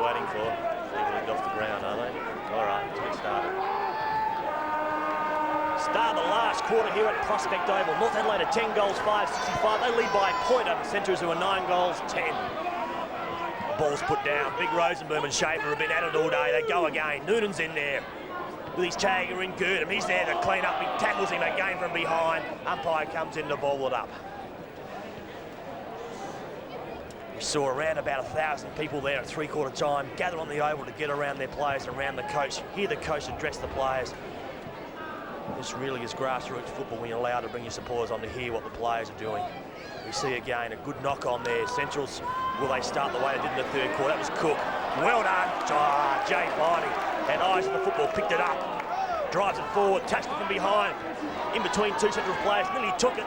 waiting for. Leaving it off the ground, are they? All right, let's get started. Start of the last quarter here at Prospect Oval. North Adelaide are 10 goals, 5-65. They lead by a point over Centrals, who are 9 goals, 10. Ball's put down. Big Rosenboom and Schaefer have been at it all day. They go again. Noonan's in there with his tagger in Girdham. He's there to clean up. He tackles him again from behind. Umpire comes in to ball it up. We saw around about 1,000 people there at three-quarter time gather on the oval to get around their players and around the coach. Hear the coach address the players. This really is grassroots football when you're allowed to bring your supporters on to hear what the players are doing. We see again a good knock on there. Centrals, will they start the way they did in the third quarter? That was Cook. Well done. Jay Viney had eyes on the football, picked it up. Drives it forward, touched it from behind. In between two Central players, nearly took it.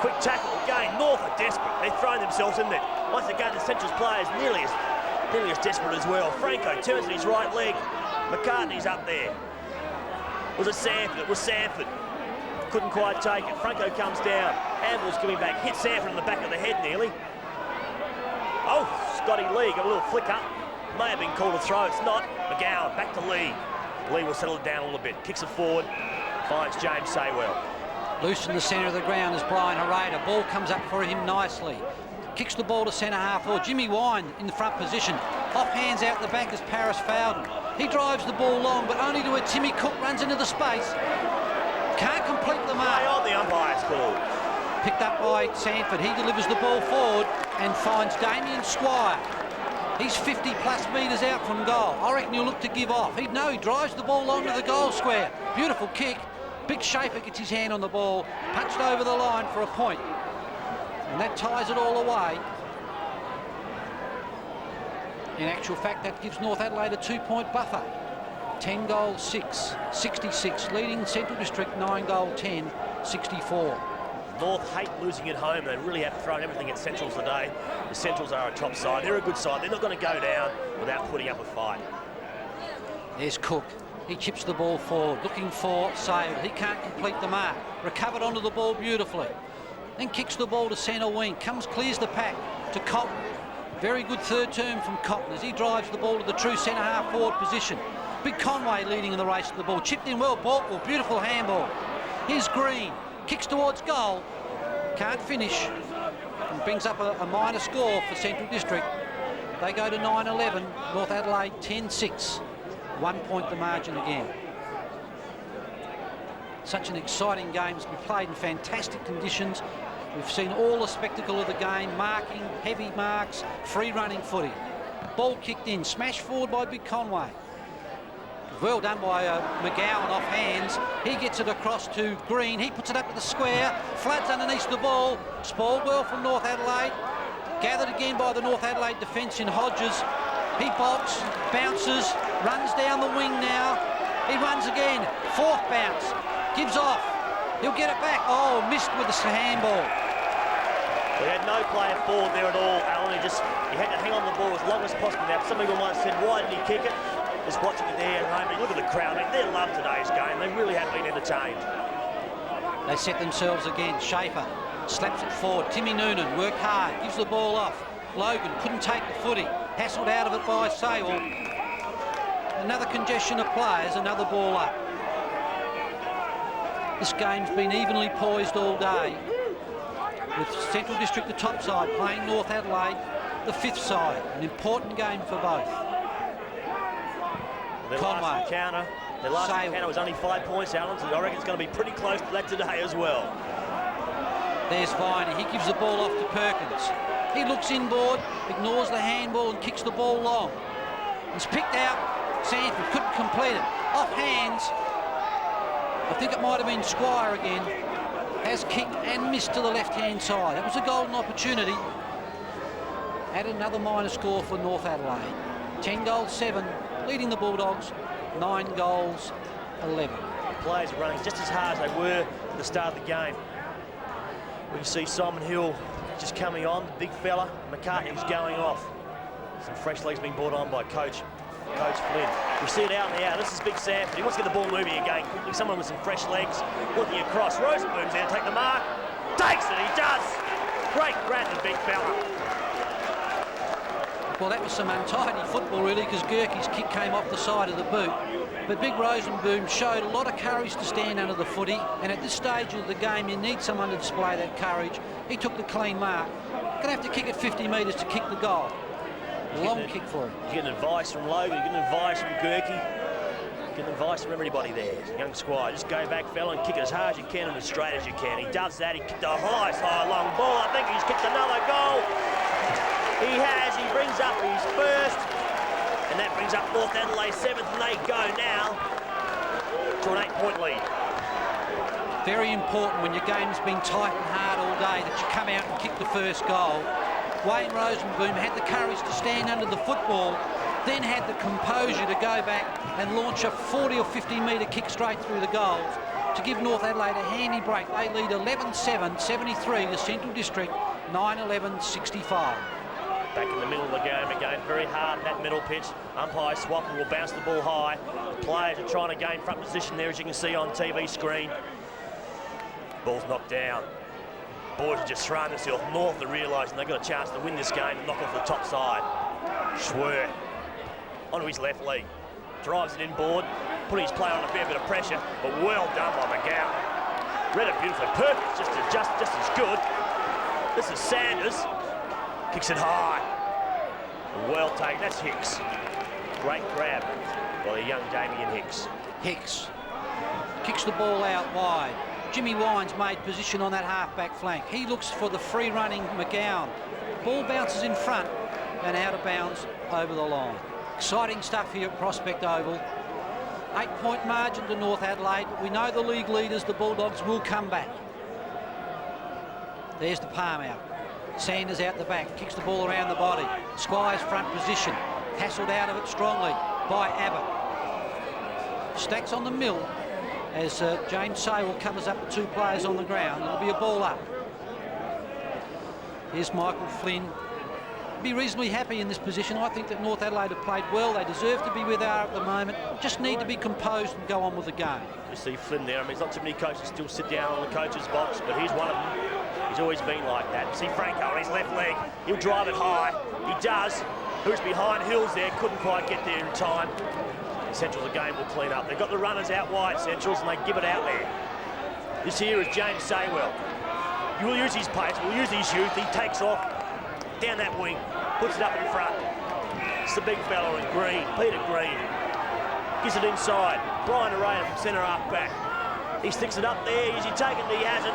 Quick tackle again. North are desperate. They've thrown themselves in there. Once again, the Central's players nearly as desperate as well. Franco turns to his right leg. McCartney's up there. Was it Sanford? It was Sanford. Couldn't quite take it. Franco comes down. Handball's coming back. Hit Sanford in the back of the head nearly. Oh, Scotty Lee got a little flick up. May have been called a throw. It's not. McGowan back to Lee. Lee will settle it down a little bit. Kicks it forward. Finds James Saywell. Loose in the centre of the ground is Brian Herrera. Ball comes up for him nicely. Kicks the ball to centre half forward. Jimmy Wine in the front position. Off hands out the back is Paris Fowden. He drives the ball long, but only to where Timmy Cook runs into the space. Can't complete the mark. Play on, the umpire's call. Picked up by Sanford. He delivers the ball forward and finds Damien Squire. He's 50 plus metres out from goal. I reckon he'll look to give off. He drives the ball long to the goal square. Beautiful kick. Big Schaefer gets his hand on the ball, punched over the line for a point. And that ties it all away. In actual fact, that gives North Adelaide a 2-point buffer. 10 goals, 6, 66, leading Central District 9 goal, 10, 64. North hate losing at home. They really have thrown everything at Centrals today. The Centrals are a top side. They're a good side. They're not going to go down without putting up a fight. There's Cook. He chips the ball forward, looking for Sale. He can't complete the mark. Recovered onto the ball beautifully. Then kicks the ball to centre wing. Clears the pack to Cotton. Very good third term from Cotton as he drives the ball to the true centre half forward position. Big Conway leading in the race to the ball. Chipped in well, beautiful handball. Here's Green. Kicks towards goal. Can't finish. And brings up a minor score for Central District. They go to 9-11. North Adelaide 10-6. 1 point the margin again. Such an exciting game as we played in fantastic conditions. We've seen all the spectacle of the game, marking, heavy marks, free running footy. Ball kicked in, smashed forward by Big Conway. Well done by McGowan off hands. He gets it across to Green. He puts it up to the square. Floods underneath the ball. Spoiled well from North Adelaide. Gathered again by the North Adelaide defence in Hodges. He bolts, bounces, runs down the wing now. He runs again. Fourth bounce. Gives off. He'll get it back. Oh, missed with the handball. We had no player forward there at all, Alan. He had to hang on the ball as long as possible. Now, some people might have said, why didn't he kick it? Just watching it there at home. But look at the crowd. I mean, they love today's game. They really have been entertained. They set themselves again. Schaefer slaps it forward. Timmy Noonan worked hard. Gives the ball off. Logan couldn't take the footy. Hassled out of it by Sale. Another congestion of players. Another ball up. This game's been evenly poised all day, with Central District the top side playing North Adelaide the fifth side. An important game for both. Their Conway. last encounter was only 5 points, Alan, so I reckon it's going to be pretty close to that today as well. There's Viney. He gives the ball off to Perkins. He looks inboard, ignores the handball and kicks the ball long. He's picked out. Sanford couldn't complete it. Off hands. I think it might have been Squire again. Has kicked and missed to the left-hand side. That was a golden opportunity. Added another minor score for North Adelaide. 10 goals, 7, leading the Bulldogs. 9 goals, 11. Players are running just as hard as they were at the start of the game. We can see Simon Hill just coming on, the big fella. McCartney's going off. Some fresh legs being brought on by Coach Flynn. We see it out and out. This is Big Sanford. He wants to get the ball moving again quickly. Someone with some fresh legs looking across. Rosenboom's there to take the mark. Takes it, he does. Great grab, the big fella. Well, that was some untidy football, really, because Gurkey's kick came off the side of the boot. But Big Rosenboom showed a lot of courage to stand under the footy, and at this stage of the game, you need someone to display that courage. He took the clean mark. Going to have to kick it 50 metres to kick the goal. Long kick for him. You're getting advice from Logan, you're getting advice from Gurkey. Getting advice from everybody there. Young Squire, just go back, fella, and kick it as hard as you can and as straight as you can. He does that. He kicked a high long ball. I think he's kicked another goal. He has. He brings up his first. And that brings up North Adelaide 7th, and they go now to an 8-point lead. Very important when your game's been tight and hard all day that you come out and kick the first goal. Wayne Rosenboom had the courage to stand under the football, then had the composure to go back and launch a 40 or 50 metre kick straight through the goals to give North Adelaide a handy break. They lead 11-7, 73 to Central District, 9-11, 65. Back in the middle of the game again, very hard in that middle pitch. Umpire Swafford will bounce the ball high. The players are trying to gain front position there, as you can see on TV screen. Ball's knocked down. Boys are just throwing themselves north to realising they've got a chance to win this game and knock off the top side. Schwer onto his left leg. Drives it inboard, putting his player on a fair bit of pressure, but well done by McGowan. Read it beautifully, perfect, just as good. This is Sanders, kicks it high. Well taken, that's Hicks. Great grab by the young Damien Hicks. Hicks kicks the ball out wide. Jimmy Wines made position on that half-back flank. He looks for the free-running McGowan. Ball bounces in front and out of bounds over the line. Exciting stuff here at Prospect Oval. 8-point margin to North Adelaide. We know the league leaders, the Bulldogs, will come back. There's the palm out. Sanders out the back, kicks the ball around the body. Squire's front position, hassled out of it strongly by Abbott. Stacks on the mill as James Saywell covers up the two players on the ground. It'll be a ball up. Here's Michael Flynn. Be reasonably happy in this position. I think that North Adelaide have played well. They deserve to be where they are at the moment. Just need to be composed and go on with the game. You see Flynn there. I mean, there's not too many coaches still sit down on the coach's box, but he's one of them. He's always been like that. See Franco on his left leg. He'll drive it high. He does. Who's behind Hills there? Couldn't quite get there in time. Central's game will clean up. They've got the runners out wide, Centrals, and they give it out there. This here is James Saywell. You will use his pace. We'll use his youth. He takes off down that wing, puts it up in front. It's the big fella in green, Peter Green. Gives it inside. Brian Araya from centre half back. He sticks it up there. Is he taken it? He hasn't.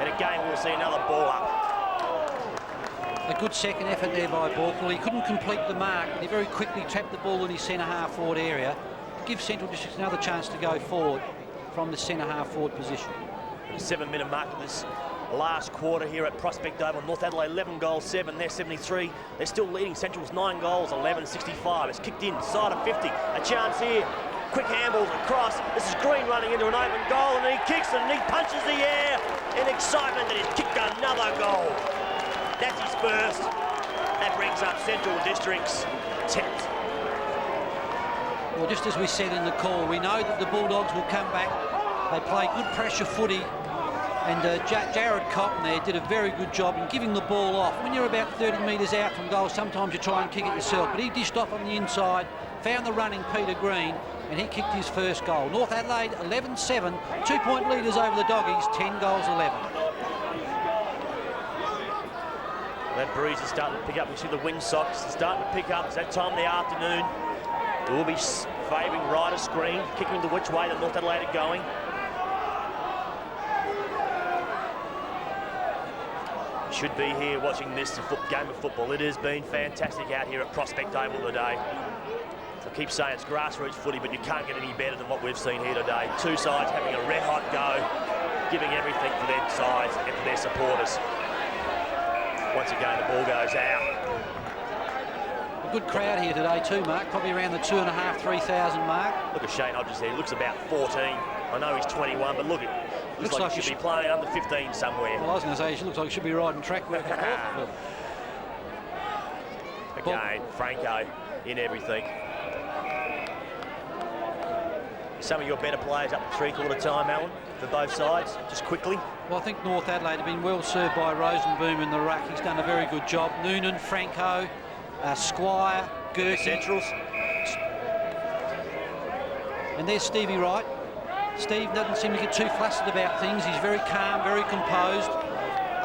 And again, we'll see another ball up. A good second effort there by Borkel. He couldn't complete the mark, but he very quickly trapped the ball in his centre half forward area to give Central District another chance to go forward from the centre half forward position. The 7-minute mark of this last quarter here at Prospect Oval. North Adelaide 11 goals, 7, they're 73. They're still leading. Central's 9 goals, 11, 65. It's kicked in, side of 50. A chance here. Quick handballs across. This is Green running into an open goal, and he kicks it and he punches the air in excitement that he's kicked another goal. That's his first. That brings up Central District's 10th. Well, just as we said in the call, we know that the Bulldogs will come back. They play good pressure footy, and Jared Cotton there did a very good job in giving the ball off. When you're about 30 metres out from goal, sometimes you try and kick it yourself, but he dished off on the inside, found the running Peter Green, and he kicked his first goal. North Adelaide 11-7, 2-point leaders over the Doggies, 10 goals, 11. That breeze is starting to pick up. We see the windsocks starting to pick up. It's that time of the afternoon. It will be favouring right of screen, kicking the which way that North Adelaide are going. Should be here watching this game of football. It has been fantastic out here at Prospect Oval today. I keep saying it's grassroots footy, but you can't get any better than what we've seen here today. Two sides having a red-hot go, giving everything for their sides and for their supporters. Once again, the ball goes out. A good crowd here today too, Mark. Probably around the 2,500, 3,000 mark. Look at Shane Hodges there. He looks about 14. I know he's 21, but look, looks like he should be playing under 15 somewhere. Well, I was going to say, he looks like he should be riding track work. Again, Franco in everything. Some of your better players up to three-quarter time, Alan, for both sides, just quickly. Well, I think North Adelaide have been well served by Rosenboom in the ruck. He's done a very good job. Noonan, Franco, Squire, Gerke. Centrals. And there's Stevie Wright. Steve doesn't seem to get too flustered about things. He's very calm, very composed,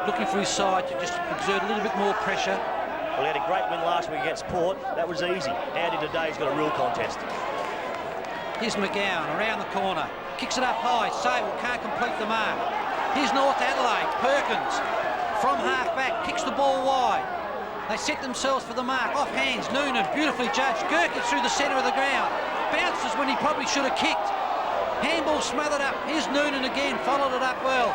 looking for his side to just exert a little bit more pressure. Well, he had a great win last week against Port. That was easy. Out today, he's got a real contest. Here's McGowan around the corner. Kicks it up high. Sable can't complete the mark. Here's North Adelaide. Perkins from half-back kicks the ball wide. They set themselves for the mark. Off hands. Noonan beautifully judged. Gerke through the centre of the ground. Bounces when he probably should have kicked. Handball smothered up. Here's Noonan again. Followed it up well.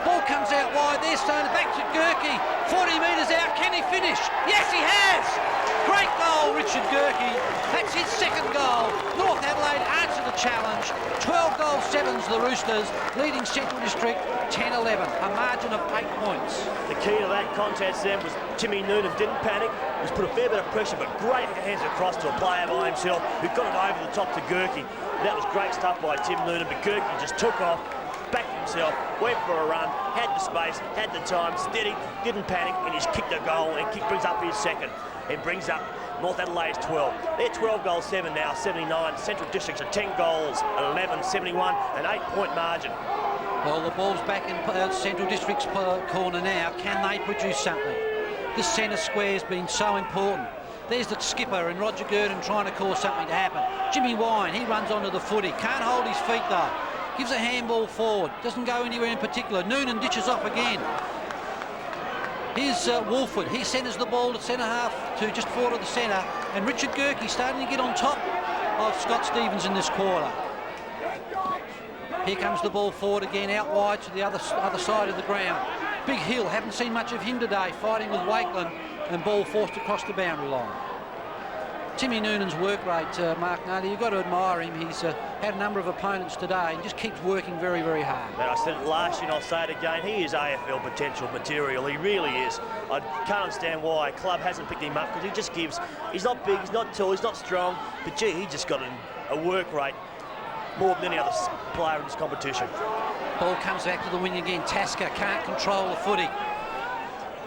Ball comes out wide. There's Stoner. Back to Gerke. 40 metres out. Can he finish? Yes, he has. Great goal, Richard Gerke. That's his second goal. North Adelaide answer the challenge. 12 goals, 7s the Roosters, leading Central District 10-11, a margin of 8 points. The key to that contest then was Timmy Noonan didn't panic. He's put a fair bit of pressure, but great hands across to a player by himself who got it over the top to Gerke. That was great stuff by Tim Noonan, but Gerke just took off, backed himself, went for a run, had the space, had the time, steady, didn't panic, and he's kicked a goal, and kick brings up his second, and brings up North Adelaide's 12. They're 12 goals, 7 now, 79. Central Districts are 10 goals, 11, 71, an 8-point margin. Well, the ball's back in Central District's corner now. Can they produce something? This centre square's been so important. There's the skipper and Roger Gurdon trying to cause something to happen. Jimmy Wine, he runs onto the footy. Can't hold his feet though. Gives a handball forward. Doesn't go anywhere in particular. Noonan ditches off again. Here's Wolford. He centres the ball to centre half to just forward of the centre. And Richard Gerke starting to get on top of Scott Stevens in this quarter. Here comes the ball forward again, out wide to the other side of the ground. Big Hill, haven't seen much of him today, fighting with Wakeland, and ball forced across the boundary line. Timmy Noonan's work rate, Mark Nardi, you've got to admire him. He's had a number of opponents today and just keeps working very, very hard. Man, I said it last year and I'll say it again, he is AFL potential material, he really is. I can't understand why a club hasn't picked him up, because he just gives, he's not big, he's not tall, he's not strong, but gee, he just got a work rate more than any other player in this competition. Ball comes back to the wing again. Tasker can't control the footy.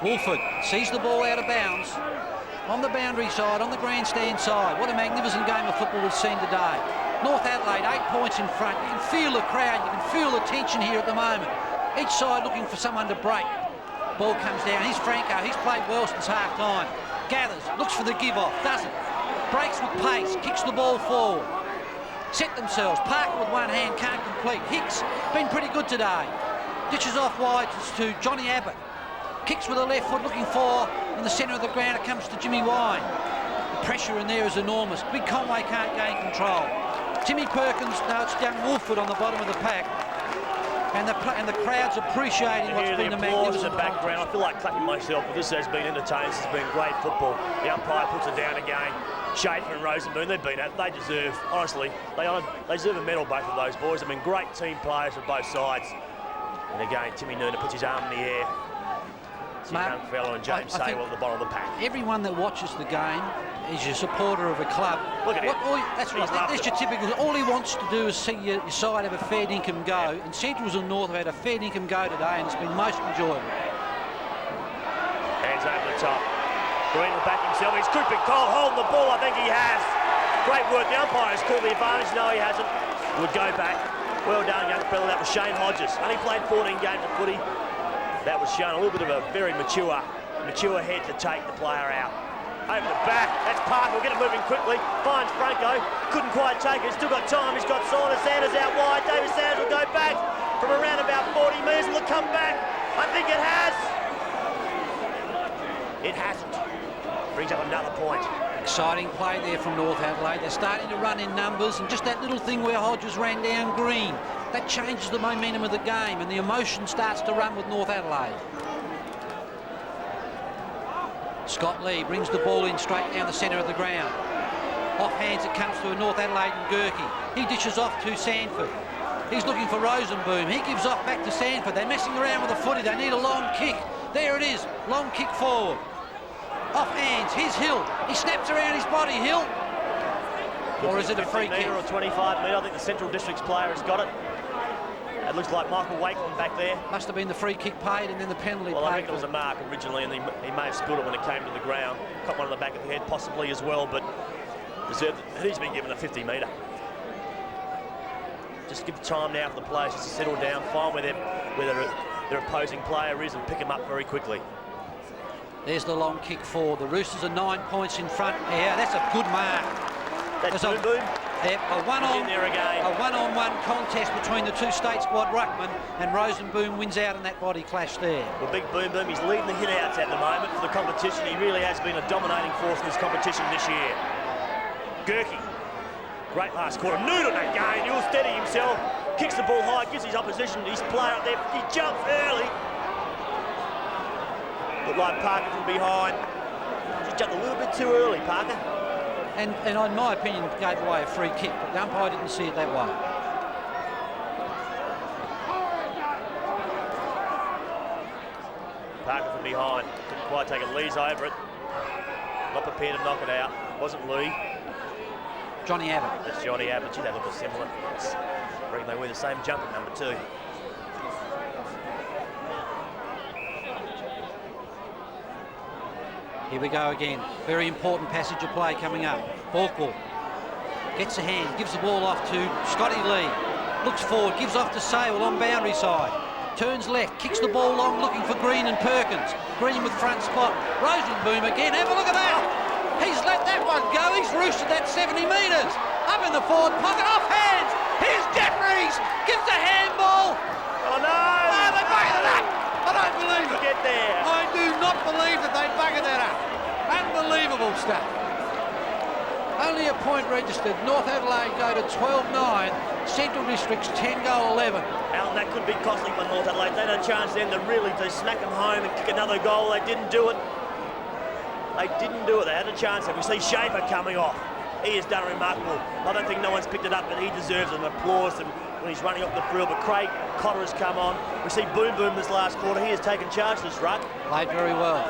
Wolford sees the ball out of bounds. On the boundary side, on the grandstand side. What a magnificent game of football we've seen today. North Adelaide, 8 points in front. You can feel the crowd, you can feel the tension here at the moment. Each side looking for someone to break. Ball comes down, here's Franco, he's played well since half time. Gathers, looks for the give off, doesn't. Breaks with pace, kicks the ball forward. Set themselves, Parker with one hand, can't complete. Hicks, been pretty good today. Ditches off wide to Johnny Abbott. Kicks with the left foot, looking for in the centre of the ground. It comes to Jimmy Wine. The pressure in there is enormous. Big Conway can't gain control. Timmy Perkins, no, it's young Wolford on the bottom of the pack. And the crowd's appreciating what's been a magnificent in the background. I feel like clapping myself, but this has been entertaining. This has been great football. The umpire puts it down again. Schaefer and Rosenboom, they've been at it. They deserve, honestly, they deserve a medal, both of those boys. They've been great team players from both sides. And again, Timmy Noonan puts his arm in the air. It's a young fella, and James Sable at the bottom of the pack. Everyone that watches the game is a supporter of a club. Look at him. That's right. That's your typical. All he wants to do is see your side have a fair income go. And Centrals and North have had a fair income go today, and it's been most enjoyable. Hands over the top. Green will back himself. He's Cooper Cole holding the ball. I think he has. Great work. The umpire has called the advantage. No, he hasn't. Would go back. Well done, young fella. That was Shane Hodges. Only played 14 games of footy. That was shown a little bit of a very mature head to take the player out. Over the back, that's Parker, will get it moving quickly. Finds Franco, couldn't quite take it, still got time, he's got Silas Sanders out wide. David Sanders will go back from around about 40 metres, will it come back? I think it has. It hasn't. Brings up another point. Exciting play there from North Adelaide. They're starting to run in numbers, and just that little thing where Hodges ran down Green, that changes the momentum of the game, and the emotion starts to run with North Adelaide. Scott Lee brings the ball in straight down the centre of the ground. Off hands it comes to North Adelaide and Gerke. He dishes off to Sanford. He's looking for Rosenboom. He gives off back to Sanford. They're messing around with the footy. They need a long kick. There it is. Long kick forward. Off hands. Here's Hill. He snaps around his body. Hill. Or is it a free kick? Or 25 metre. I think the Central District's player has got it. It looks like Michael Wakeland back there. Must have been the free kick paid and then the penalty Well, I paid. reckon it was a mark originally, and he may have stood it when it came to the ground. Caught one on the back of the head, possibly as well, but deserved it. He's been given a 50-metre. Just give time now for the players just to settle down, find where their opposing player is, and pick him up very quickly. There's the long kick forward. The Roosters are 9 points in front. Yeah, that's a good mark. That's There's boom. a one-on-one contest between the two state squad ruckmen, and Rosenboom wins out in that body clash there. Well, big Boom Boom, he's leading the hit-outs at the moment for the competition. He really has been a dominating force in this competition this year. Gerke, great last quarter. Nood on that game. He'll steady himself, kicks the ball high, gives his opposition, his player up there. He jumps early. Looked like Parker from behind. Just jumped a little bit too early, Parker. And in my opinion, gave away a free kick, but the umpire didn't see it that way. Parker from behind. Couldn't quite take it. Lee's over it. Not prepared to knock it out. Wasn't Lee. Johnny Abbott. That's Johnny Abbott. Gee, they look similar. I reckon they wear the same jumper, number 2. Here we go again. Very important passage of play coming up. Borkwell gets a hand, gives the ball off to Scotty Lee. Looks forward, gives off to Sale on boundary side. Turns left, kicks the ball long, looking for Green and Perkins. Green with front spot. Rosenboom again. Have a look at that. He's let that one go. He's roosted that 70 metres. Up in the forward pocket, off hands. Here's Jeffries. Gives a handball. Oh, no! Oh, they buggered it up. I don't believe it. Get there. I do not believe that they buggered that up. Unbelievable stuff. Only a point registered. North Adelaide go to 12-9. Central District's 10-goal 11. Alan, that could be costly for North Adelaide. They had a chance then to smack them home and kick another goal. They didn't do it. They didn't do it. They had a chance. And we see Schaefer coming off. He has done remarkable. I don't think no one's picked it up, but he deserves an applause when he's running up the field. But Craig Cotter has come on. We see Boom Boom this last quarter. He has taken charge of this ruck. Played very well.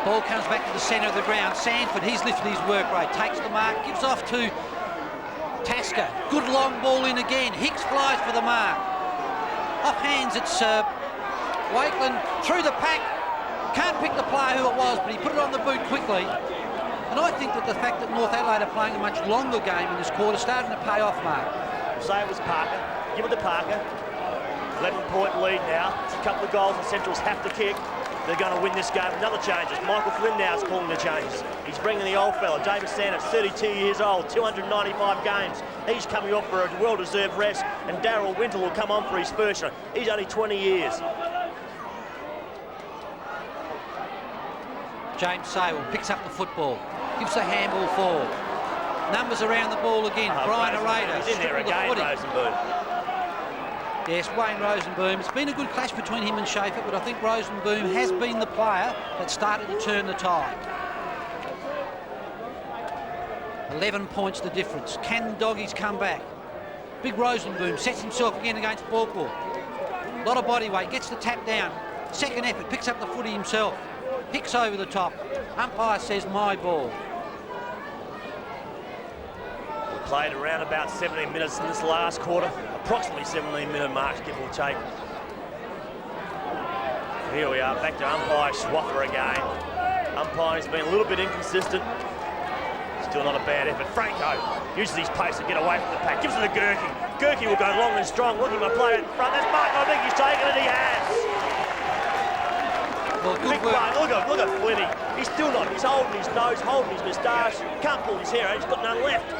Ball comes back to the centre of the ground. Sanford, he's lifted his work rate. Takes the mark, gives off to Tasker. Good long ball in again. Hicks flies for the mark. Off hands, it's Wakeland through the pack. Can't pick the player who it was, but he put it on the boot quickly. And I think that the fact that North Adelaide are playing a much longer game in this quarter is starting to pay off, Mark. Say it was Parker. Give it to Parker. 11-point lead now. It's a couple of goals the Centrals have to kick. They're going to win this game. Another changes. Michael Flynn now is calling the changes. He's bringing the old fella, David Sanders, 32 years old, 295 games. He's coming off for a well-deserved rest, and Darryl Winter will come on for his first one. He's only 20 years. James Sable picks up the football, gives a handball forward. Numbers around the ball again. Brian Arada. He's in there again, Rosenboom. Yes, Wayne Rosenboom. It's been a good clash between him and Schaefer, but I think Rosenboom has been the player that started to turn the tide. 11 points the difference. Can the Doggies come back? Big Rosenboom sets himself again against Borkwell. A lot of body weight, gets the tap down. Second effort, picks up the footy himself. Hicks over the top. Umpire says my ball. Played around about 17 minutes in this last quarter. Approximately 17-minute marks, give or take. Here we are, back to umpire Swaffer again. Umpire's been a little bit inconsistent. Still not a bad effort. Franco uses his pace to get away from the pack. Gives it to Gerke. Gerke will go long and strong, looking for a player in front. That's Martin. I think he's taken it. He has. Well, good Big work. play. Look at Flinny. He's still not. He's holding his nose, holding his moustache. Can't pull his hair out. He's got none left.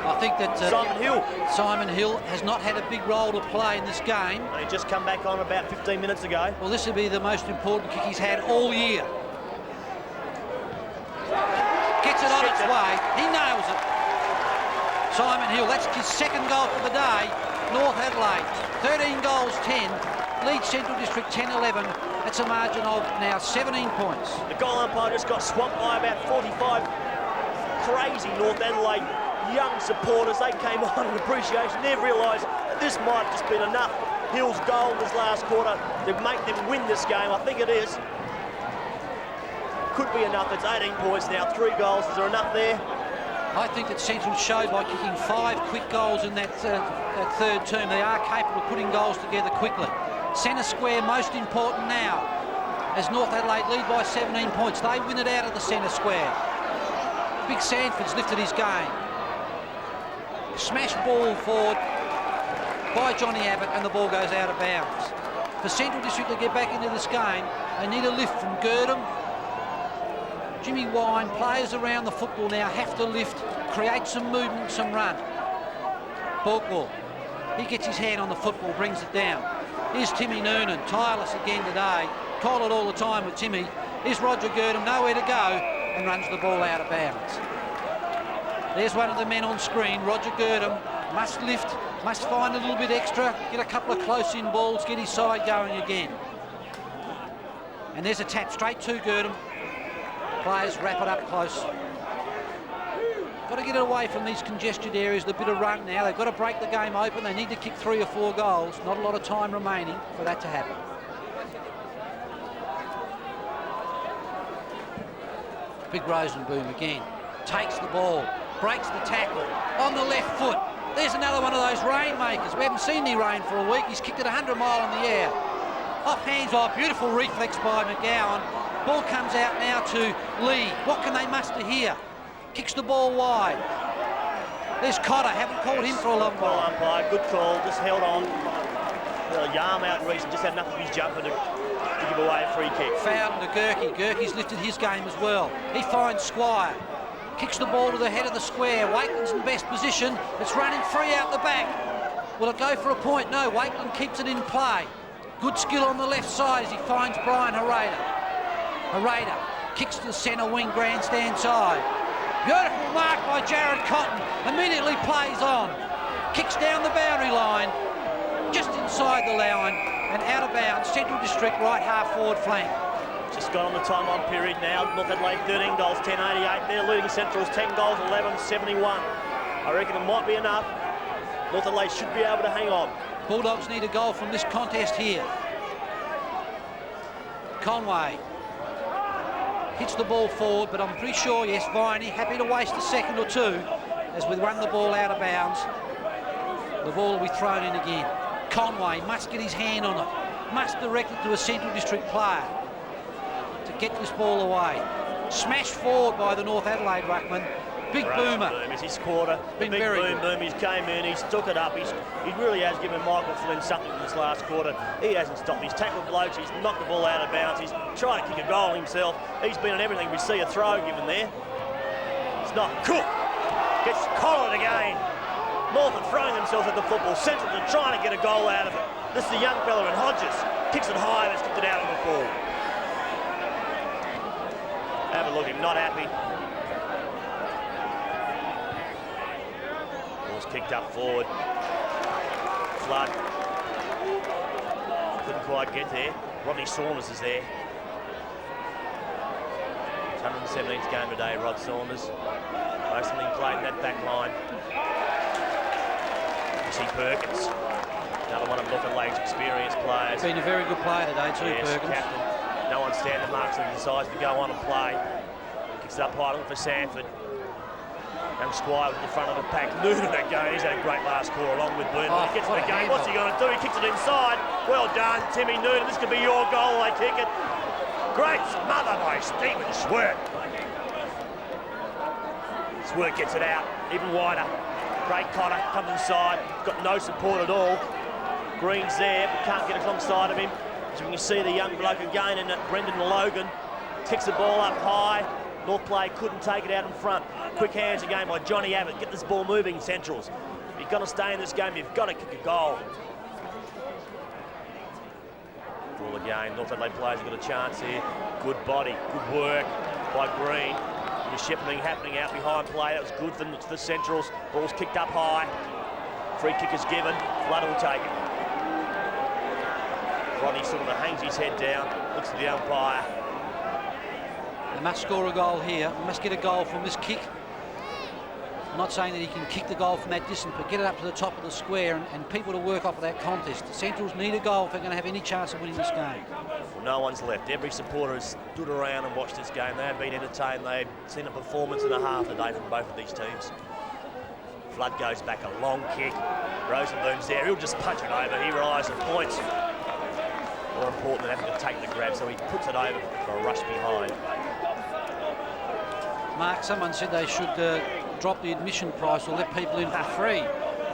I think that Simon Hill has not had a big role to play in this game. He just come back on about 15 minutes ago. Well, this will be the most important kick he's had all year. Gets it on its way. He nails it. Simon Hill, that's his second goal for the day. North Adelaide, 13 goals, 10. Leeds Central District 10-11. That's a margin of now 17 points. The goal umpire just got swamped by about 45 crazy North Adelaide young supporters. They came on in appreciation. They've realised that this might have just been enough. Hill's goal in this last quarter to make them win this game. I think it is. Could be enough. It's 18 points now, 3 goals. Is there enough there? I think that Central showed by kicking 5 quick goals in that third term. They are capable of putting goals together quickly. Centre square most important now, as North Adelaide lead by 17 points. They win it out of the centre square. Big Sanford's lifted his game. Smash ball forward by Johnny Abbott, and the ball goes out of bounds. For Central District to get back into this game, they need a lift from Girdham, Jimmy Wine. Players around the football now have to lift, create some movement, some run. Borkwell, he gets his hand on the football, brings it down. Here's Timmy Noonan, tireless again today. Call it all the time with Timmy. Here's Roger Girdham, nowhere to go, and runs the ball out of bounds. There's one of the men on screen, Roger Girdham. Must lift, must find a little bit extra, get a couple of close-in balls, get his side going again. And there's a tap straight to Girdham. Players wrap it up close. Got to get it away from these congested areas, the bit of run now. They've got to break the game open. They need to kick 3 or 4 goals. Not a lot of time remaining for that to happen. Big Rosenboom again. Takes the ball, breaks the tackle on the left foot. There's another one of those rainmakers. We haven't seen any rain for a week. He's kicked it 100 mile in the air. Off hands, beautiful reflex by McGowan. Ball comes out now to Lee. What can they muster here? Kicks the ball wide. There's Cotter. Haven't called him for a long while. Umpire, good call. Just held on. Yarm out in recent. Just had enough of his jumper to give away a free kick. Fouled to Gerke. Gerke's lifted his game as well. He finds Squire. Kicks the ball to the head of the square. Wakeland's in best position. It's running free out the back. Will it go for a point? No. Wakeland keeps it in play. Good skill on the left side as he finds Brian Harada. Harada kicks to the centre wing grandstand side. Beautiful mark by Jared Cotton. Immediately plays on. Kicks down the boundary line. Just inside the line and out of bounds. Central District right half forward flank. Just got on the time on period now. North Adelaide 13 goals, 10.88. They're leading Central's 10 goals, 11.71. I reckon it might be enough. North Adelaide should be able to hang on. Bulldogs need a goal from this contest here. Conway hits the ball forward, but I'm pretty sure, yes, Viney happy to waste a second or two as we run the ball out of bounds. The ball will be thrown in again. Conway must get his hand on it, must direct it to a Central District player to get this ball away. Smashed forward by the North Adelaide ruckman. Big Boomer. Boom is his quarter. Been big very boom, good. He's came in, he's took it up. He really has given Michael Flynn something in this last quarter. He hasn't stopped. He's tackled blokes, he's knocked the ball out of bounds, he's trying to kick a goal himself. He's been on everything. We see a throw given there. It's not Cook. Gets collared again. North are throwing themselves at the football. Central are trying to get a goal out of it. This is the young fella in Hodges. Kicks it high, that's kicked it out on the ball. Have a look, him not happy. Ball's kicked up forward. Flood. Couldn't quite get there. Rodney Saunders is there. His 117th game today, Rod Saunders. Most of them played in that back line. You see Perkins, another one of North Adelaide's experienced players. Been a very good player today too, yes, Perkins. Captain. No one stand the marks and decides to go on and play. Kicks it up high for Sanford. Young Squire with the front of the pack. Noonan again. He's had a great last quarter along with Boone. When he gets to the game, what's he going to do? He kicks it inside. Well done, Timmy Noonan. This could be your goal. They kick it. Great smother by Stephen Swert. Swert gets it out, even wider. Great Cotter comes inside. Got no support at all. Green's there, but can't get alongside of him. So we can see the young bloke again in Brendan Logan. Kicks the ball up high. North play couldn't take it out in front. Quick hands again by Johnny Abbott. Get this ball moving, Centrals. If you've got to stay in this game, you've got to kick a goal. Ball again. North Adelaide players have got a chance here. Good body, good work by Green. The shepherding happening out behind play. That was good for Centrals. Ball's kicked up high. Free kick is given. Flood will take it. Rodney sort of hangs his head down, looks at the umpire. They must score a goal here. They must get a goal from this kick. I'm not saying that he can kick the goal from that distance, but get it up to the top of the square and people to work off of that contest. The Centrals need a goal if they're going to have any chance of winning this game. No one's left. Every supporter has stood around and watched this game. They have been entertained. They've seen a performance and a half today from both of these teams. Flood goes back, a long kick. Rosenboom's there. He'll just punch it over. He relies on points. More important than having to take the grab, so he puts it over for a rush behind. Mark, someone said they should drop the admission price or let people in for free.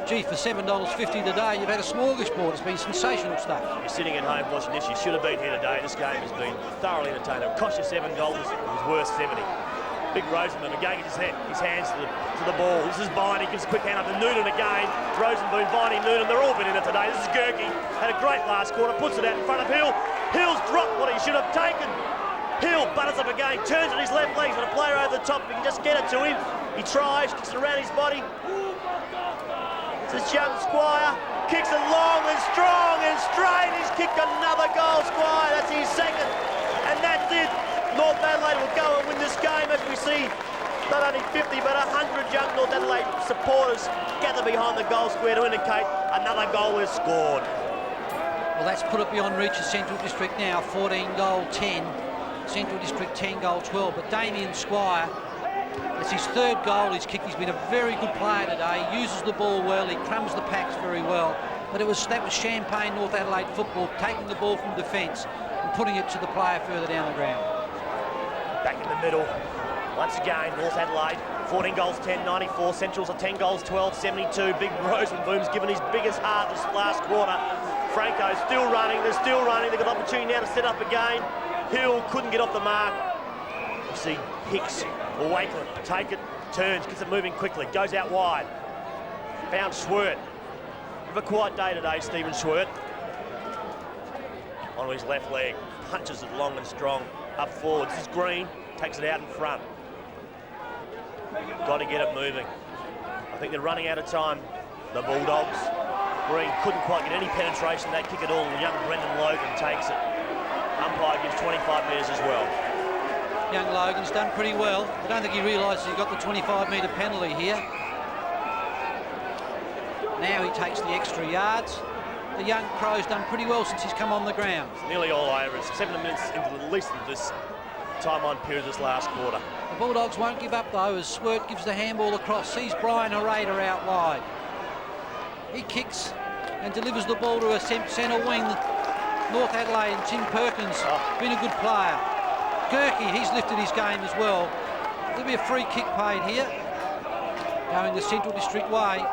Gee, for $7.50 today, you've had a smorgasbord. It's been sensational stuff. You're sitting at home watching this. You should have been here today. This game has been thoroughly entertaining. It cost you $7. It was worth 70. Big Rosenboom again gets his hands to the ball. This is Viney, gives a quick hand up to Noonan again. Rosenboom, Viney, Noonan, they're all been in it today. This is Gerke. Had a great last quarter, puts it out in front of Hill. Hill's dropped what he should have taken. Hill butters up again, turns on his left leg, with a player over the top. If he can just get it to him. He tries, kicks it around his body. This is young Squire, kicks it long and strong and straight. He's kicked another goal, Squire. That's his second. And that's it. North Adelaide will go and win this game as we see not only 50 but 100 young North Adelaide supporters gather behind the goal square to indicate another goal is scored. Well, that's put it beyond reach of Central District now. 14 goal 10. Central District 10 goal 12. But Damien Squire, it's his third goal he's kicked. He's been a very good player today. He uses the ball well. He crumbs the packs very well. But that was Champagne North Adelaide football, taking the ball from defence and putting it to the player further down the ground. Back in the middle. Once again, North Adelaide, 14 goals 10, 94. Central's are 10 goals 12, 72. Big Rosenboom's given his biggest heart this last quarter. Franco's still running. They're still running. They've got an opportunity now to set up again. Hill couldn't get off the mark. You see Hicks or Wakeland take it, turns, gets it moving quickly, goes out wide. Found Schwert. Have a quiet day today, Stephen Schwert. On his left leg, punches it long and strong. Up forward, this is Green, takes it out in front. Got to get it moving. I think they're running out of time, the Bulldogs. Green couldn't quite get any penetration, that kick at all. Young Brendan Logan takes it. Umpire gives 25 metres as well. Young Logan's done pretty well. I don't think he realises he got the 25-metre penalty here. Now he takes the extra yards. The young Crow's done pretty well since he's come on the ground. It's nearly all over. It's 7 minutes into the least of this time-on period this last quarter. The Bulldogs won't give up though as Swert gives the handball across. Sees Brian Herrera out wide. He kicks and delivers the ball to a centre wing. North Adelaide and Tim Perkins, been a good player. Gerke, he's lifted his game as well. There'll be a free kick paid here, going the Central District way,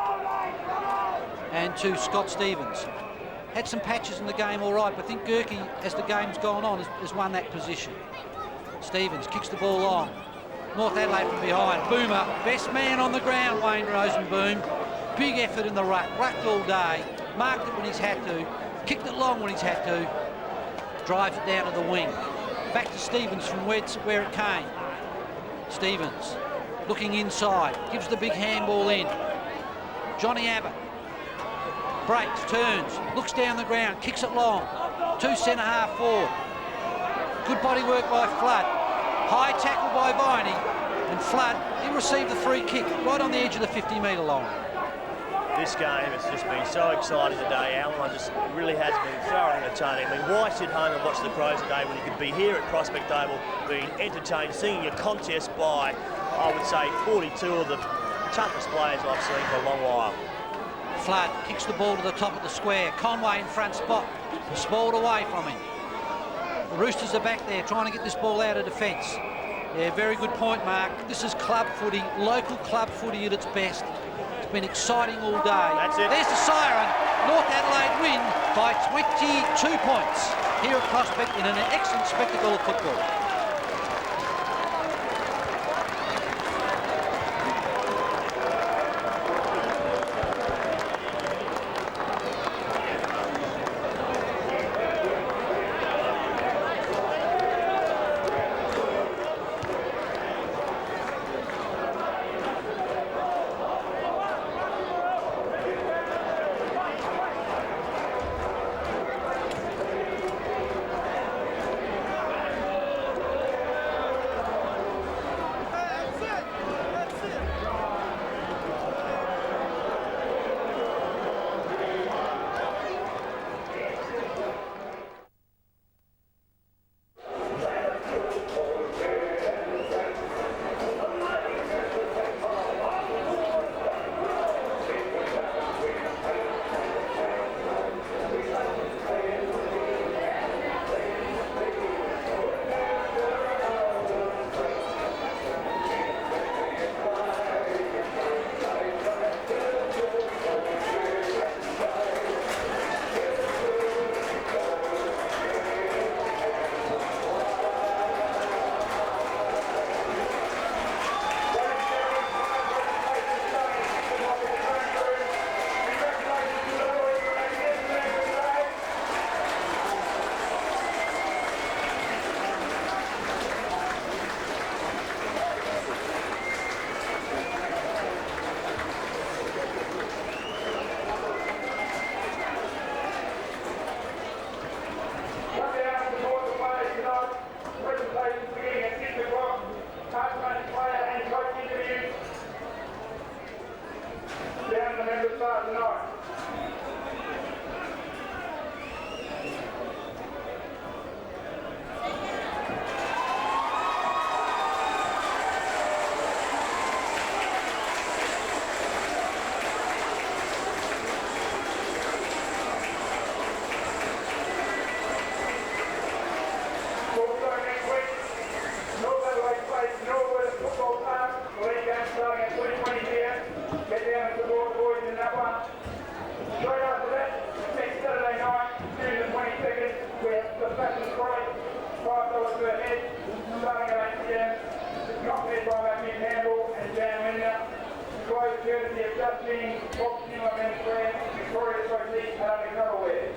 and to Scott Stevens. Had some patches in the game all right, but I think Gerke, as the game's gone on, has won that position. Stevens kicks the ball long. North Adelaide from behind. Boomer, best man on the ground, Wayne Rosenboom. Big effort in the ruck, rucked all day, marked it when he's had to, kicked it long when he's had to, drives it down to the wing. Back to Stevens from where it came. Stevens looking inside, gives the big handball in. Johnny Abbott breaks, turns, looks down the ground, kicks it long. 2 centre half forward. Good body work by Flood. High tackle by Viney. And Flood, he received the free kick right on the edge of the 50-metre line. This game has just been so exciting today, Alan. It really has been thoroughly entertaining. I mean, why sit home and watch the Crows today when you could be here at Prospect Oval being entertained, seeing a contest by, I would say, 42 of the toughest players I've seen for a long while. Flood kicks the ball to the top of the square. Conway in front spot. Spoiled away from him. The Roosters are back there trying to get this ball out of defence. Yeah, very good point, Mark. This is club footy, local club footy at its best. It's been exciting all day. That's it. There's the siren. North Adelaide win by 22 points here at Prospect in an excellent spectacle of football. Fashion Price, $5 per head, starting at 8 p.m. Accompanied by Matthew Campbell and Jan Linder. Closed courtesy of Justin Fox Newman Menswear, Victoria Society, and Alex Otherware.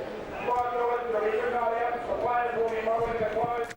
$5 for the ribbon night out. The players will be modelling the clothes.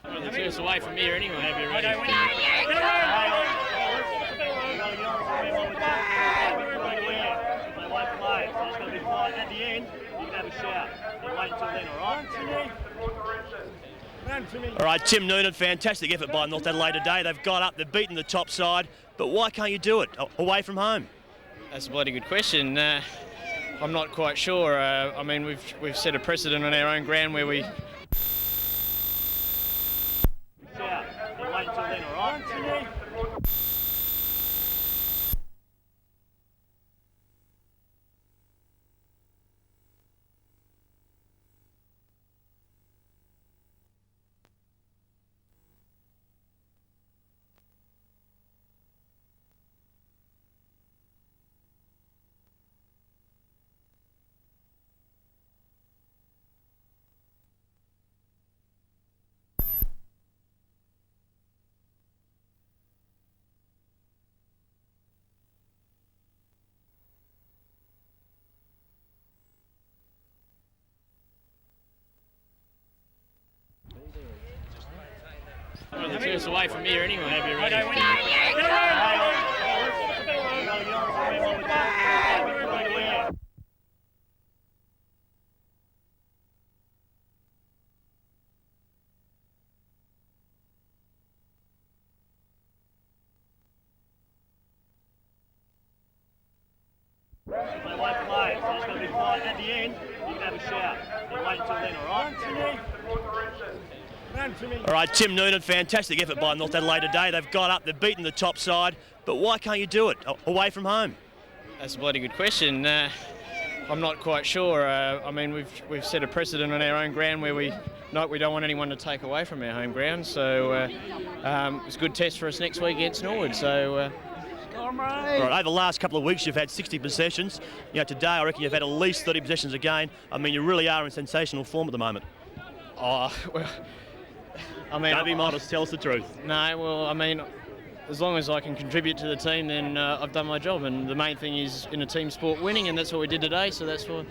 The first away from here anyway. Be ready. At the end, you can have a shout. You wait until then, all right? All right, Tim Noonan, fantastic effort by North Adelaide today. They've got up, they've beaten the top side, but why can't you do it away from home? That's a bloody good question. I'm not quite sure. I mean, we've set a precedent on our own ground where we. Shout. You wait until then, all right? Well, the first away from here anyway. Be ready. They won't play, so it's going to be quiet. At the end, you can have a shout. But wait until then, all right? All right, Tim Noonan, fantastic effort by North Adelaide today. They've got up, they've beaten the top side, but why can't you do it away from home? That's a bloody good question. I'm not quite sure. I mean, we've set a precedent on our own ground where we don't want anyone to take away from our home ground. So it's a good test for us next week against Norwood. So. Right, over the last couple of weeks, you've had 60 possessions. You know, today I reckon you've had at least 30 possessions again. I mean, you really are in sensational form at the moment. Oh, well, I mean, Don't be modest. Tell us the truth. No, well, I mean, as long as I can contribute to the team, then I've done my job. And the main thing is in a team sport winning, and that's what we did today. So that's what.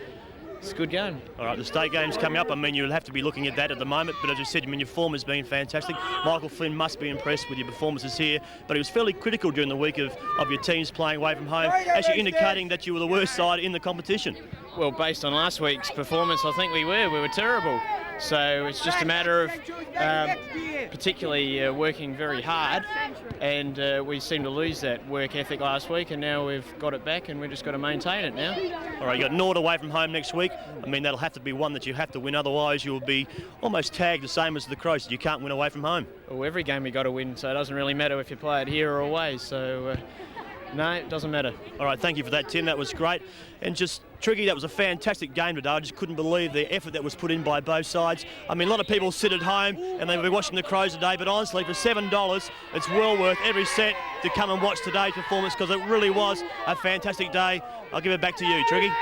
It's a good game. All right, the state game's coming up. I mean, you'll have to be looking at that at the moment. But as you said, I mean, your form has been fantastic. Michael Flynn must be impressed with your performances here. But he was fairly critical during the week of your teams playing away from home, actually indicating that you were the worst side in the competition. Well, based on last week's performance, I think we were terrible. So it's just a matter of particularly working very hard, and we seemed to lose that work ethic last week, and now we've got it back, and we've just got to maintain it now. All right, you got Nord away from home next week. I mean, that'll have to be one that you have to win, otherwise you'll be almost tagged the same as the Crows. You can't win away from home. Well, every game we got to win, so it doesn't really matter if you play it here or away. So. No, it doesn't matter. All right, thank you for that, Tim. That was great. And just, Triggy, that was a fantastic game today. I just couldn't believe the effort that was put in by both sides. I mean, a lot of people sit at home and they'll be watching the Crows today, but honestly, for $7, it's well worth every cent to come and watch today's performance, because it really was a fantastic day. I'll give it back to you, Triggy.